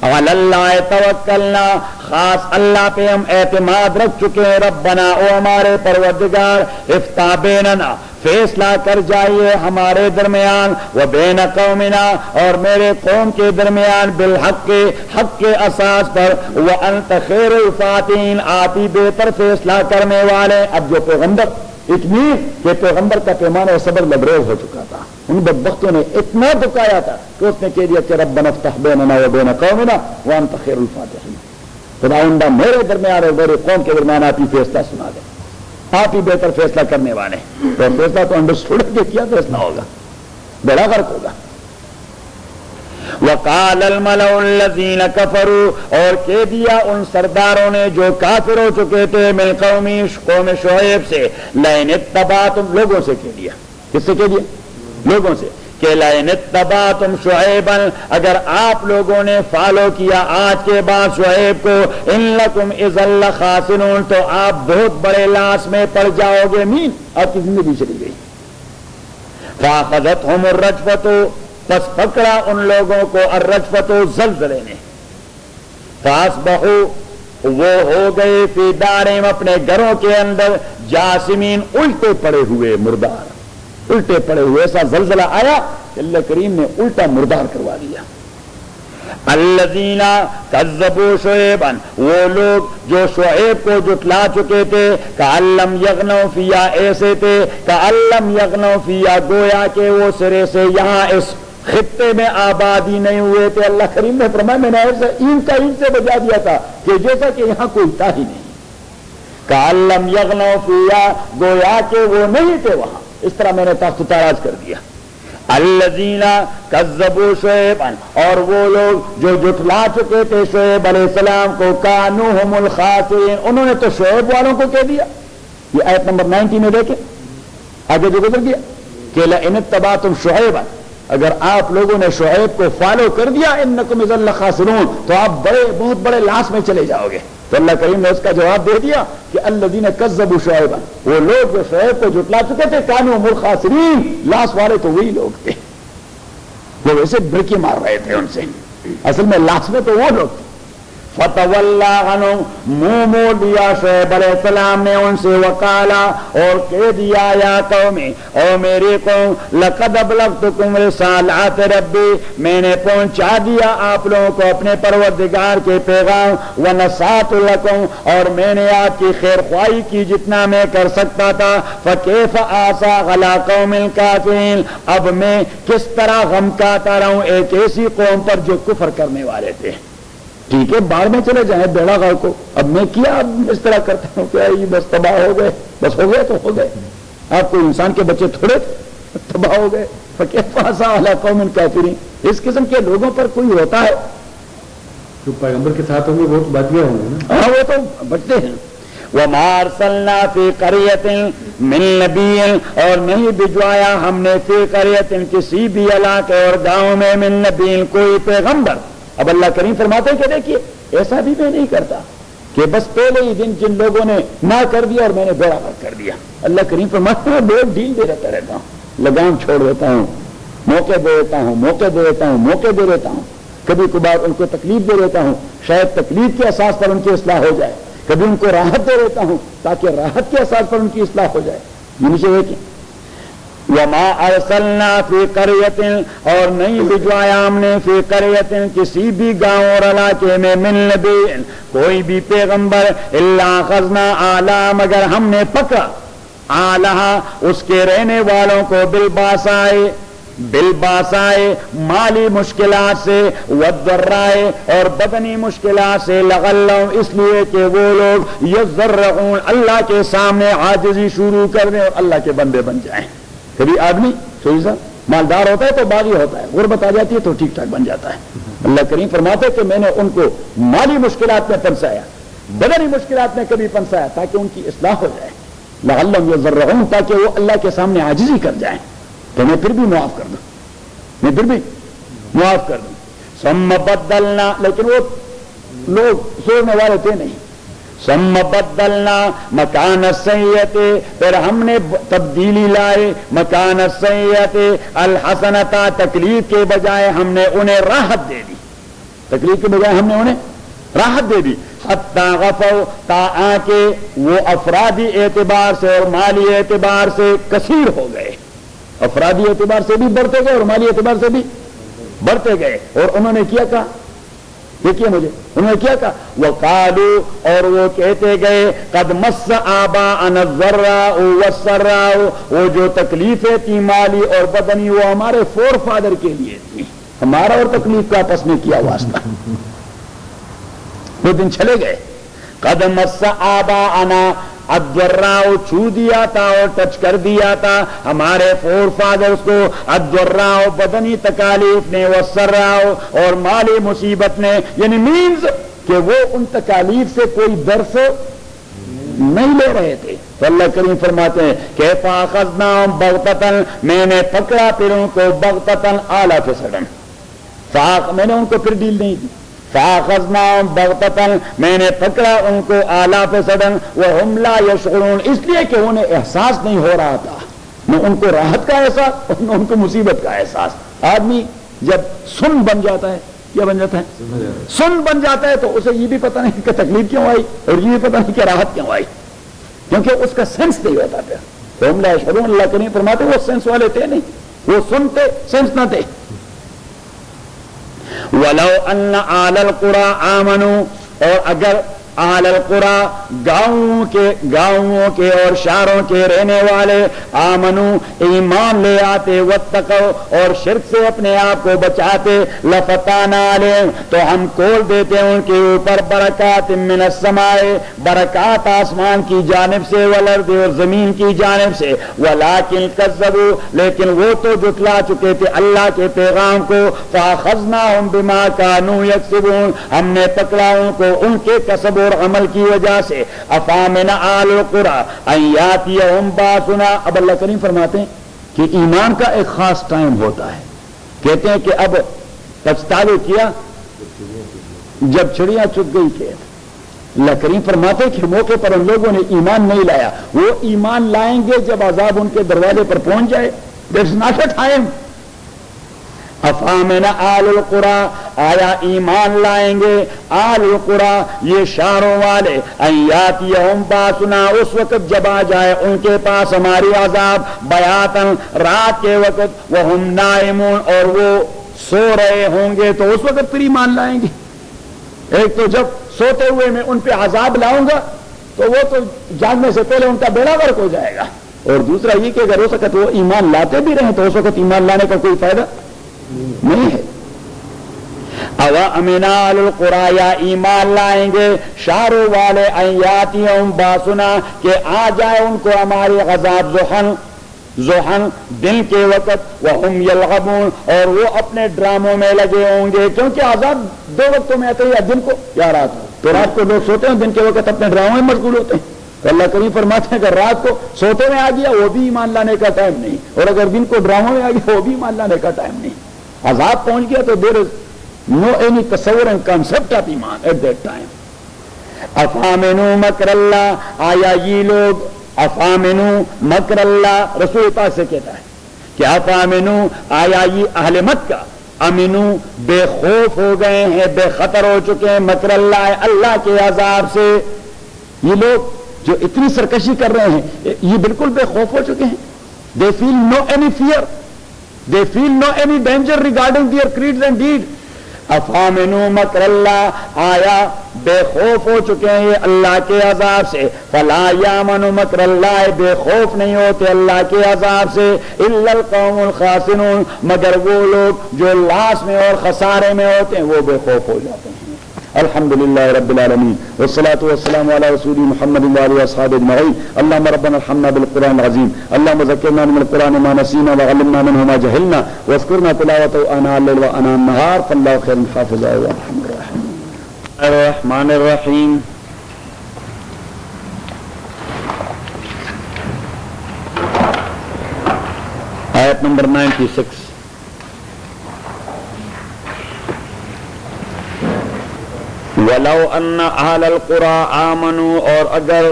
علی اللہ توکلنا، خاص اللہ پہ ہم اعتماد رکھ چکے ہیں، ربنا او ہمارے پروردگار، افتح بیننا، فیصلہ کر جائیے ہمارے درمیان، و بین قومنا، اور میرے قوم کے درمیان، بالحق کے حق کے اساس پر، وانت خیر الفاتحین، آپ ہی بہتر فیصلہ کرنے والے۔ اب جو پیغمبر اتنی کہ پیغمبر کا پیمانہ صبر لبریز ہو چکا تھا، ان بدبختوں نے اتنا دکایا تھا کہ اس نے کہہ دیا کہ ربنا افتح بیننا و بین قومنا وانت خیر الفاتحین، خداوندہ میرے درمیان اور میرے قوم کے درمیان آپ ہی فیصلہ سنا دیں، آپ ہی بہتر فیصلہ کرنے والے ہیں۔ تو فیصلہ تو انڈرسٹوڈ کے کیا فیصلہ ہوگا، بڑا غرق ہوگا۔ وقال الملأ الذین کفروا، اور کہہ دیا ان سرداروں نے جو کافر ہو چکے تھے، من قومی، قوم شعیب سے، لئن اتبعتم، لوگوں سے کہہ دیا، کس سے کہہ دیا؟ لوگوں سے، کہ لئن اتبعتم شعیبا، اگر آپ لوگوں نے فالو کیا آج کے بعد شعیب کو، انکم اذا لخاسرون، تو آپ بہت بڑے لاس میں پڑ جاؤ گے، مین آپ کی زندگی چلی گئی۔ فاخذتهم الرجفۃ، پس پکڑا ان لوگوں کو الرجفۃ، زلزلے نے، فاصبحوا، وہ ہو گئے، فی دارہم، اپنے گھروں کے اندر، جاسمین، الٹے پڑے ہوئے، مردار، الٹے پڑے ہوئے۔ ایسا زلزلہ آیا کہ اللہ کریم نے الٹا مردار کروا دیا۔ الذین کذبوا شعیبا، وہ لوگ جو شعیب کو جھٹلا چکے تھے، کأن لم یغنوا فیہا، ایسے تھے کأن لم یغنوا فیہا، گویا کہ وہ سرے سے یہاں اس خطے میں آبادی نہیں ہوئے تھے۔ اللہ کریم نے فرمایا میں نے ایسا این کا این سے بجا دیا تھا کہ جیسا کہ یہاں کوئی تھا ہی نہیں، کأن لم یغنوا فیہا، گویا کہ وہ نہیں تھے وہاں، اس طرح میں نے تخت تاراج کر دیا۔ الذین کذبوا شعیبا، اور وہ لوگ جو جھٹلا چکے تھے شعیب علیہ السلام کو، کانوا ھم الخاسرین، انہوں نے تو شعیب والوں کو کہہ دیا، یہ آیت نمبر 90 میں دیکھیں آگے جو گزر گیا کہ لئن اتبعتم شعیبا، اگر آپ لوگوں نے شعیب کو فالو کر دیا، انکم اذا لخاسرون، تو آپ بہت بڑے لاس میں چلے جاؤ گے۔ تو اللہ کریم نے اس کا جواب دے دیا کہ الذین کذبوا شعیبا، وہ لوگ جو شعیب کو جھٹلا چکے تھے، کانوا ھم الخاسرین، لاس والے تو وہی لوگ تھے، وہ ویسے برکی مار رہے تھے ان سے، اصل میں لاس میں تو وہ لوگ تھے۔ فتولا عنہم، منہ موڑ دیا شعیب علیہ السلام نے ان سے، وقالا، اور کہہ دیا، یا قوم، او میری قوم، لقد ابلغتکم رسالات ربی، میں نے پہنچا دیا آپ لوگوں کو اپنے پروردگار کے پیغام، ونصحت لکم، اور میں نے آپ کی خیر خواہی کی جتنا میں کر سکتا تھا، فکیف آسا علی قوم الکافرین، اب میں کس طرح غم کاتا رہوں ایک ایسی قوم پر جو کفر کرنے والے تھے۔ ٹھیک ہے باہر میں چلے جائیں بیڑا غر کو، اب میں کیا اب اس طرح کرتا ہوں کہ یہ بس تباہ ہو گئے، بس ہو گئے تو ہو گئے، آپ کو انسان کے بچے تھوڑے تباہ ہو گئے، فکیف آسا علی قوم الکافرین، اس قسم کے لوگوں پر کوئی ہوتا ہے جو پیغمبر کے ساتھ ہوں گے بہت باقیاں ہوں گے نا، ہاں وہ تو بچتے ہیں۔ وما ارسلنا فی قریۃ من نبی، اور نہیں بھجوایا ہم نے فی قریۃ کسی بھی علاقے اور گاؤں میں، من نبی کوئی پیغمبر۔ اب اللہ کریم فرماتے ہیں کہ دیکھیے ایسا بھی میں نہیں کرتا کہ بس پہلے ہی دن جن لوگوں نے نہ کر دیا اور میں نے بیڑا غرق کر دیا۔ اللہ کریم فرماتے ہیں بہت ڈیل دے رہتا ہوں، لگام چھوڑ دیتا ہوں، موقع دے دیتا ہوں، موقع دے دیتا ہوں، موقع دے دیتا ہوں، کبھی کبھار ان کو تکلیف دے دیتا ہوں، شاید تکلیف کے اساس پر ان کی اصلاح ہو جائے، کبھی ان کو راحت دے دیتا ہوں تاکہ راحت کے اساس پر ان کی اصلاح ہو جائے۔ یہ نیچے دیکھیں، وما ارسلنا فی قریۃ، اور نہیں بھجوایا ہم نے فی قریۃ کسی بھی گاؤں اور علاقے میں، من نبی کوئی بھی پیغمبر، الا اخذنا اعلیٰ مگر ہم نے پکڑا، اعلیٰ اس کے رہنے والوں کو، بالباسائے مالی مشکلات سے، والضرائے اور بدنی مشکلات سے، لعلہم اس لیے کہ وہ لوگ یضرعون اللہ کے سامنے عاجزی شروع کر دیں اور اللہ کے بندے بن جائیں۔ کبھی آدمی سوئی مالدار ہوتا ہے تو باغی ہوتا ہے، غربت آ جاتی ہے تو ٹھیک ٹھاک بن جاتا ہے۔ اللہ کریم فرماتے ہیں کہ میں نے ان کو مالی مشکلات میں پنسایا، بدنی مشکلات میں کبھی پنسایا تاکہ ان کی اصلاح ہو جائے، لعلہم یضرعون تاکہ وہ اللہ کے سامنے عاجزی کر جائیں تو میں پھر بھی معاف کر دوں۔ میں پھر بھی معاف کر دوں. ثم بدلنا، لیکن وہ لوگ سوچنے والے تھے نہیں. ثم بدلنا مکان السیئۃ، پھر ہم نے تبدیلی لائے مکان السیئۃ الحسنۃ، تکلیف کے بجائے ہم نے انہیں راحت دے دی. تکلیف کے بجائے ہم نے انہیں راحت دے دی. حتی غفوا، تا کہ وہ افرادی اعتبار سے اور مالی اعتبار سے کثیر ہو گئے. افرادی اعتبار سے بھی بڑھتے گئے اور مالی اعتبار سے بھی بڑھتے گئے. اور انہوں نے کیا کہا، دیکھیے مجھے انہوں نے کیا کہا، وَقَالُوا، اور وہ کہتے گئے، قَدْ مَسَّ آبَاءَنَا الضَّرَّاءُ وَالسَّرَّاءُ، وہ جو تکلیفیں تھی مالی اور بدنی وہ ہمارے فور فادر کے لیے تھی، ہمارا اور تکلیف کا آپس میں کیا واسطہ. وہ دن چلے گئے. قَدْ مَسَّ آبَاءَنَا الضراء، چھو دیا تھا اور ٹچ کر دیا تھا ہمارے فور فادرز کو، الضراء بدنی تکالیف نے، والسراء اور مالی مصیبت نے، یعنی مینز کہ وہ ان تکالیف سے کوئی درس نہیں لے رہے تھے. تو اللہ کریم فرماتے ہیں کہ فاخذناہم بغتۃ، میں نے پکڑا پھر ان کو بغتۃ اعلیٰ کے سڈن، میں نے ان کو پھر ڈیل نہیں دی. فاخذناہم بغتۃ، میں نے پکڑا ان کو اعلیٰ پہ سڈن، وہم لا یشعرون، اس لیے کہ انہیں احساس نہیں ہو رہا تھا، نہ ان کو راحت کا احساس اور نہ ان کو مصیبت کا احساس. آدمی جب سن بن جاتا ہے، کیا بن جاتا ہے، سن بن جاتا ہے، تو اسے یہ بھی پتہ نہیں کہ تکلیف کیوں آئی اور یہ بھی پتہ نہیں کہ راحت کیوں آئی، کیونکہ اس کا سینس نہیں ہوتا پھر. وہم لا یشعرون، اللہ کریم فرماتے وہ سینس والے تھے نہیں، وہ سنتے سینس نہ تھے. وَلَوْ أَنَّ أَهْلَ الْقُرَىٰ آمَنُوا، اور اگر اہل القرى گاؤں کے اور شہروں کے رہنے والے آمنو ایمان لے آتے، واتقوا اور شرک سے اپنے آپ کو بچاتے، لفتحنا علیہم تو ہم کھول دیتے ان کے اوپر برکات من السماء، برکات آسمان کی جانب سے، والارض اور زمین کی جانب سے، ولکن کذبوا لیکن وہ تو جھٹلا چکے تھے اللہ کے پیغام کو، فاخذناہم بما كانوا یکسبون ہم نے پکڑا ان کو ان کے کسب اور عمل کی وجہ سے. افامن آل القرى ان یاتیہم باسنا، اب اللہ کریم فرماتے ہیں کہ ایمان کا ایک خاص ٹائم ہوتا ہے، کہتے ہیں کہ اب پچھتاوے کیا جب چڑیا چگ گئی تھے. اللہ کریم فرماتے ہیں کہ موقع پر ان لوگوں نے ایمان نہیں لایا، وہ ایمان لائیں گے جب عذاب ان کے دروازے پر پہنچ جائے. That's not a time. افامن آل القرى آیا ایمان لائیں گے آل القرى یہ شہروں والے، ان یاتیہم باسنا اس وقت جب آ جائے ان کے پاس ہماری عذاب، بیاتن رات کے وقت، وہم نائمون اور وہ سو رہے ہوں گے، تو اس وقت پھر ایمان لائیں گے. ایک تو جب سوتے ہوئے میں ان پہ عذاب لاؤں گا تو وہ تو جاگنے سے پہلے ان کا بیڑا غرق ہو جائے گا، اور دوسرا یہ کہ اگر اس وقت وہ ایمان لاتے بھی رہیں تو اس وقت ایمان لانے کا کوئی فائدہ نہیں ہے. اوا امنا آل القرى یا ایمان لائیں گے شہروں والے، ان یاتیہم باسنا کہ آ جائے ان کو ہماری عذاب ضحن دن کے وقت، وہم یلعبون اور وہ اپنے ڈراموں میں لگے ہوں گے، کیونکہ عذاب دو وقتوں میں آتے ہیں، یا دن کو یا رات کو. تو رات کو لوگ سوتے ہیں، دن کے وقت اپنے ڈراموں میں مشغول ہوتے ہیں. تو اللہ کریم فرماتے ہیں کہ رات کو سوتے میں آ گیا وہ بھی ایمان لانے کا ٹائم نہیں، اور اگر دن کو ڈراموں میں آ گیا وہ بھی ایمان لانے کا ٹائم نہیں. عذاب پہنچ گیا تو دیر از نو اینی تصور اینڈ کانسیپٹ آف ایمان ایٹ دیٹ ٹائم. افامنوا مکر اللہ آیا یہ لوگ افامنوا مکر اللہ، رسول پاک سے کہتا ہے کہ افامنوا آیا یہ اہل مکہ امنو بے خوف ہو گئے ہیں، بے خطر ہو چکے ہیں، مکر اللہ اللہ کے عذاب سے. یہ لوگ جو اتنی سرکشی کر رہے ہیں یہ بالکل بے خوف ہو چکے ہیں. they feel no any fear, they feel no any danger regarding their creeds and deeds. افامنوا مکر اللہ آیا بے خوف ہو چکے ہیں یہ اللہ کے عذاب سے. فلا یامن مکر اللہ بے خوف نہیں ہوتے اللہ کے عذاب سے الا القوم الخاسرون مگر وہ لوگ جو لاس میں اور خسارے میں ہوتے ہیں وہ بے خوف ہو جاتے ہیں. الحمدللہ رب العالمین والصلاة والسلام علی رسول محمد وعلى اصحابہ اجمعین. اللهم ربنا ارحمنا بالقرآن العظیم، اللهم ذکرنا من القرآن ما نسینا وعلمنا منه ما جهلنا واذكرنا تلاوته آناء الليل وآناء النهار فالله خير حافظا وارحم الراحمين. الرحمن الرحیم. آیت نمبر 96. ولو ان اہل القرى آمنوا، اور اگر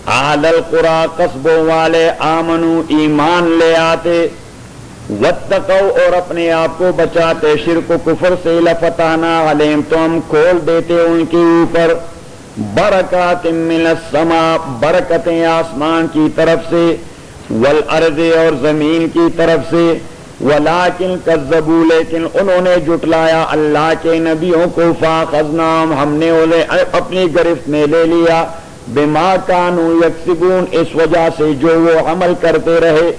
اہل القرى قصبوں والے آمنوا ایمان لے آتے، واتقوا اور اپنے آپ کو بچاتے شرک و کفر سے، لفتحنا علیہم تو ہم کھول دیتے ان کے اوپر برکات من السماء برکتیں آسمان کی طرف سے، والارض اور زمین کی طرف سے، ولیکن کذبوا لیکن انہوں نے جھٹلایا اللہ کے نبیوں کو، فاخذناہم ہم نے انہیں اپنی گرفت میں لے لیا، بما کانوا یکسبون اس وجہ سے جو وہ عمل کرتے رہے۔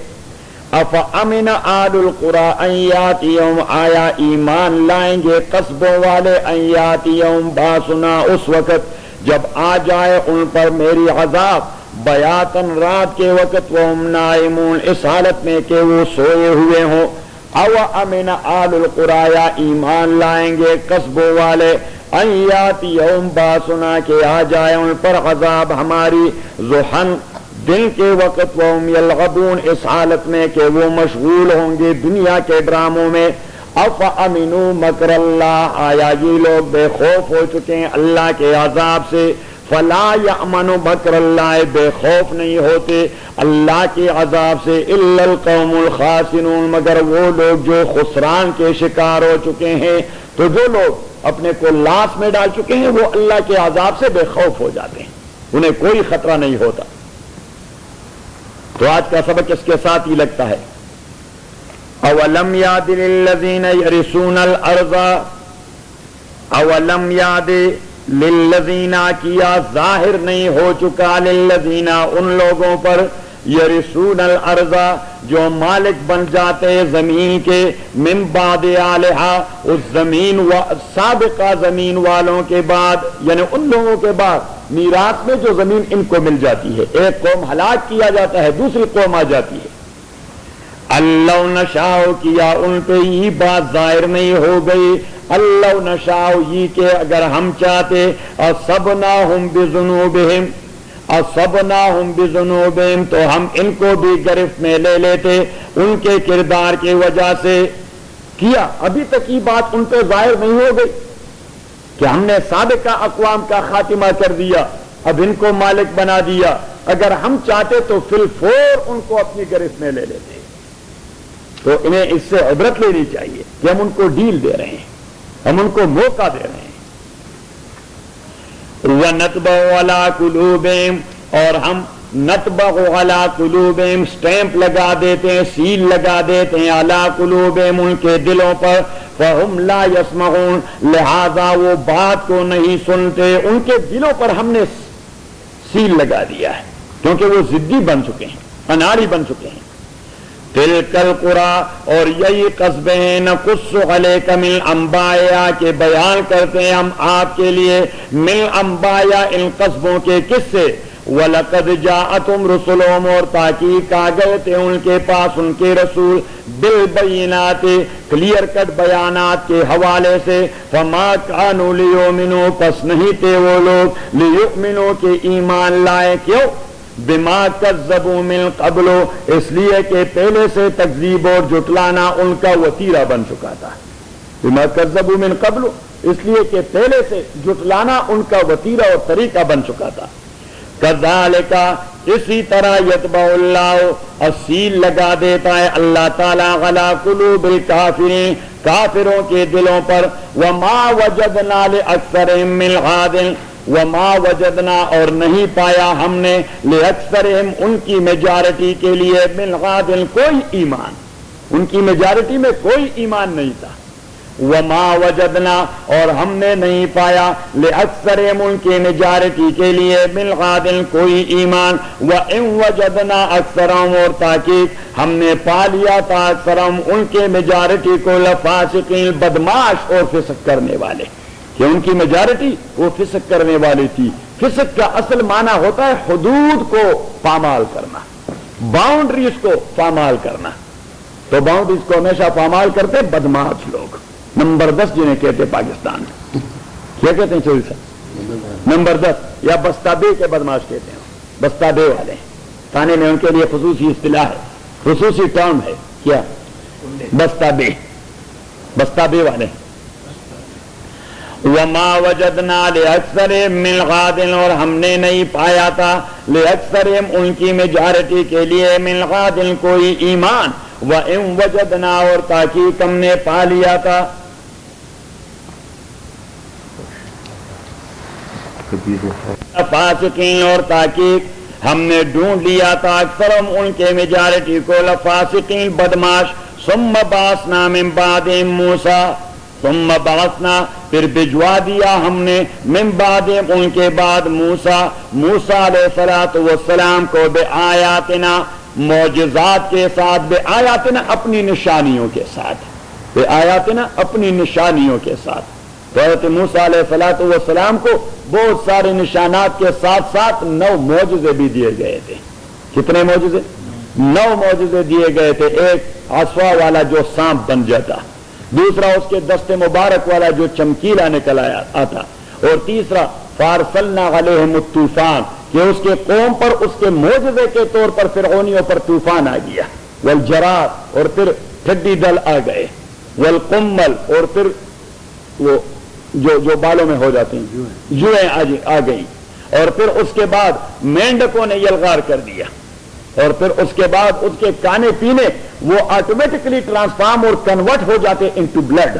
افامن آل القرى ان یاتیہم آیا ایمان لائیں گے قصبوں والے ان یاتیہم باسنا اس وقت جب آ جائے ان پر میری عذاب، بیاتن رات کے وقت وہم نائمون اس حالت میں کہ وہ سوئے ہوئے ہوں۔ او امن آل القرى یا ایمان لائیں گے قصبوں والے ان یاتیہم باسنا کہ آ جائے ان پر عذاب ہماری، ضحن دن کے وقت وہم یلغبون اس حالت میں کہ وہ مشغول ہوں گے دنیا کے ڈراموں میں۔ افامنوا مکر اللہ آیا یہ لوگ بے خوف ہو چکے ہیں اللہ کے عذاب سے، فلا یأمن مکر اللہ بے خوف نہیں ہوتے اللہ کے عذاب سے، الا القوم الخاسرون مگر وہ لوگ جو خسران کے شکار ہو چکے ہیں۔ تو جو لوگ اپنے کو لاش میں ڈال چکے ہیں وہ اللہ کے عذاب سے بے خوف ہو جاتے ہیں، انہیں کوئی خطرہ نہیں ہوتا۔ تو آج کا سبق اس کے ساتھ ہی لگتا ہے، اولم یاد للذین یرثون الارض، اولم یاد للذین کیا ظاہر نہیں ہو چکا، للذین ان لوگوں پر، یرثون الارض جو مالک بن جاتے زمین کے، من بعد اہلھا اس زمین و سابقہ زمین والوں کے بعد، یعنی ان لوگوں کے بعد میراث میں جو زمین ان کو مل جاتی ہے، ایک قوم ہلاک کیا جاتا ہے دوسری قوم آ جاتی ہے۔ اللہ نشاء کیا ان پہ یہ بات ظاہر نہیں ہو گئی، اللہ نشاء یہ کہ اگر ہم چاہتے، اصبناہم بذنوبہم، اصبناہم بذنوبہم تو ہم ان کو بھی گرفت میں لے لیتے ان کے کردار کی وجہ سے۔ کیا ابھی تک یہ بات ان پہ ظاہر نہیں ہو گئی کہ ہم نے سابقہ اقوام کا خاتمہ کر دیا، اب ان کو مالک بنا دیا، اگر ہم چاہتے تو فی الفور ان کو اپنی گرفت میں لے لیتے۔ تو انہیں اس سے عبرت لینی چاہیے کہ ہم ان کو ڈیل دے رہے ہیں، ہم ان کو موقع دے رہے ہیں۔ وَنَطْبَعُ عَلَىٰ قُلُوبِهِمْ اور ہم نطبع علی قلوبہم سٹیمپ لگا دیتے ہیں، سیل لگا دیتے ہیں، علی قلوبہم ان کے دلوں پر، فہم لا یسمعون لہذا وہ بات کو نہیں سنتے، ان کے دلوں پر ہم نے سیل لگا دیا ہے کیونکہ وہ ضدی بن چکے ہیں، اناڑی بن چکے ہیں۔ تلک القری اور یہی قصبے ہیں، نقص علیک من انباء کے بیان کرتے ہیں ہم آپ کے لیے، من انباء ان قصبوں کے قصے، وَلَقَدْ جَاءَتْهُمْ رُسُلُهُمْ اور تاکید آ گئے تھے ان کے پاس ان کے رسول، بالبینات کلیئر کٹ بیانات کے حوالے سے، فَمَا كَانُوا لِيُؤْمِنُوا پس نہیں تھے وہ لوگ لِيُؤْمِنُوا کہ ایمان لائے، کیوں؟ بِمَا كَذَّبُوا مِن قَبْلُ اس لیے کہ پہلے سے تکذیب اور جھٹلانا ان کا وتیرہ بن چکا تھا، بِمَا كَذَّبُوا مِن قَبْلُ اس لیے کہ پہلے سے جھٹلانا ان کا وتیرہ اور طریقہ بن چکا تھا۔ کذالک اسی طرح یتبع اللہ السیل لگا دیتا ہے اللہ تعالیٰ علی قلوب الکافرین کافروں کے دلوں پر، وما وجدنا لاکثرہم من عادل وما وجدنا اور نہیں پایا ہم نے لاکثرہم ان کی میجارٹی کے لیے من عادل کوئی ایمان، ان کی میجارٹی میں کوئی ایمان نہیں تھا، وما وجدنا اور ہم نے نہیں پایا لاکثرہم ان کی میجارٹی کے لیے من عادل کوئی ایمان، وان وجدنا اکثرہم اور تاکید ہم نے پا لیا تھا اکثرہم ان کے میجارٹی کو لفاسقین بدماش اور فسق کرنے والے، کہ ان کی میجارٹی وہ فسق کرنے والی تھی۔ فسق کا اصل معنی ہوتا ہے حدود کو پامال کرنا، باؤنڈریز کو پامال کرنا، تو باؤنڈریز کو ہمیشہ پامال کرتے بدماش لوگ، نمبر 10 جنہیں کہتے پاکستان میں، کیا کہتے ہیں چوری صاحب؟ نمبر 10 یا بستہ بے کے بدماش کہتے ہیں، بستہ بے والے تھانے میں ان کے لیے خصوصی اصطلاح ہے، خصوصی ٹرم ہے، کیا؟ بستہ بے، بستہ بے والے۔ وما وجدنا لأکثرهم من غادن، اور ہم نے نہیں پایا تھا لأکثرهم ان کی میجارٹی کے لیے من غادن کوئی ایمان، وَإِن وجدنا اور تحقیق ہم نے پا لیا تھا فاسقین، اور تحقیق ہم نے ڈھونڈ لیا تھا اکثرهم ان کے میجارٹی کو لفاسقین بدماش، ثم بعثنا من بعدهم موسیٰ، ثم بعثنا پھر بھجوا دیا ہم نے من بعدهم ان کے بعد موسیٰ علیہ السلام کو بآیاتنا معجزات کے ساتھ، بآیاتنا اپنی نشانیوں کے ساتھ، بآیاتنا اپنی نشانیوں کے ساتھ۔ تو حضرت موسیٰ علیہ السلام کو بہت سارے نشانات کے ساتھ ساتھ 9 معجزے بھی دیے گئے تھے۔ کتنے معجزے؟ 9 معجزے دیے گئے تھے۔ ایک عصا والا جو سانپ بن جاتا، دوسرا اس کے دست مبارک والا جو چمکیلا نکل آتا، اور تیسرا فارسلنا علیہم الطوفان، کہ اس کے قوم پر اس کے معجزے کے طور پر فرعونیوں پر طوفان آ گیا، والجراد، اور پھر ٹھڈی دل آ گئے، والقمل، اور پھر وہ جو بالوں میں ہو جاتے ہیں جوئیں آ گئی، اور پھر اس کے بعد مینڈکوں نے یلغار کر دیا، اور پھر اس کے بعد اس کے کھانے پینے وہ آٹومیٹکلی ٹرانسفارم اور کنورٹ ہو جاتے انٹو بلڈ،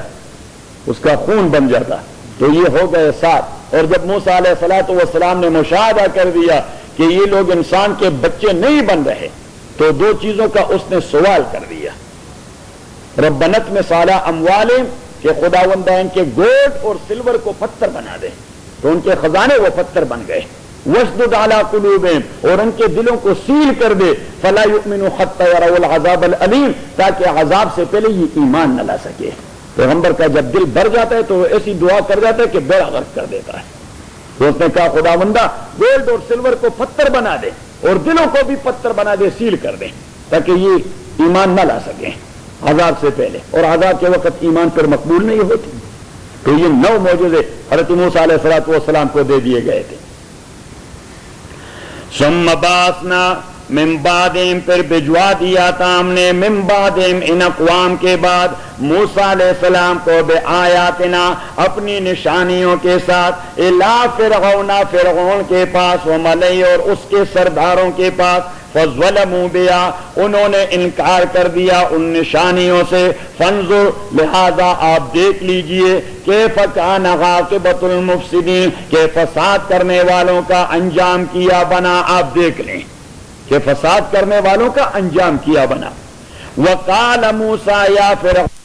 اس کا خون بن جاتا۔ تو یہ ہو گئے 7۔ اور جب موسیٰ علیہ السلام نے مشاہدہ کر دیا کہ یہ لوگ انسان کے بچے نہیں بن رہے، تو 2 چیزوں کا اس نے سوال کر دیا، ربنا مثال اموالہم، کہ خداوندہ ان کے گولڈ اور سلور کو پتھر بنا دے، تو ان کے خزانے وہ پتھر بن گئے، وَاشْدُدْ عَلَىٰ قُلُوبِهِمْ، اور ان کے دلوں کو سیل کر دے، فَلَا يُؤْمِنُوا حَتَّىٰ يَرَوْا الْعَذَابَ الْأَلِيمَ، تاکہ عذاب سے پہلے یہ ایمان نہ لا سکے۔ پیغمبر کا جب دل بھر جاتا ہے تو وہ ایسی دعا کر جاتا ہے کہ بیڑا غرق کر دیتا ہے۔ تو اس نے کہا خداوندہ گولڈ اور سلور کو پتھر بنا دے، اور دلوں کو بھی پتھر بنا دے، سیل کر دے، تاکہ یہ ایمان نہ لا سکیں عذاب سے پہلے، اور عذاب کے وقت ایمان پر مقبول نہیں ہوتی۔ تو یہ 9 معجزے حضرت موسیٰ علیہ السلام کو دے دیے گئے تھے۔ ثم بعثنا من بعدہم، پھر بھجوا دیا تھا ہم نے من بعدہم ان اقوام کے بعد موسیٰ علیہ السلام کو بآیاتنا اپنی نشانیوں کے ساتھ الی فرعون، فرعون کے پاس، وملئ، اور اس کے سرداروں کے پاس، فظلموا بہا، انہوں نے انکار کر دیا ان نشانیوں سے، فانظر، لہذا آپ دیکھ لیجئے، کیف کان عاقبۃ المفسدین، کہ فساد کرنے والوں کا انجام کیا بنا، آپ دیکھ لیں کہ فساد کرنے والوں کا انجام کیا بنا۔ وقال موسیٰ یا فرعون،